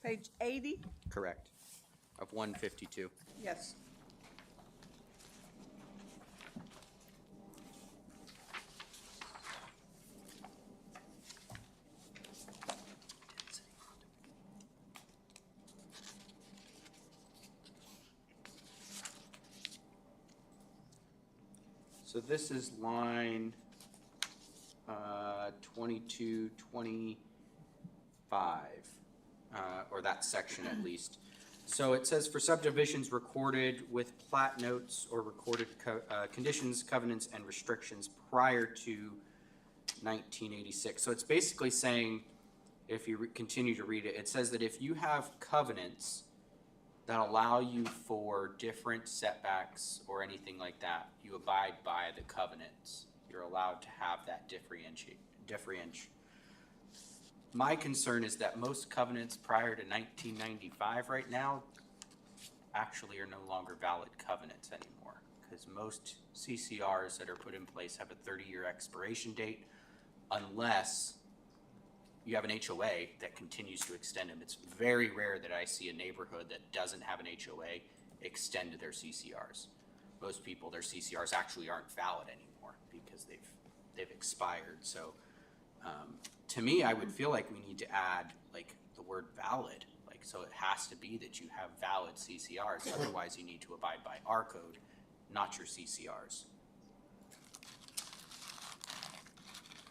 Page 80?
Correct. Of 152.
Yes.
So this is line 2225, or that section at least. So it says for subdivisions recorded with plat notes or recorded conditions, covenants, and restrictions prior to 1986. So it's basically saying, if you continue to read it, it says that if you have covenants that allow you for different setbacks or anything like that, you abide by the covenants. You're allowed to have that differentiation. My concern is that most covenants prior to 1995 right now actually are no longer valid covenants anymore, because most CCRs that are put in place have a 30-year expiration date unless you have an HOA that continues to extend them. It's very rare that I see a neighborhood that doesn't have an HOA extend their CCRs. Most people, their CCRs actually aren't valid anymore because they've expired. So to me, I would feel like we need to add like the word valid. Like, so it has to be that you have valid CCRs. Otherwise, you need to abide by our code, not your CCRs.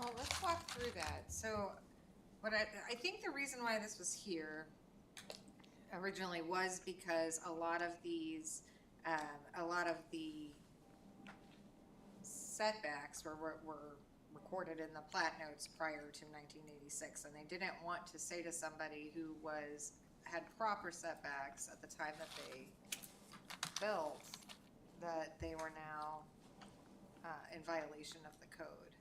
Well, let's walk through that. So, what I think the reason why this was here originally was because a lot of the setbacks were recorded in the plat notes prior to 1986, and they didn't want to say to somebody who had proper setbacks at the time that they built that they were now in violation of the code.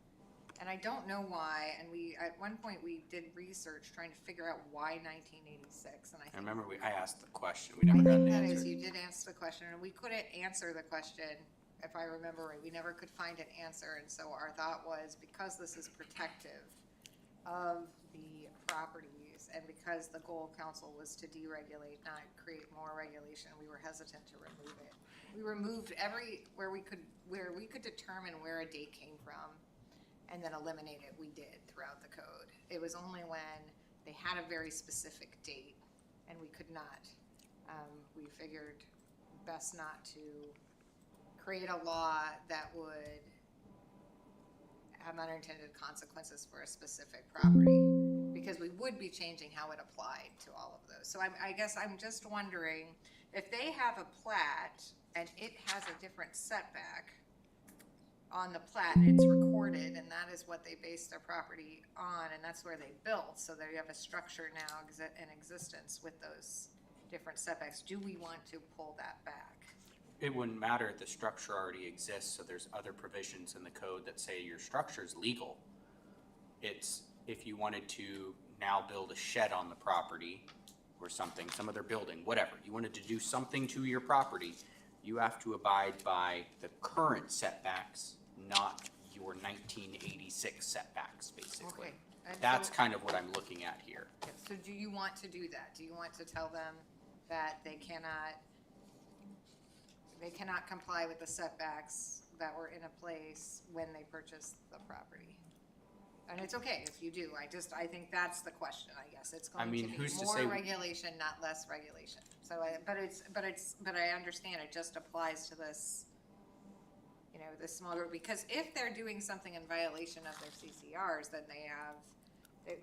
And I don't know why, and at one point we did research trying to figure out why 1986, and
I remember I asked the question, we never got an
that
answer.
is, you did answer the question, and we couldn't answer the question, if I remember right. We never could find an answer, and so our thought was, because this is protective of the properties, and because the goal of council was to deregulate, not create more regulation, we were hesitant to remove it. We removed where we could determine where a date came from, and then eliminate it, we did throughout the code. It was only when they had a very specific date and we could not. We figured best not to create a law that would have unintended consequences for a specific property, because we would be changing how it applied to all of those. So I guess I'm just wondering, if they have a plat and it has a different setback on the plat, and it's recorded, and that is what they based their property on, and that's where they built, so they have a structure now in existence with those different setbacks. Do we want to pull that back?
It wouldn't matter if the structure already exists, so there's other provisions in the code that say your structure is legal. It's if you wanted to now build a shed on the property or something, some other building, whatever, you wanted to do something to your property, you have to abide by the current setbacks, not your 1986 setbacks, basically.
Okay. And
That's
so-
kind of what I'm looking at here.
So do you want to do that? Do you want to tell them that they cannot comply with the setbacks that were in a place when they purchased the property? And it's okay if you do. I think that's the question, I guess. It's going to be
who's to
more
say-
regulation, not less regulation. So, but I understand it just applies to this, this smaller, because if they're doing something in violation of their CCRs, then they have,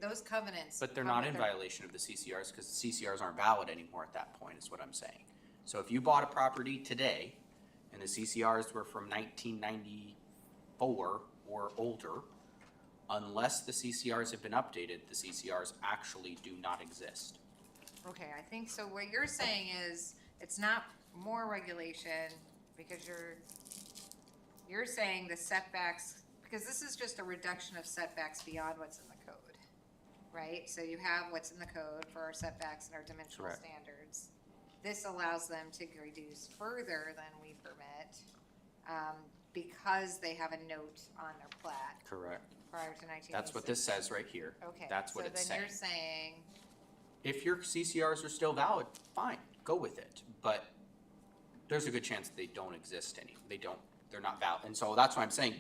those covenants.
But they're not in violation of the CCRs because the CCRs aren't valid anymore at that point, is what I'm saying. So if you bought a property today and the CCRs were from 1994 or older, unless the CCRs have been updated, the CCRs actually do not exist.
Okay, I think, so what you're saying is, it's not more regulation, because you're saying the setbacks, because this is just a reduction of setbacks beyond what's in the code, right? So you have what's in the code for our setbacks and our dimensional
Correct.
standards. This allows them to reduce further than we permit. because they have a note on their plat
Correct.
prior to 1986.
That's what this says right here.
Okay.
That's what it's
So then
saying.
you're saying,
If your CCRs are still valid, fine, go with it. But there's a good chance they don't exist they're not valid. And so that's why I'm saying,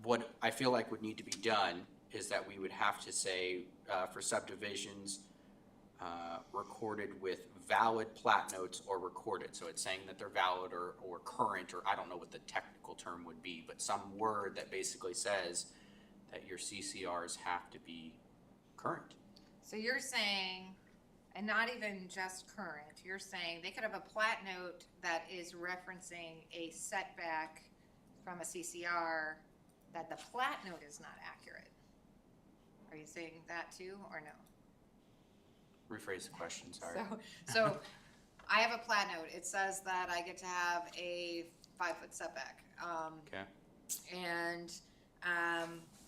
what I feel like would need to be done is that we would have to say, for subdivisions, recorded with valid plat notes or recorded. So it's saying that they're valid or current, or I don't know what the technical term would be, but some word that basically says that your CCRs have to be current.
so you're saying, and not even just current, you're saying they could have a plat note that is referencing a setback from a CCR that the plat note is not accurate. Are you saying that too, or no?
Rephrase the question, sorry.
So I have a plat note. It says that I get to have a 5-foot setback.
Okay.
And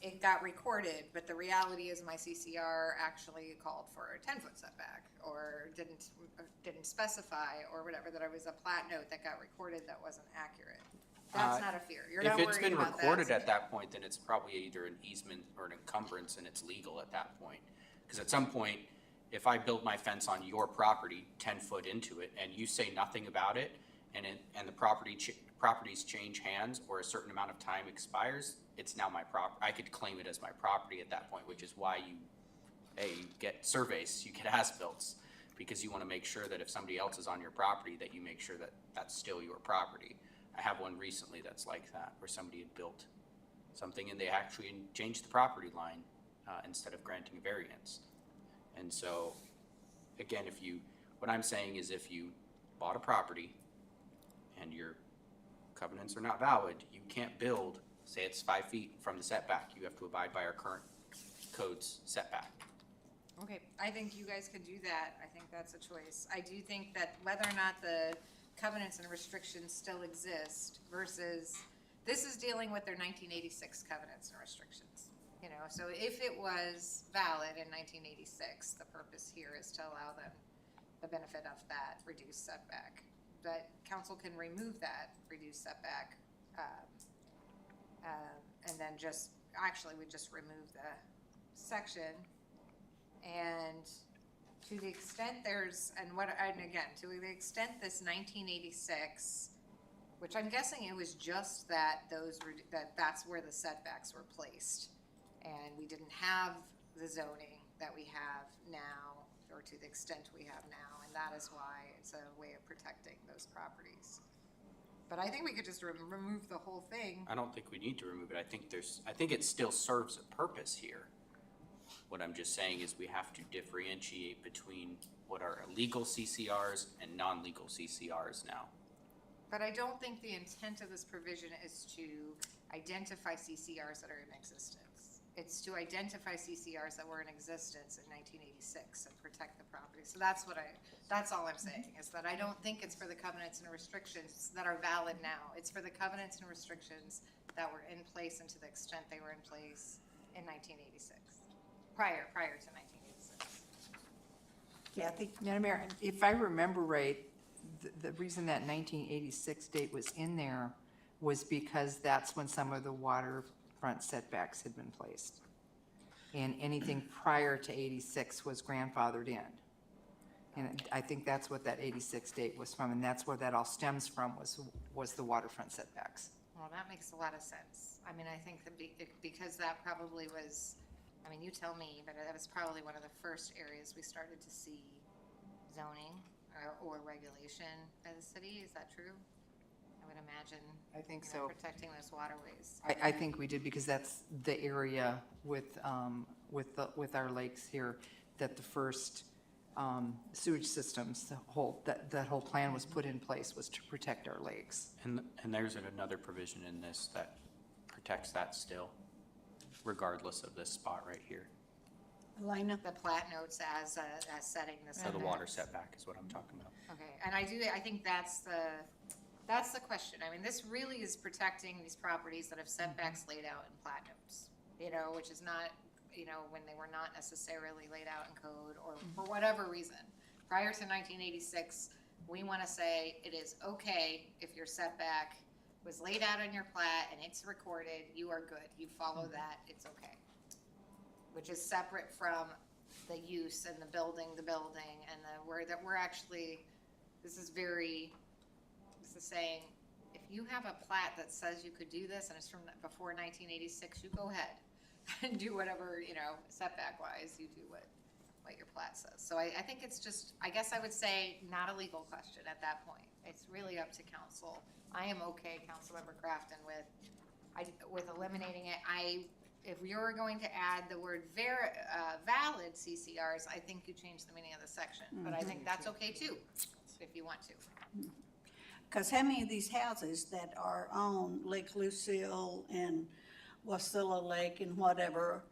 it got recorded, but the reality is my CCR actually called for a 10-foot setback, or didn't specify, or whatever, that I was a plat note that got recorded that wasn't accurate. That's not a fear. You're not
If it's
worried
been
about that.
recorded at that point, then it's probably either an easement or an encumbrance, and it's legal at that point. Because at some point, if I build my fence on your property 10 foot into it, and you say nothing about it, and the properties change hands, or a certain amount of time expires, it's now my I could claim it as my property at that point, which is why you get surveys, you get as-bills, because you want to make sure that if somebody else is on your property, that you make sure that that's still your property. I have one recently that's like that, where somebody had built something and they actually changed the property line instead of granting a variance. And so, again, what I'm saying is, if you bought a property and your covenants are not valid, you can't build, say it's 5 feet from the setback, you have to abide by our current code's setback.
Okay, I think you guys could do that. I think that's a choice. I do think that whether or not the covenants and restrictions still exist versus, this is dealing with their 1986 covenants and restrictions. You know, so if it was valid in 1986, the purpose here is to allow them the benefit of that reduced setback. But council can remove that reduced setback, and then we just remove the section. And to the extent to the extent this 1986, which I'm guessing it was just that that's where the setbacks were placed, and we didn't have the zoning that we have now, or to the extent we have now, and that is why it's a way of protecting those properties. But I think we could just remove the whole thing.
I don't think we need to remove it. I think it still serves a purpose here. What I'm just saying is we have to differentiate between what are illegal CCRs and non-legal CCRs now.
But I don't think the intent of this provision is to identify CCRs that are in existence. It's to identify CCRs that were in existence in 1986 and protect the property. So that's all I'm saying, is that I don't think it's for the covenants and restrictions that are valid now. It's for the covenants and restrictions that were in place, and to the extent they were in place in 1986, prior to 1986.
Kathy? Madam Mayor, if I remember right, the reason that 1986 date was in there was because that's when some of the waterfront setbacks had been placed. And anything prior to 86 was grandfathered in. And I think that's what that 86 date was from, and that's where that all stems from, was the waterfront setbacks.
Well, that makes a lot of sense. I mean, I think that because that probably was, I mean, you tell me, but that was probably one of the first areas we started to see zoning or regulation as a city. Is that true? I would imagine.
I think so.
Protecting those waterways.
I think we did, because that's the area with our lakes here, that the first sewage systems, that whole plan was put in place, was to protect our lakes.
And there's another provision in this that protects that still, regardless of this spot right here.
Elena?
The plat notes as setting the
So
setbacks.
the water setback is what I'm talking about.
Okay, and I think that's the question. I mean, this really is protecting these properties that have setbacks laid out in plat notes, which is not, when they were not necessarily laid out in code, or for whatever reason. Prior to 1986, we want to say it is okay if your setback was laid out on your plat and it's recorded, you are good. You follow that, it's okay. Which is separate from the use and the building, and we're actually, this is saying, if you have a plat that says you could do this and it's from before 1986, you go ahead and do whatever, setback wise, you do what your plat says. So I think it's just, I guess I would say, not a legal question at that point. It's really up to council. I am okay, Councilmember Crafton, with eliminating it. If you're going to add the word valid CCRs, I think you change the meaning of the section. But I think that's okay too, if you want to.
Because how many of these houses that are on Lake Lucille and Wasilla Lake and whatever,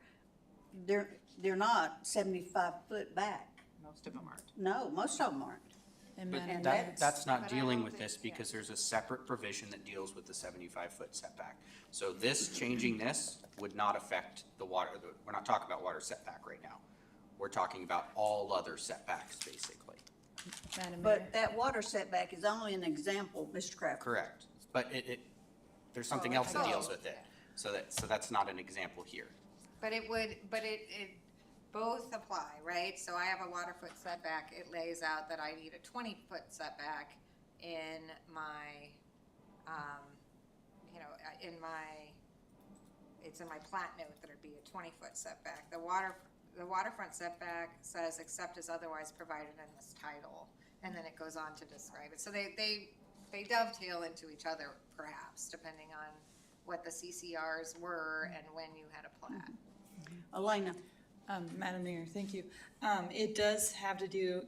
they're not 75 foot back.
Most of them aren't.
No, most of them aren't.
And
But
Madam
that-
Mayor,
that's not
But I
dealing
don't
with
think-
this because there's a separate provision that deals with the 75-foot setback. So this, changing this would not affect the water, we're not talking about water setback right now. We're talking about all other setbacks, basically.
Madam Mayor.
But that water setback is only an example, Mr. Kraft.
Correct. But there's something else that deals with it. So that's not an example here.
But it both apply, right? So I have a water foot setback. It lays out that I need a 20-foot setback in my, it's in my plat note that it'd be a 20-foot setback. The waterfront setback says except as otherwise provided in this title, and then it goes on to describe it. So they dovetail into each other, perhaps, depending on what the CCRs were and when you had a plat.
Elena,
Madam Mayor, thank you. It does have to do,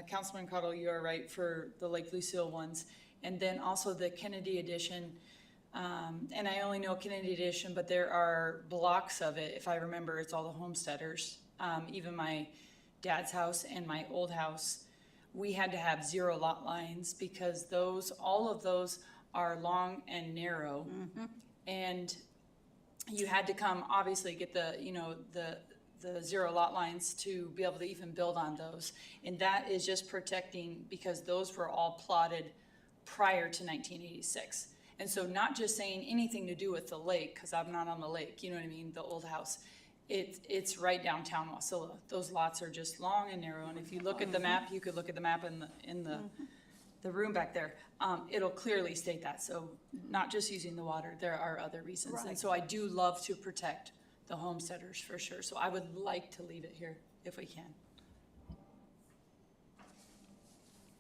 Councilman Cottle, you are right, for the Lake Lucille ones. And then also the Kennedy Edition, and I only know Kennedy Edition, but there are blocks of it. If I remember, it's all the homesteaders. Even my dad's house and my old house, we had to have 0 lot lines because all of those are long and narrow. And you had to come, obviously, get the 0 lot lines to be able to even build on those. And that is just protecting, because those were all plotted prior to 1986. And so not just saying anything to do with the lake, because I'm not on the lake, you know what I mean, the old house. It's right downtown Wasilla. Those lots are just long and narrow. And if you look at the map, you could look at the map in the room back there. It'll clearly state that. So not just using the water, there are other reasons.
Right.
And so I do love to protect the homesteaders for sure. So I would like to leave it here if we can.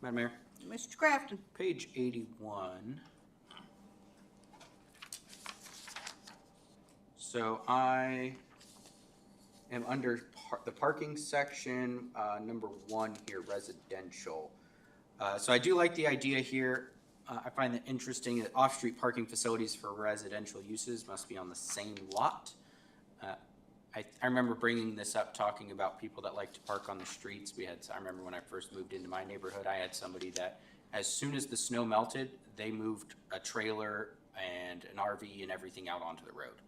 Madam Mayor,
Mr. Crafton.
page 81. So I am under the parking section, number 1 here, residential. So I do like the idea here. I find it interesting that off-street parking facilities for residential uses must be on the same lot. I remember bringing this up, talking about people that like to park on the streets. I remember when I first moved into my neighborhood, I had somebody that as soon as the snow melted, they moved a trailer and an RV and everything out onto the road.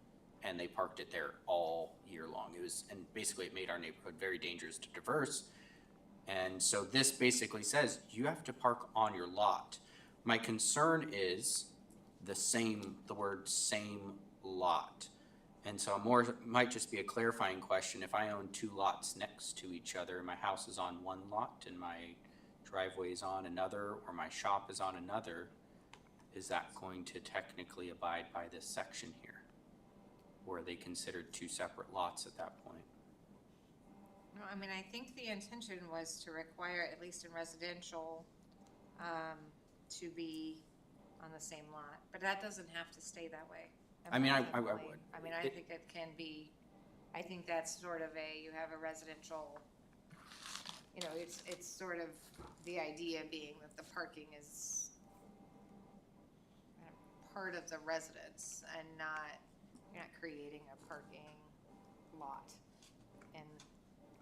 And they parked it there all year long. And basically it made our neighborhood very dangerous to traverse. And so this basically says you have to park on your lot. My concern is the word same lot. And so might just be a clarifying question. If I own 2 lots next to each other, my house is on one lot and my driveway is on another, or my shop is on another, is that going to technically abide by this section here? Or are they considered 2 separate lots at that point?
No, I mean, I think the intention was to require, at least in residential, to be on the same lot, but that doesn't have to stay that way.
I mean, I would.
I mean, I think it can be, I think that's sort of you have a residential, it's sort of the idea being that the parking is part of the residence and you're not creating a parking lot in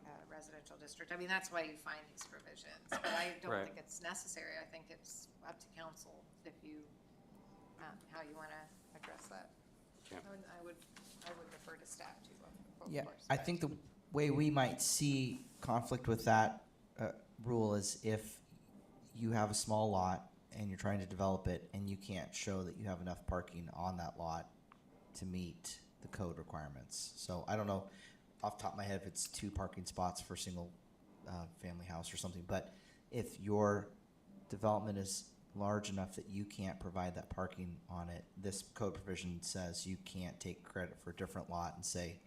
a residential district. I mean, that's why you find these provisions, but I don't
Right.
think it's necessary. I think it's up to council if you, how you want to address that.
Yeah.
I would defer to staff too, of
Yeah,
course.
I
but-
think the way we might see conflict with that rule is if you have a small lot and you're trying to develop it, and you can't show that you have enough parking on that lot to meet the code requirements. So I don't know off the top of my head if it's 2 parking spots for a single family house or something, but if your development is large enough that you can't provide that parking on it, this code provision says you can't take credit for a different lot and say,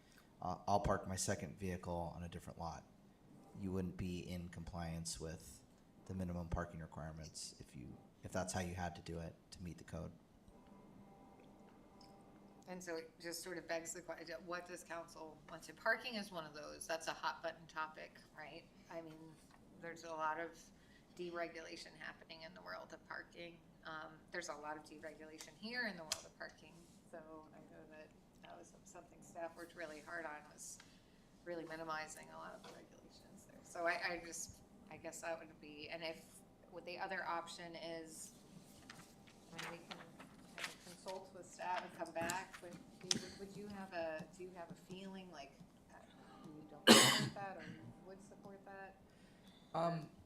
I'll park my second vehicle on a different lot. You wouldn't be in compliance with the minimum parking requirements if that's how you had to do it to meet the code.
And so it just sort of begs the question, what does council want to, parking is one of those, that's a hot button topic, right? I mean, there's a lot of deregulation happening in the world of parking. There's a lot of deregulation here in the world of parking. So I know that was something staff worked really hard on, was really minimizing a lot of the regulations there. So I guess that would be, and if, the other option is, I mean, we can kind of consult with staff and come back, but do you have a feeling like you don't support that or you would support that?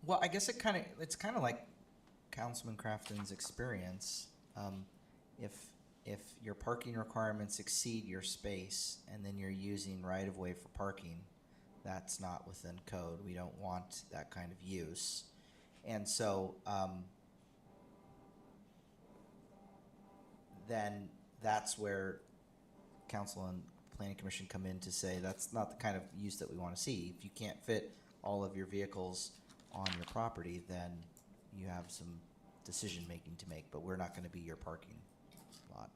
Well, I guess it's kind of like Councilman Crafton's experience. If your parking requirements exceed your space and then you're using right of way for parking, that's not within code. We don't want that kind of use. And so then that's where council and planning commission come in to say that's not the kind of use that we want to see. If you can't fit all of your vehicles on your property, then you have some decision making to make, but we're not going to be your parking lot.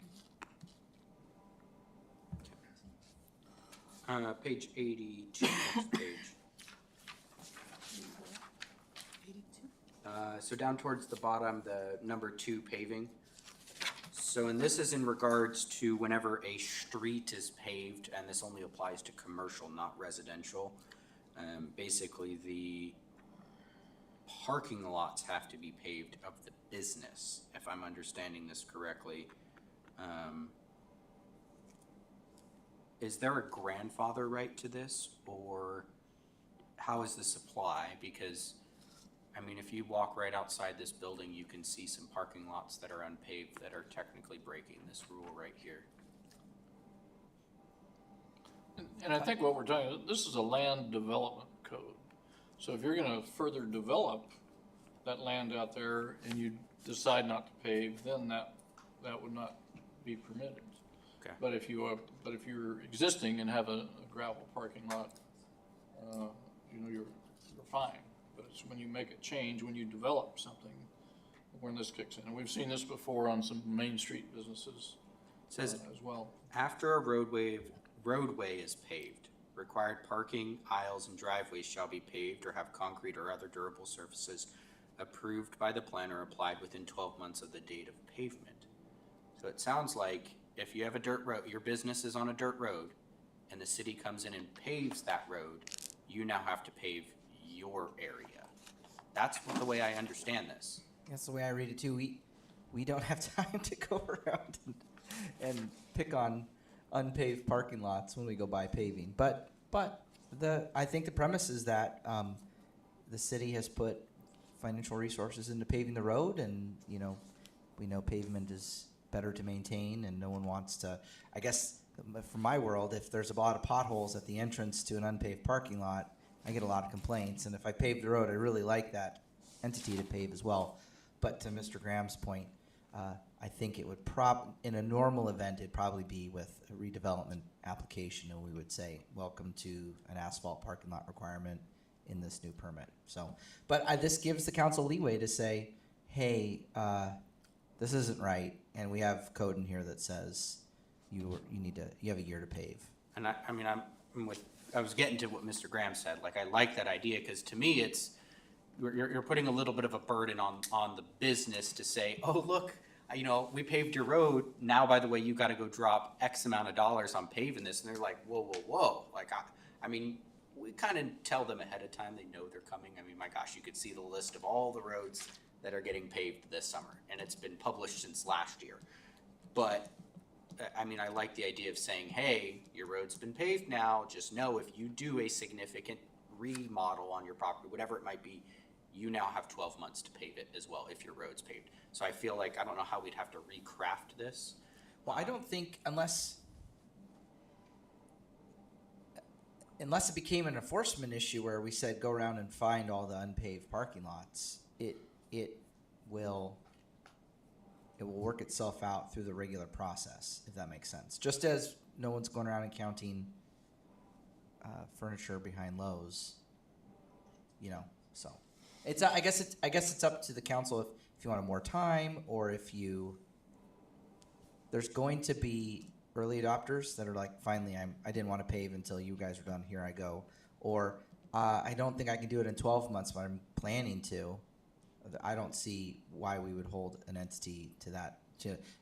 Page 82, next page. So down towards the bottom, the number 2 paving. So, and this is in regards to whenever a street is paved, and this only applies to commercial, not residential. Basically, the parking lots have to be paved of the business, if I'm understanding this correctly. Is there a grandfather right to this, or how is this apply? Because, I mean, if you walk right outside this building, you can see some parking lots that are unpaved that are technically breaking this rule right here.
And I think what we're talking, this is a land development code. So if you're gonna further develop that land out there and you decide not to pave, then that would not be permitted.
Okay.
But if you're existing and have a gravel parking lot, you're fine. But it's when you make a change, when you develop something, when this kicks in. And we've seen this before on some Main Street businesses
It says,
as well.
after a roadway is paved, required parking, aisles, and driveways shall be paved or have concrete or other durable surfaces approved by the planner applied within 12 months of the date of pavement. So it sounds like if you have a dirt road, your business is on a dirt road, and the city comes in and paves that road, you now have to pave your area. That's the way I understand this.
That's the way I read it too. We don't have time to go around and pick on unpaved parking lots when we go by paving. But I think the premise is that the city has put financial resources into paving the road, and we know pavement is better to maintain, and no one wants to. I guess from my world, if there's a lot of potholes at the entrance to an unpaved parking lot, I get a lot of complaints. And if I pave the road, I really like that entity to pave as well. But to Mr. Graham's point, I think it would in a normal event, it'd probably be with a redevelopment application, and we would say, welcome to an asphalt parking lot requirement in this new permit. So, but this gives the council leeway to say, hey, this isn't right, and we have code in here that says you have a year to pave.
And I was getting to what Mr. Graham said. Like, I like that idea, because to me, it's, you're putting a little bit of a burden on the business to say, oh, look, we paved your road. Now, by the way, you got to go drop X amount of dollars on paving this. And they're like, whoa. Like, we kind of tell them ahead of time. They know they're coming. I mean, my gosh, you could see the list of all the roads that are getting paved this summer, and it's been published since last year. But I like the idea of saying, hey, your road's been paved now. Just know if you do a significant remodel on your property, whatever it might be, you now have 12 months to pave it as well if your road's paved. So I feel like, I don't know how we'd have to recraft this.
Well, I don't think unless it became an enforcement issue where we said go around and find all the unpaved parking lots, it will work itself out through the regular process, if that makes sense. Just as no one's going around and counting furniture behind Lowe's, you know. So it's I guess it's up to the council if you want more time, or if you. There's going to be early adopters that are like, finally, I didn't want to pave until you guys are done. Here I go. Or I don't think I can do it in 12 months, but I'm planning to. I don't see why we would hold an entity to that.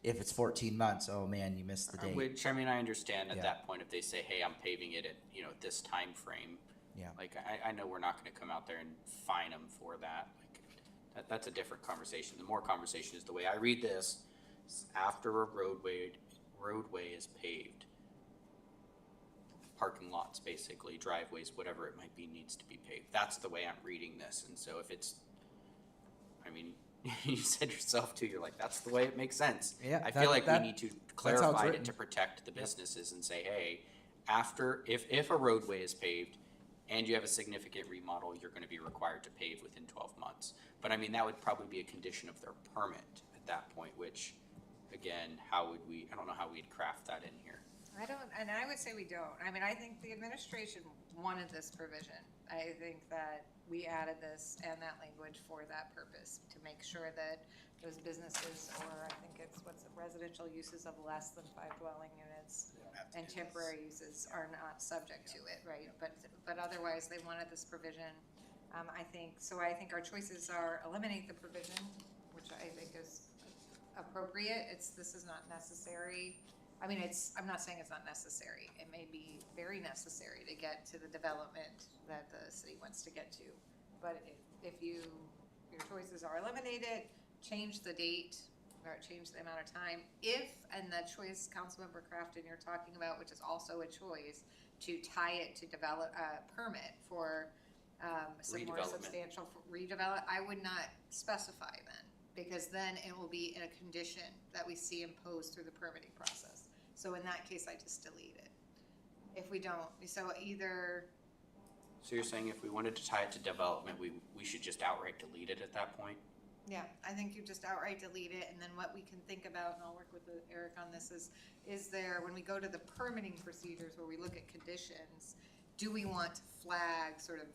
If it's 14 months, oh man, you missed the date.
Which, I mean, I understand at
Yeah.
that point if they say, hey, I'm paving it at, this time frame.
Yeah.
Like, I know we're not gonna come out there and fine them for that. Like, that's a different conversation. The more conversation is the way I read this, is after a roadway is paved, parking lots, basically, driveways, whatever it might be, needs to be paved. That's the way I'm reading this. And so if it's, I mean, you said yourself too, you're like, that's the way it makes sense.
Yeah,
I feel like we need to
how it's
clarify it
written.
to protect the businesses and say, hey, after, if a roadway is paved and you have a significant remodel, you're gonna be required to pave within 12 months. But I mean, that would probably be a condition of their permit at that point, which, again, I don't know how we'd craft that in here.
I would say we don't. I mean, I think the administration wanted this provision. I think that we added this and that language for that purpose, to make sure that those businesses, or I think it's residential uses of less than 5 dwelling units and temporary uses are not subject to it, right? But otherwise, they wanted this provision. I think our choices are eliminate the provision, which I think is appropriate. This is not necessary. I mean, I'm not saying it's not necessary. It may be very necessary to get to the development that the city wants to get to. But if your choices are eliminated, change the date, or change the amount of time. And the choice Councilmember Crafton you're talking about, which is also a choice, to tie it to develop a permit for some more substantial redevelop, I would not specify then, because then it will be in a condition that we see imposed through the permitting process. So in that case, I just delete it. If we don't, so
you're saying if we wanted to tie it to development, we should just outright delete it at that point?
yeah, I think you just outright delete it, and then what we can think about, and I'll work with Eric on this, is there, when we go to the permitting procedures where we look at conditions, do we want to flag sort of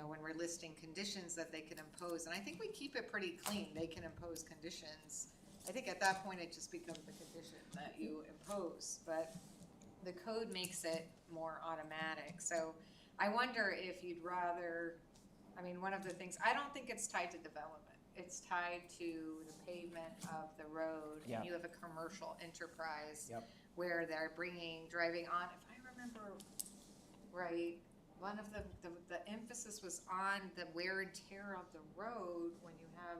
when we're listing conditions that they can impose? And I think we keep it pretty clean. They can impose conditions. I think at that point, it just becomes a condition that you impose, but the code makes it more automatic. So I wonder if you'd rather, one of the things, I don't think it's tied to development. It's tied to the pavement of the road.
Yeah.
And you have a commercial enterprise
Yep.
where they're driving on, if I remember right, one of the emphasis was on the wear and tear of the road when you have,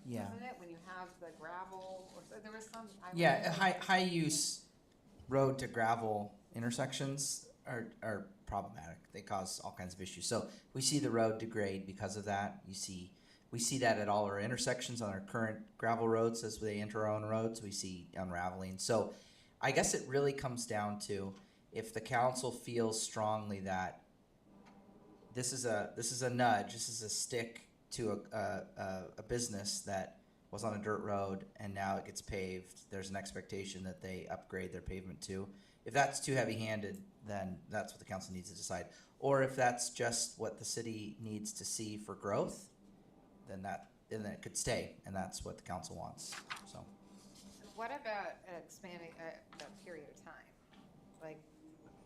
wasn't it? When you have the gravel, or there was some.
High use road to gravel intersections are problematic. They cause all kinds of issues. So we see the road degrade because of that. We see that at all our intersections on our current gravel roads as they enter our own roads. We see unraveling. So I guess it really comes down to if the council feels strongly that this is a nudge, this is a stick to a business that was on a dirt road and now it gets paved, there's an expectation that they upgrade their pavement too. If that's too heavy-handed, then that's what the council needs to decide. Or if that's just what the city needs to see for growth, then it could stay, and that's what the council wants. So
What about expanding the period of time? Like,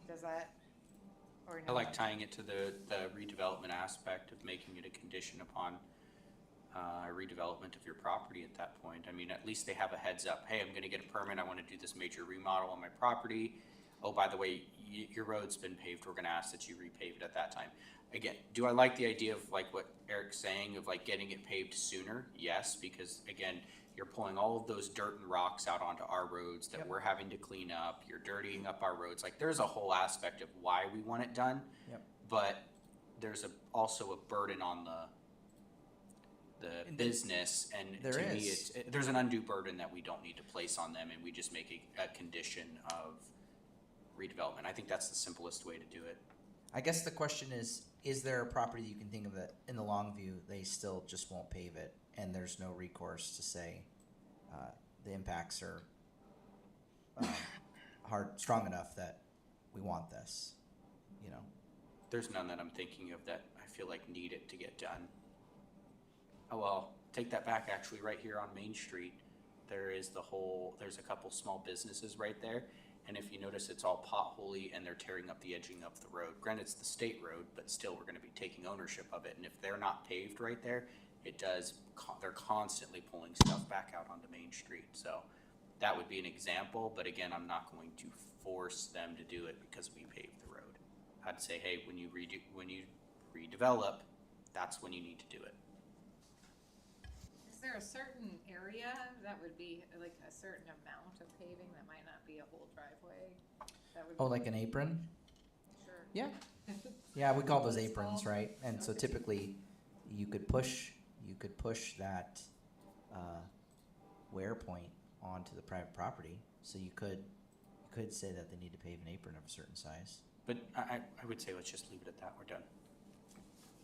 does that, or no?
I like tying it to the redevelopment aspect of making it a condition upon redevelopment of your property at that point. I mean, at least they have a heads up. Hey, I'm gonna get a permit. I wanna do this major remodel on my property. Oh, by the way, your road's been paved. We're gonna ask that you repave it at that time. Again, do I like the idea of like what Eric's saying of like getting it paved sooner? Yes, because again, you're pulling all of those dirt and rocks out onto our roads that we're having to clean up. You're dirtying up our roads. Like there's a whole aspect of why we want it done.
Yep.
But there's also a burden on the business, and
There
to me,
is.
there's an undue burden that we don't need to place on them, and we just make a condition of redevelopment. I think that's the simplest way to do it.
I guess the question is there a property you can think of that in the long view, they still just won't pave it, and there's no recourse to say, the impacts are, strong enough that we want this, you know?
There's none that I'm thinking of that I feel like need it to get done. Oh, well, take that back, actually, right here on Main Street, there's a couple small businesses right there, and if you notice, it's all potholy and they're tearing up the edging of the road. Granted, it's the state road, but still, we're gonna be taking ownership of it, and if they're not paved right there, they're constantly pulling stuff back out onto Main Street, so that would be an example, but again, I'm not going to force them to do it because we paved the road. I'd say, hey, when you redevelop, that's when you need to do it.
Is there a certain area that would be like a certain amount of paving that might not be a whole driveway? That would
Oh,
be-
like an apron?
Sure.
Yeah. Yeah, we call those aprons,
Small.
right? And so
Okay.
typically, you could push that, wear point onto the private property. So you could say that they need to pave an apron of a certain size.
But I would say let's just leave it at that, we're done.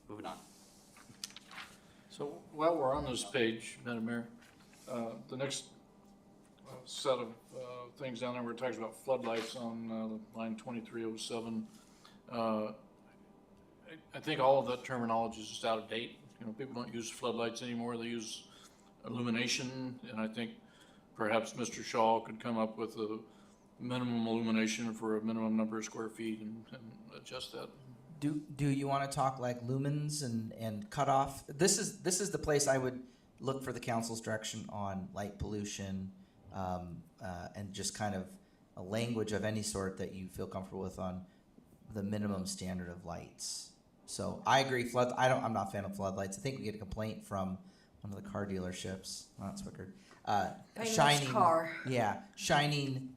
Moving on.
So while we're on this page, Madam Mayor, the next set of things down there, where it talks about floodlights on line 2307. I think all of that terminology is just out of date. You know, people don't use floodlights anymore, they use illumination, and I think perhaps Mr. Shaw could come up with a minimum illumination for a minimum number of square feet and adjust that.
Do you want to talk like lumens and cutoff? This is the place I would look for the council's direction on light pollution, and just kind of a language of any sort that you feel comfortable with on the minimum standard of lights. So I agree. I'm not a fan of floodlights. I think we get a complaint from one of the car dealerships. Not Swickard. Shining.
car.
Yeah, shining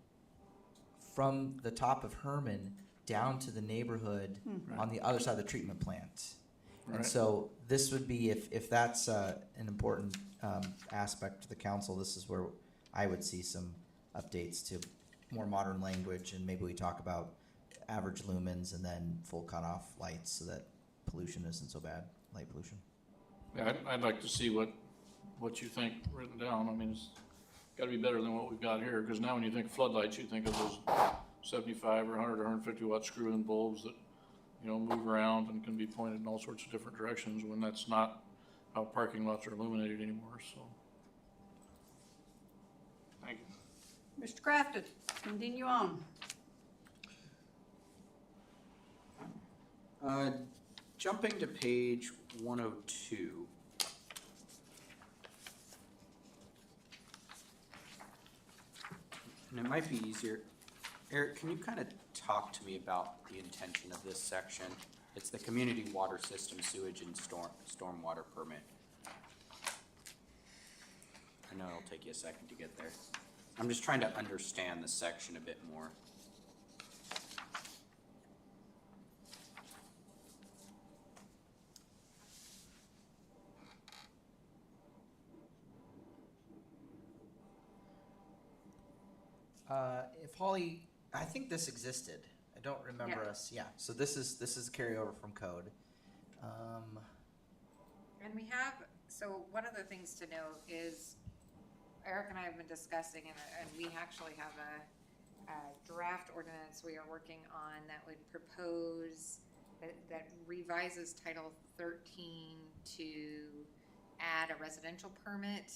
from the top of Herman down to the neighborhood on the other side of the treatment plant. And
Right.
so this would be, if that's an important aspect to the council, this is where I would see some updates to more modern language, and maybe we talk about average lumens and then full cutoff lights so that pollution isn't so bad, light pollution.
Yeah, I'd like to see what you think written down. I mean, it's gotta be better than what we've got here, because now when you think floodlights, you think of those 75 or 100 or 150 watt screw-in bulbs that, you know, move around and can be pointed in all sorts of different directions, when that's not how parking lots are illuminated anymore, so. Thank you.
Mr. Crafton, continue on.
Jumping to page 102. And it might be easier. Eric, can you kind of talk to me about the intention of this section? It's the community water system sewage and stormwater permit. I know it'll take you a second to get there. I'm just trying to understand the section a bit more.
If Holly, I think this existed. I don't remember
Yeah.
us. Yeah. So this is carryover from code.
And we have, so one of the things to note is Eric and I have been discussing, and we actually have a draft ordinance we are working on that would propose, that revises Title 13 to add a residential permit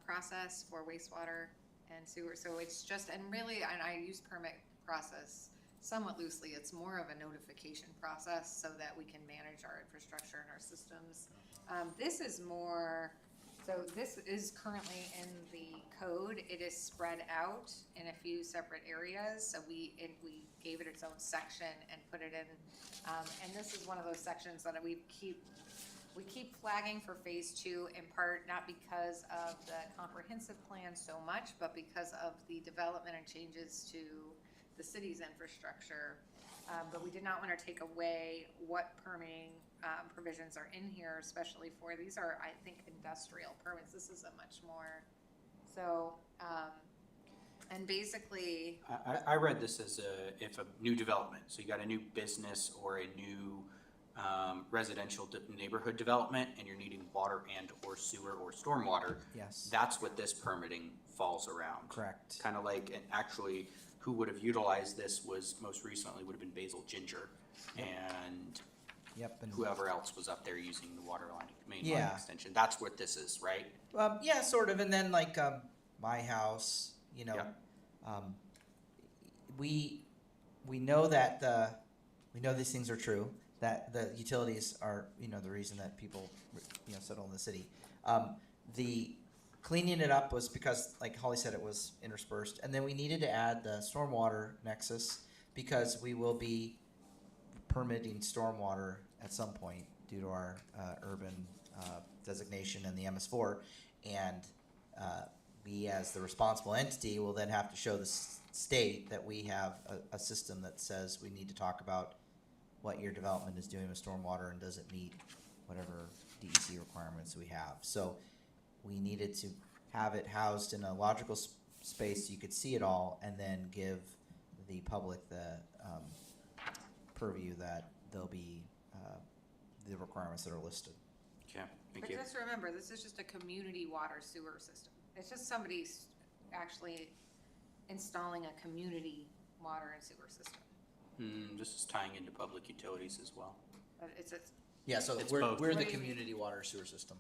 process for wastewater and sewer. So it's just, and really, and I use permit process somewhat loosely, it's more of a notification process so that we can manage our infrastructure and our systems. This is more, so this is currently in the code. It is spread out in a few separate areas. So we gave it its own section and put it in. And this is one of those sections that we keep flagging for phase 2, in part not because of the comprehensive plan so much, but because of the development and changes to
the city's infrastructure. But we did not want to take away what permitting provisions are in here, especially for, these are, I think, industrial permits. This is a much more, so, and basically,
I read this as if a new development, so you got a new business or a new residential neighborhood development, and you're needing water and or sewer or stormwater.
Yes.
That's what this permitting falls around.
Correct.
Kind of like, and actually, who would have utilized this was most recently would have been Basil Ginger, and
Yep. And
whoever else was up there using the water line, main line
Yeah.
extension. That's what this is, right?
yeah, sort of. And then like my house, you know, we know that we know these things are true. That the utilities are, you know, the reason that people, you know, settle in the city. The cleaning it up was because, like Holly said, it was interspersed, and then we needed to add the stormwater nexus because we will be permitting stormwater at some point due to our urban designation in the MS4, and we, as the responsible entity, will then have to show the state that we have a system that says we need to talk about what your development is doing with stormwater and does it meet whatever DEC requirements we have. So we needed to have it housed in a logical space so you could see it all, and then give the public the purview that there'll be the requirements that are listed.
Okay, thank
but
you.
just remember, this is just a community water sewer system. It's just somebody actually installing a community water and sewer system.
This is tying into public utilities as well.
But it's a,
Yeah, so
It's
we're
both.
the
What do you
community water sewer system.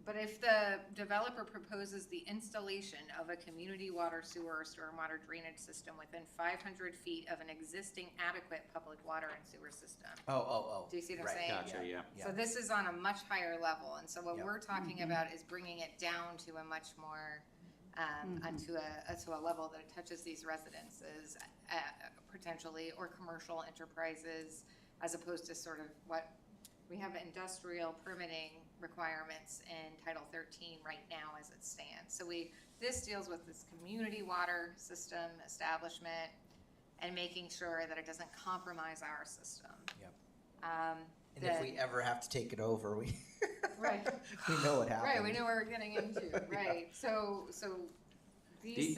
but if the developer proposes the installation of a community water, sewer, or stormwater drainage system within 500 feet of an existing adequate public water and sewer system.
Oh.
Do you see what I'm
Right.
saying?
Gotcha, yeah.
Yeah.
So this is on a much higher level, and so what
Yeah.
we're talking about is bringing it down to a much more, to a level that touches these residences, potentially, or commercial enterprises, as opposed to sort of what, we have industrial permitting requirements in Title 13 right now as it stands. So this deals with this community water system establishment and making sure that it doesn't compromise our system.
Yep.
Um,
And if we ever have to take it over, we
Right.
we know what happens.
Right, we know what we're getting into, right, so this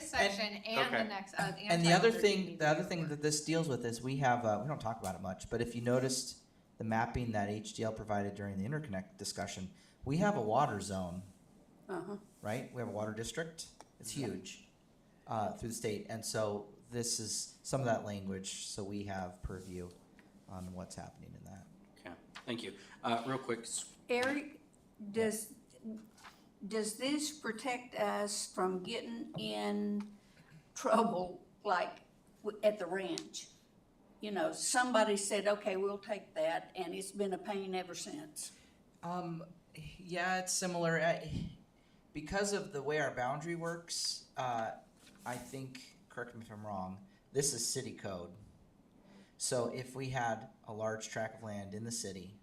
section and the
Okay.
next,
And the other thing that this deals with is we have we don't talk about it much, but if you noticed the mapping that HDL provided during the interconnect discussion, we have a water zone, right? We have a water district. It's huge through the state, and so this is some of that language. So we have purview on what's happening in that.
Okay, thank you. Real quick,
Eric, does this protect us from getting in trouble, like at the ranch? You know, somebody said, okay, we'll take that, and it's been a pain ever since.
Yeah, it's similar. Because of the way our boundary works, I think, correct me if I'm wrong, this is city code. So if we had a large tract of land in the city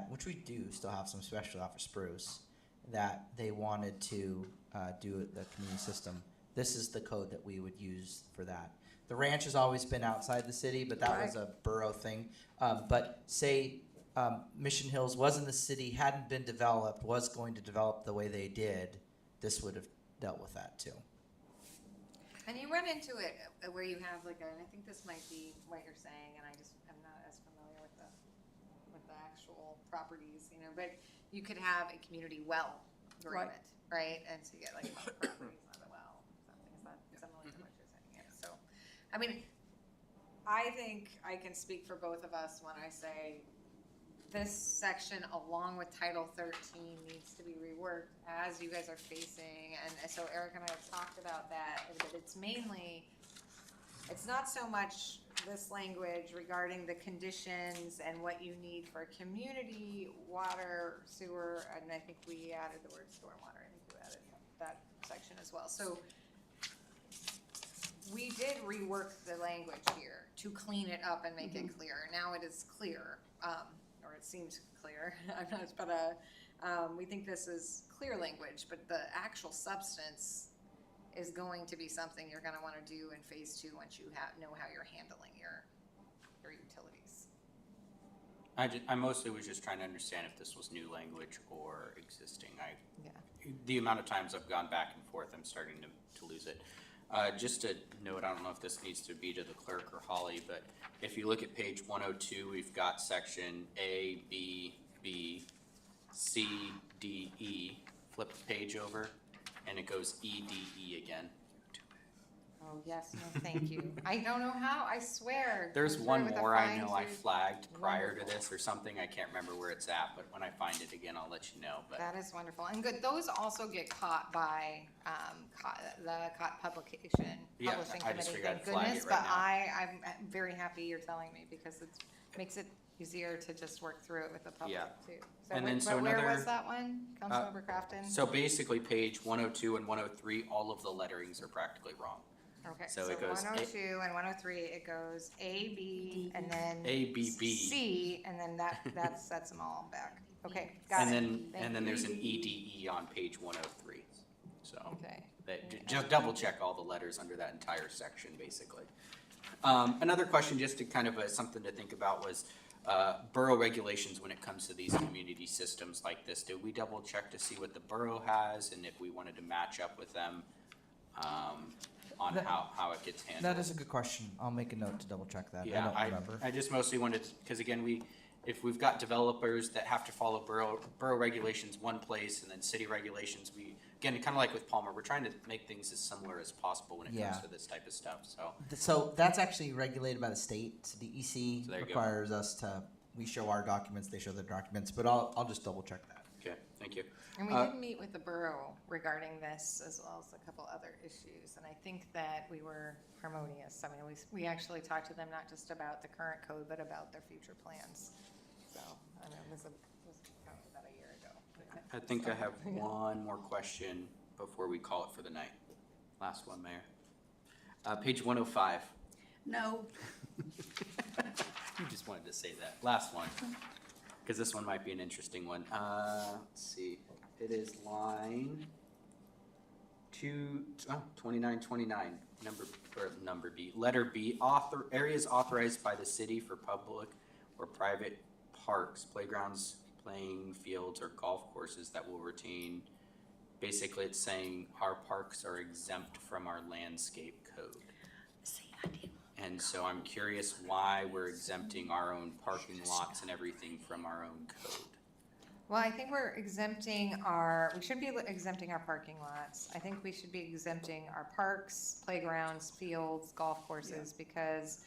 which we do still have some, especially off of Spruce, that they wanted to do the community system, this is the code that we would use for that. The ranch has always been outside the city, but that was a borough thing. But say Mission Hills was in the city, hadn't been developed, was going to develop the way they did, this would have dealt with that too.
And you run into it where you have and I think this might be what you're saying, and I'm not as familiar with the actual properties, but you could have a community well agreement, right? And so you get properties on the well, something is that similar to what you're saying, yeah, so, I mean, I think I can speak for both of us when I say this section, along with Title 13, needs to be reworked as you guys are facing, and so Eric and I have talked about that, but it's not so much this language regarding the conditions and what you need for community water, sewer, and I think we added the word stormwater, I think you added that section as well. So we did rework the language here to clean it up and make it clear. Now it is clear, or it seems clear. We think this is clear language, but the actual substance is going to be something you're gonna wanna do in phase 2 once you know how you're handling your utilities.
I mostly was just trying to understand if this was new language or existing.
Yeah.
The amount of times I've gone back and forth, I'm starting to lose it. Just a note, I don't know if this needs to be to the clerk or Holly, but if you look at page 102, we've got section A, B, B, C, D, E. Flip the page over, and it goes E, D, E again.
Oh, yes, no, thank you. I don't know how, I swear.
There's
I'm
one
sure with a
more I know I
fine-tooth-
flagged prior to
Wonderful.
this or something. I can't remember where it's at, but when I find it again, I'll let you know. But
That is wonderful, and good, those also get caught by, the COT publication,
Yeah,
publishing
I just
committee,
figured
thank
I'd flag
goodness,
it right
but
now.
I'm very happy you're telling me, because it makes it easier to just work through it with the public
Yeah.
too.
And then so
where
another-
was that one, Councilmember Crafton?
so basically, page 102 and 103, all of the letterings are practically wrong.
Okay,
so
so
it goes
102 and 103, it goes A, B, and then
A, B, B.
C, and then that sets them all back. Okay, got
And
it.
then,
Thank
and then
you.
there's an EDE on page 103. So
Okay.
just double check all the letters under that entire section, basically. Another question, just to kind of something to think about, was borough regulations when it comes to these community systems like this. Did we double check to see what the borough has and if we wanted to match up with them on how it gets handled?
That is a good question. I'll make a note to double check that.
Yeah,
I don't remember.
I just mostly wanted, because again, if we've got developers that have to follow borough regulations one place and then city regulations, again, kind of like with Palmer, we're trying to make things as similar as possible when it
Yeah.
comes to this type of stuff, so.
So that's actually regulated by the state. So the EC
So there you go.
requires us to, we show our documents, they show their documents, but I'll just double check that.
Okay, thank you.
And we did meet with the borough regarding this, as well as a couple other issues, and I think that we were harmonious. I mean, we actually talked to them not just about the current code, but about their future plans. So, I know, it was probably about a year ago.
I think I have one more question before we call it for the night. Last one, Mayor. Page 105.
No,
You just wanted to say that. Last one. Because this one might be an interesting one. Let's see. It is line 2929, number B. Letter B, areas authorized by the city for public or private parks, playgrounds, playing fields, or golf courses that will retain. Basically, it's saying our parks are exempt from our landscape code. And so I'm curious why we're exempting our own parking lots and everything from our own code.
Well, I think we're we should be exempting our parking lots. I think we should be exempting our parks, playgrounds, fields, golf courses, because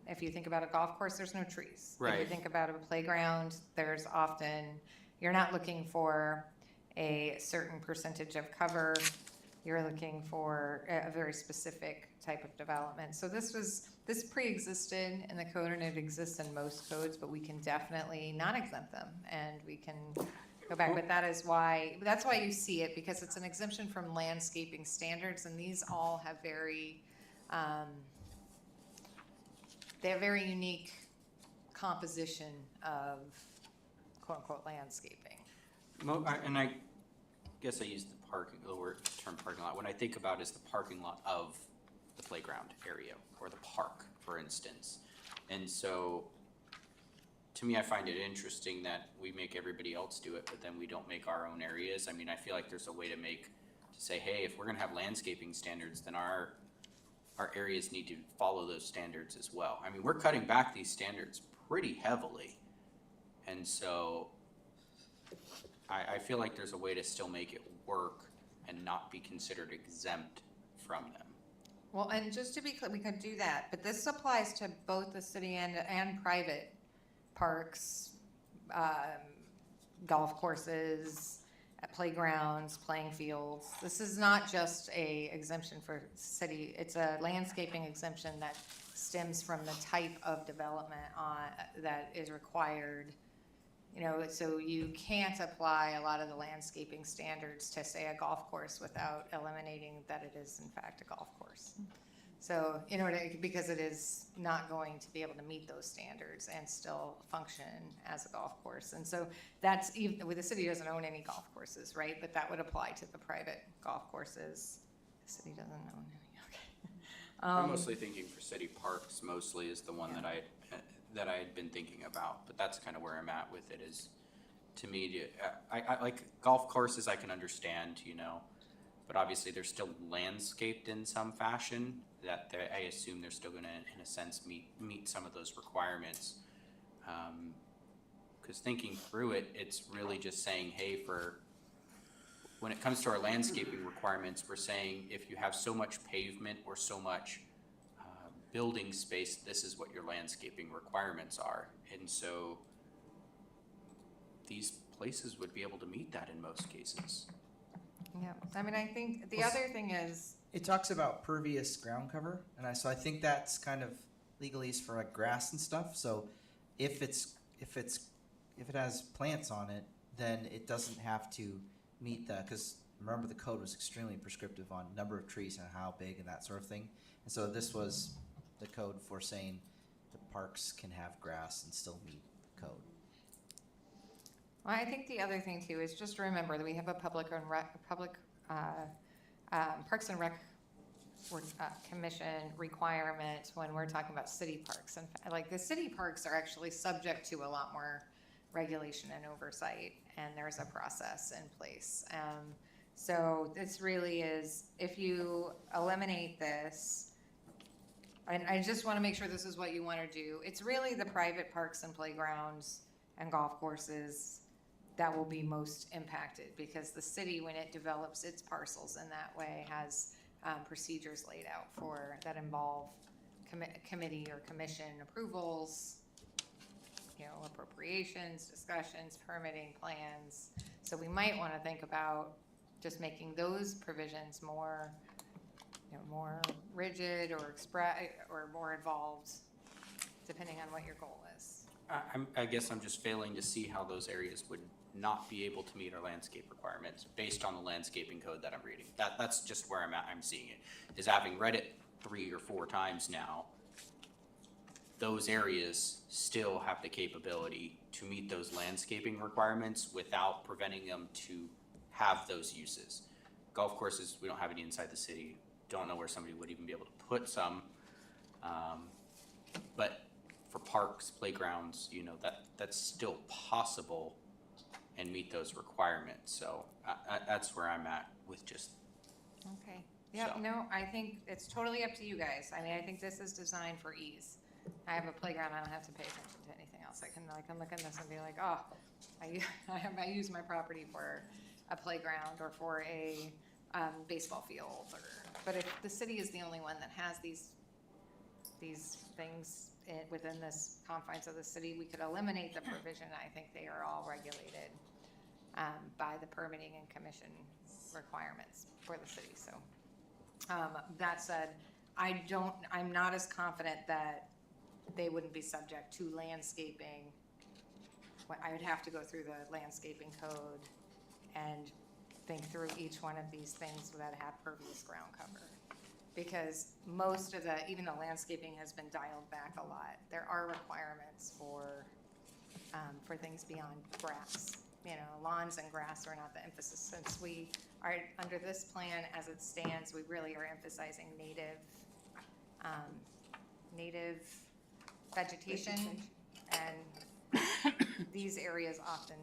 if you think about a golf course, there's no trees. If you
Right.
think about a playground, there's often, you're not looking for a certain percentage of cover. You're looking for a very specific type of development. So this pre-existed in the code, and it exists in most codes, but we can definitely not exempt them, and we can go back. But that's why you see it, because it's an exemption from landscaping standards, and these all have very unique composition of quote-unquote landscaping.
And I guess I use the term parking lot. When I think about it, is the parking lot of the playground area or the park, for instance. And so, to me, I find it interesting that we make everybody else do it, but then we don't make our own areas. I mean, I feel like there's a way to say, hey, if we're gonna have landscaping standards, then our areas need to follow those standards as well. I mean, we're cutting back these standards pretty heavily. And so, I feel like there's a way to still make it work and not be considered exempt from them.
Well, and just to be clear, we could do that, but this applies to both the city and private parks, golf courses, playgrounds, playing fields. This is not just a exemption for city, it's a landscaping exemption that stems from the type of development that is required. So you can't apply a lot of the landscaping standards to, say, a golf course without eliminating that it is in fact a golf course. So, because it is not going to be able to meet those standards and still function as a golf course. And so that's even, the city doesn't own any golf courses, right? But that would apply to the private golf courses City doesn't own any, okay.
I'm mostly thinking for city parks, mostly is the one that I had been thinking about, but that's kind of where I'm at with it is, to me, I like golf courses I can understand, you know, but obviously they're still landscaped in some fashion that I assume they're still gonna, in a sense, meet some of those requirements. Cause thinking through it, it's really just saying, hey, when it comes to our landscaping requirements, we're saying if you have so much pavement or so much building space, this is what your landscaping requirements are. And so these places would be able to meet that in most cases.
Yeah, I mean, I think the other thing is,
It talks about pervious ground cover, and I think that's kind of legalese for like grass and stuff. So if it has plants on it, then it doesn't have to meet that, because remember the code was extremely prescriptive on number of trees and how big and that sort of thing. And so this was the code for saying the parks can have grass and still meet code.
well, I think the other thing too is just remember that we have a Parks and Rec Commission requirement when we're talking about city parks. And like the city parks are actually subject to a lot more regulation and oversight, and there's a process in place. So this really is, if you eliminate this, and I just want to make sure this is what you want to do, it's really the private parks and playgrounds and golf courses that will be most impacted, because the city, when it develops its parcels in that way, has procedures laid out for that involve committee or commission approvals, you know, appropriations, discussions, permitting plans. So we might want to think about just making those provisions more, you know, more rigid or more involved, depending on what your goal is.
I guess I'm just failing to see how those areas would not be able to meet our landscape requirements based on the landscaping code that I'm reading. That's just where I'm at. I'm seeing it. Is having read it 3 or 4 times now, those areas still have the capability to meet those landscaping requirements without preventing them to have those uses. Golf courses, we don't have any inside the city. Don't know where somebody would even be able to put some. But for parks, playgrounds, you know, that's still possible and meet those requirements. So that's where I'm at with just.
Okay. Yeah,
So.
no, I think it's totally up to you guys. I mean, I think this is designed for ease. I have a playground, I don't have to pay attention to anything else. I can look at this and be like, oh, I use my property for a playground or for a baseball field. But if the city is the only one that has these things within this confines of the city, we could eliminate the provision. I think they are all regulated by the permitting and commission requirements for the city. So that said, I'm not as confident that they wouldn't be subject to landscaping. I would have to go through the landscaping code and think through each one of these things that have pervious ground cover. Because most of even the landscaping has been dialed back a lot. There are requirements for things beyond grass. You know, lawns and grass are not the emphasis. Since we are, under this plan as it stands, we really are emphasizing native vegetation. And these areas often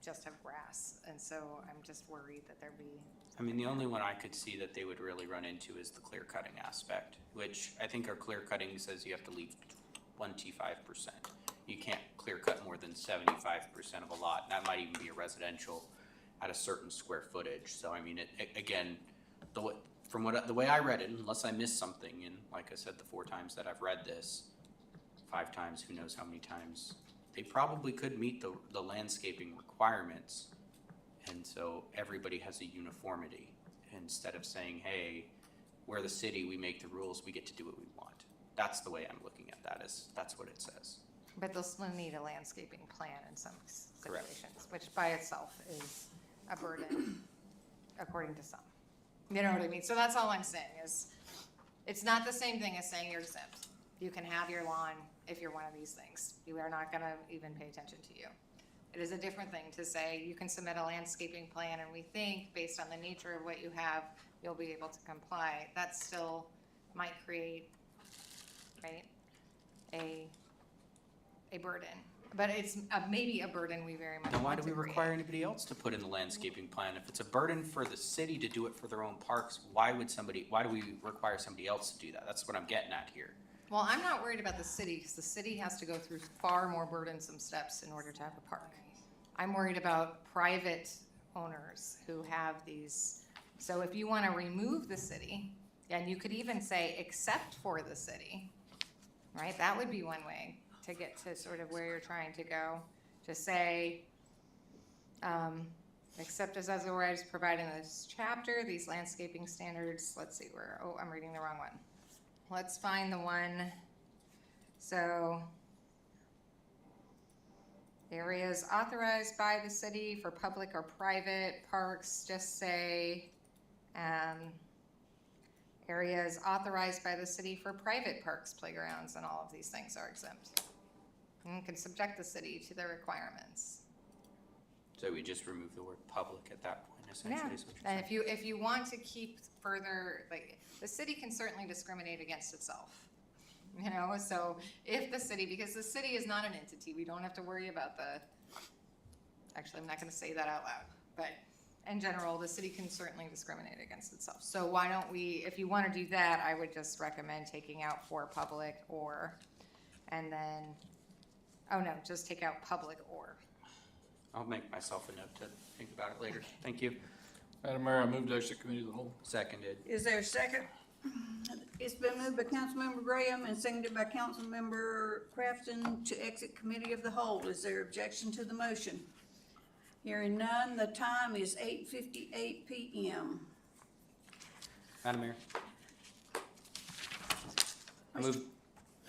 just have grass. And so I'm just worried that there'd be.
I mean, the only one I could see that they would really run into is the clear cutting aspect, which I think our clear cutting says you have to leave 25%. You can't clear cut more than 75% of a lot. That might even be a residential at a certain square footage. So I mean, again, the way I read it, unless I missed something, and like I said, the 4 times that I've read this, 5 times, who knows how many times, they probably could meet the landscaping requirements. And so everybody has a uniformity instead of saying, hey, we're the city, we make the rules, we get to do what we want. That's the way I'm looking at that, that's what it says.
But they'll still need a landscaping plan in some
Correct.
situations, which by itself is a burden, according to some. You know what I mean? So that's all I'm saying is, it's not the same thing as saying you're exempt. You can have your lawn if you're one of these things. We are not gonna even pay attention to you. It is a different thing to say you can submit a landscaping plan, and we think based on the nature of what you have, you'll be able to comply. That still might create, right, a burden. But it's maybe a burden we very much
Then why
want
do
to
we
create.
require anybody else to put in the landscaping plan? If it's a burden for the city to do it for their own parks, why do we require somebody else to do that? That's what I'm getting at here.
Well, I'm not worried about the city, because the city has to go through far more burdensome steps in order to have a park. I'm worried about private owners who have these. So if you want to remove the city, and you could even say except for the city, right? That would be one way to get to sort of where you're trying to go. To say, except as otherwise provided in this chapter, these landscaping standards, let's see where, oh, I'm reading the wrong one. Let's find the one, so areas authorized by the city for public or private parks, just say, areas authorized by the city for private parks, playgrounds, and all of these things are exempt. And can subject the city to their requirements.
So we just remove the word public at that point, essentially, is what you're
And
saying.
if you want to keep further, like, the city can certainly discriminate against itself. You know, so if the city, because the city is not an entity, we don't have to worry about actually, I'm not gonna say that out loud, but in general, the city can certainly discriminate against itself. So why don't we, if you wanna do that, I would just recommend taking out for public or, and then, oh no, just take out public or.
I'll make myself a note to think about it later. Thank you.
Madam Mayor, I move to exit committee of the whole.
Seconded.
Is there a second? It's been moved by Councilmember Graham and seconded by Councilmember Crafton to exit committee of the whole. Is there objection to the motion? Hearing none, the time is 8:58 p.m.
Madam Mayor.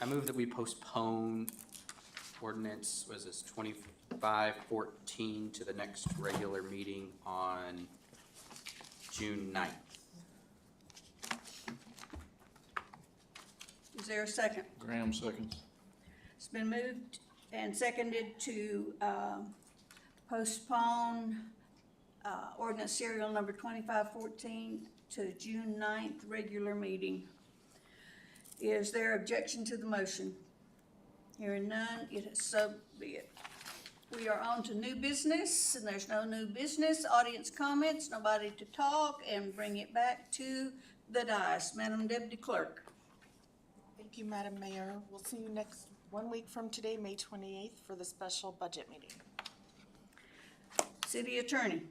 I move that we postpone ordinance, was this 2514 to the next regular meeting on June 9th.
Is there a second?
Graham seconds.
It's been moved and seconded to postpone ordinance serial number 2514 to June 9th regular meeting. Is there objection to the motion? Hearing none, it is so be it. We are on to new business, and there's no new business. Audience comments, nobody to talk, and bring it back to the dais. Madam Deputy Clerk.
Thank you, Madam Mayor. We'll see you next 1 week from today, May 28th, for the special budget meeting.
City Attorney.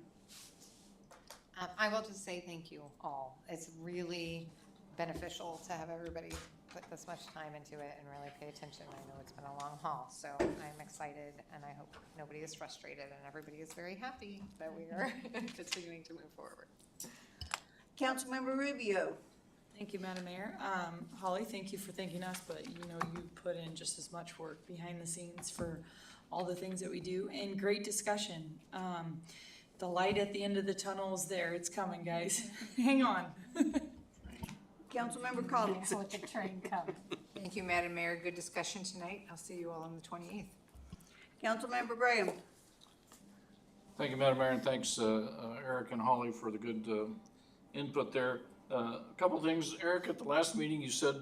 I will just say thank you all. It's really beneficial to have everybody put this much time into it and really pay attention. I know it's been a long haul, so I'm excited and I hope nobody is frustrated and everybody is very happy that we are continuing to move forward.
Councilmember Rubio.
Thank you, Madam Mayor. Holly, thank you for thanking us, but you know, you put in just as much work behind the scenes for all the things that we do, and great discussion. The light at the end of the tunnel is there. It's coming, guys. Hang on.
Councilmember Collins.
With the train coming.
Thank you, Madam Mayor. Good discussion tonight. I'll see you all on the 28th.
Councilmember Graham.
Thank you, Madam Mayor, and thanks Eric and Holly for the good input there. A couple things, Eric, at the last meeting you said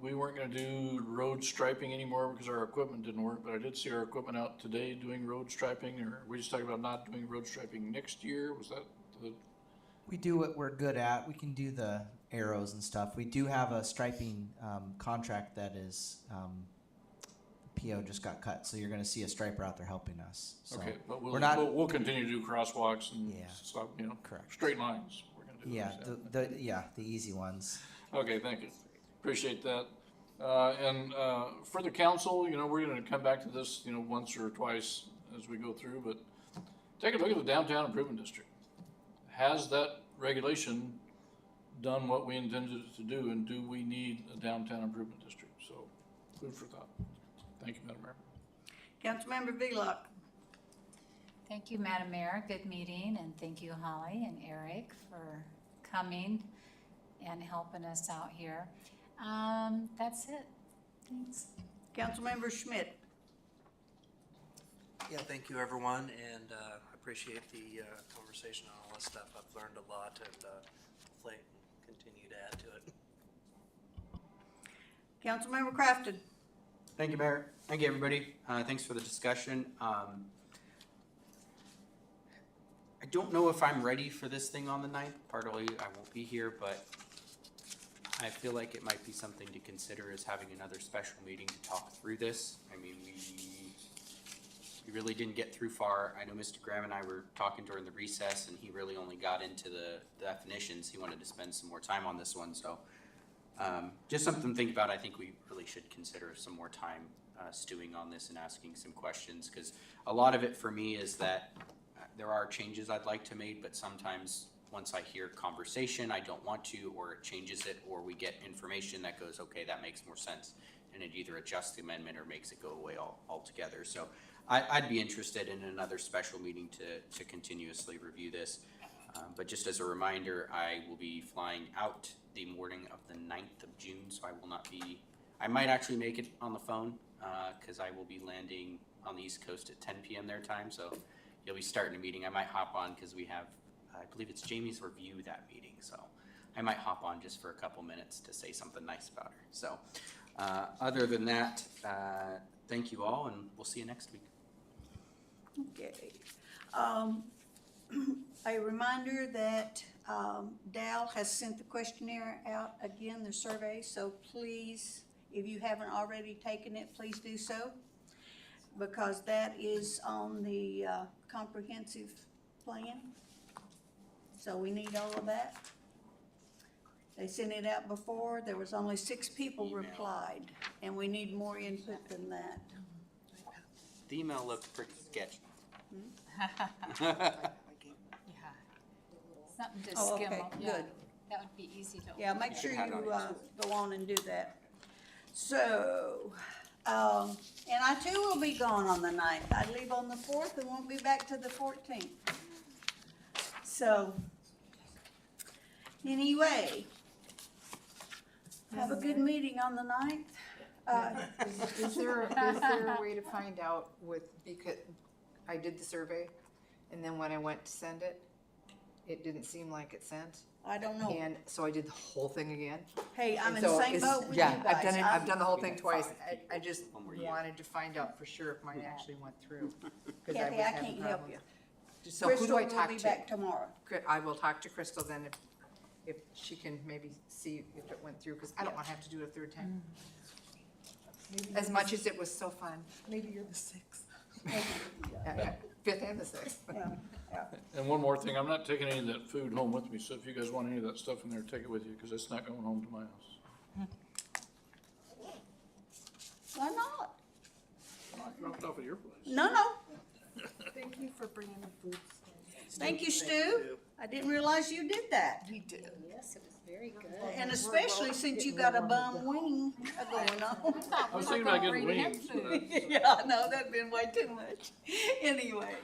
we weren't gonna do road striping anymore because our equipment didn't work, but I did see our equipment out today doing road striping, or were we just talking about not doing road striping next year? Was that the?
We do what we're good at. We can do the arrows and stuff. We do have a striping contract that is PO just got cut, so you're going to see a striper out there helping us. So
Okay, but
we're not.
we'll continue to do crosswalks and
Yeah.
stuff, you know,
Correct.
straight lines. We're gonna do
Yeah,
those,
the easy ones.
Okay, thank you. Appreciate that. And for the council, you know, we're gonna come back to this, you know, once or twice as we go through, but take a look at the downtown improvement district. Has that regulation done what we intended it to do, and do we need a downtown improvement district? So, food for thought. Thank you, Madam Mayor.
Councilmember Velock.
Thank you, Madam Mayor. Good meeting, and thank you, Holly and Eric, for coming and helping us out here. That's it. Thanks.
Councilmember Schmidt.
Yeah, thank you, everyone, and I appreciate the conversation on all this stuff. I've learned a lot, and plate and continue to add to it.
Councilmember Crafton.
Thank you, Mayor. Thank you, everybody. Thanks for the discussion. I don't know if I'm ready for this thing on the 9th. Partly I won't be here, but I feel like it might be something to consider as having another special meeting to talk through this. I mean, we really didn't get through far. I know Mr. Graham and I were talking during the recess, and he really only got into the definitions. He wanted to spend some more time on this one, so just something to think about. I think we really should consider some more time stewing on this and asking some questions, because a lot of it for me is that there are changes I'd like to make, but sometimes once I hear conversation, I don't want to, or it changes it, or we get information that goes, okay, that makes more sense, and it either adjusts the amendment or makes it go away altogether. So I'd be interested in another special meeting to continuously review this. But just as a reminder, I will be flying out the morning of the 9th of June, so I will not be, I might actually make it on the phone, because I will be landing on the East Coast at 10 p.m. their time, so you'll be starting a meeting. I might hop on because we have, I believe it's Jamie's review that meeting, so I might hop on just for a couple minutes to say something nice about her. So other than that, thank you all, and we'll see you next week.
Okay. A reminder that Dal has sent the questionnaire out again, the survey, so please, if you haven't already taken it, please do so, because that is on the comprehensive plan. So we need all of that. They sent it out before. There was only 6 people replied, and we need more input than that.
The email looked pretty sketchy.
Something to
Oh,
skim
okay,
over.
good.
That would be easy to.
Yeah, make sure
have
you
it on
go on and do that. So, and I too will be gone on the 9th. I leave on the 4th and won't be back to the 14th. So, anyway, have a good meeting on the 9th.
Is there a way to find out because I did the survey, and then when I went to send it, it didn't seem like it sent,
I don't know.
and so I did the whole thing again.
Hey, I'm in
And
the
so
same
it's-
boat with you guys.
I've done it, I've done the whole
We
thing
had
twice.
5
I just
One more year.
wanted to find out for sure if mine actually went through. 'Cause
Kathy,
was
I
having
can't help
problems.
you.
So who
Crystal
do I
will
talk
be
to?
back tomorrow.
I will talk to Crystal then if she can maybe see if it went through, because I don't want to have to do it a third time. As much as it was so fun.
Maybe you're the 6th.
Yeah, 5th and the 6th.
Yeah.
And one more thing, I'm not taking any of that food home with me, so if you guys want any of that stuff in there, take it with you, because it's not going home to my house.
Why not?
I dropped off at your place.
No.
Thank you for bringing the food.
Thank you, Stu. I didn't realize you did that.
We did.
Yes, it was very good.
And especially since you got a bum wing going on.
I was thinking about getting wings, but
Yeah, no, that'd been way too much. Anyway,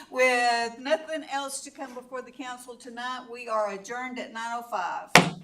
with nothing else to come before the council tonight, we are adjourned at 9:05.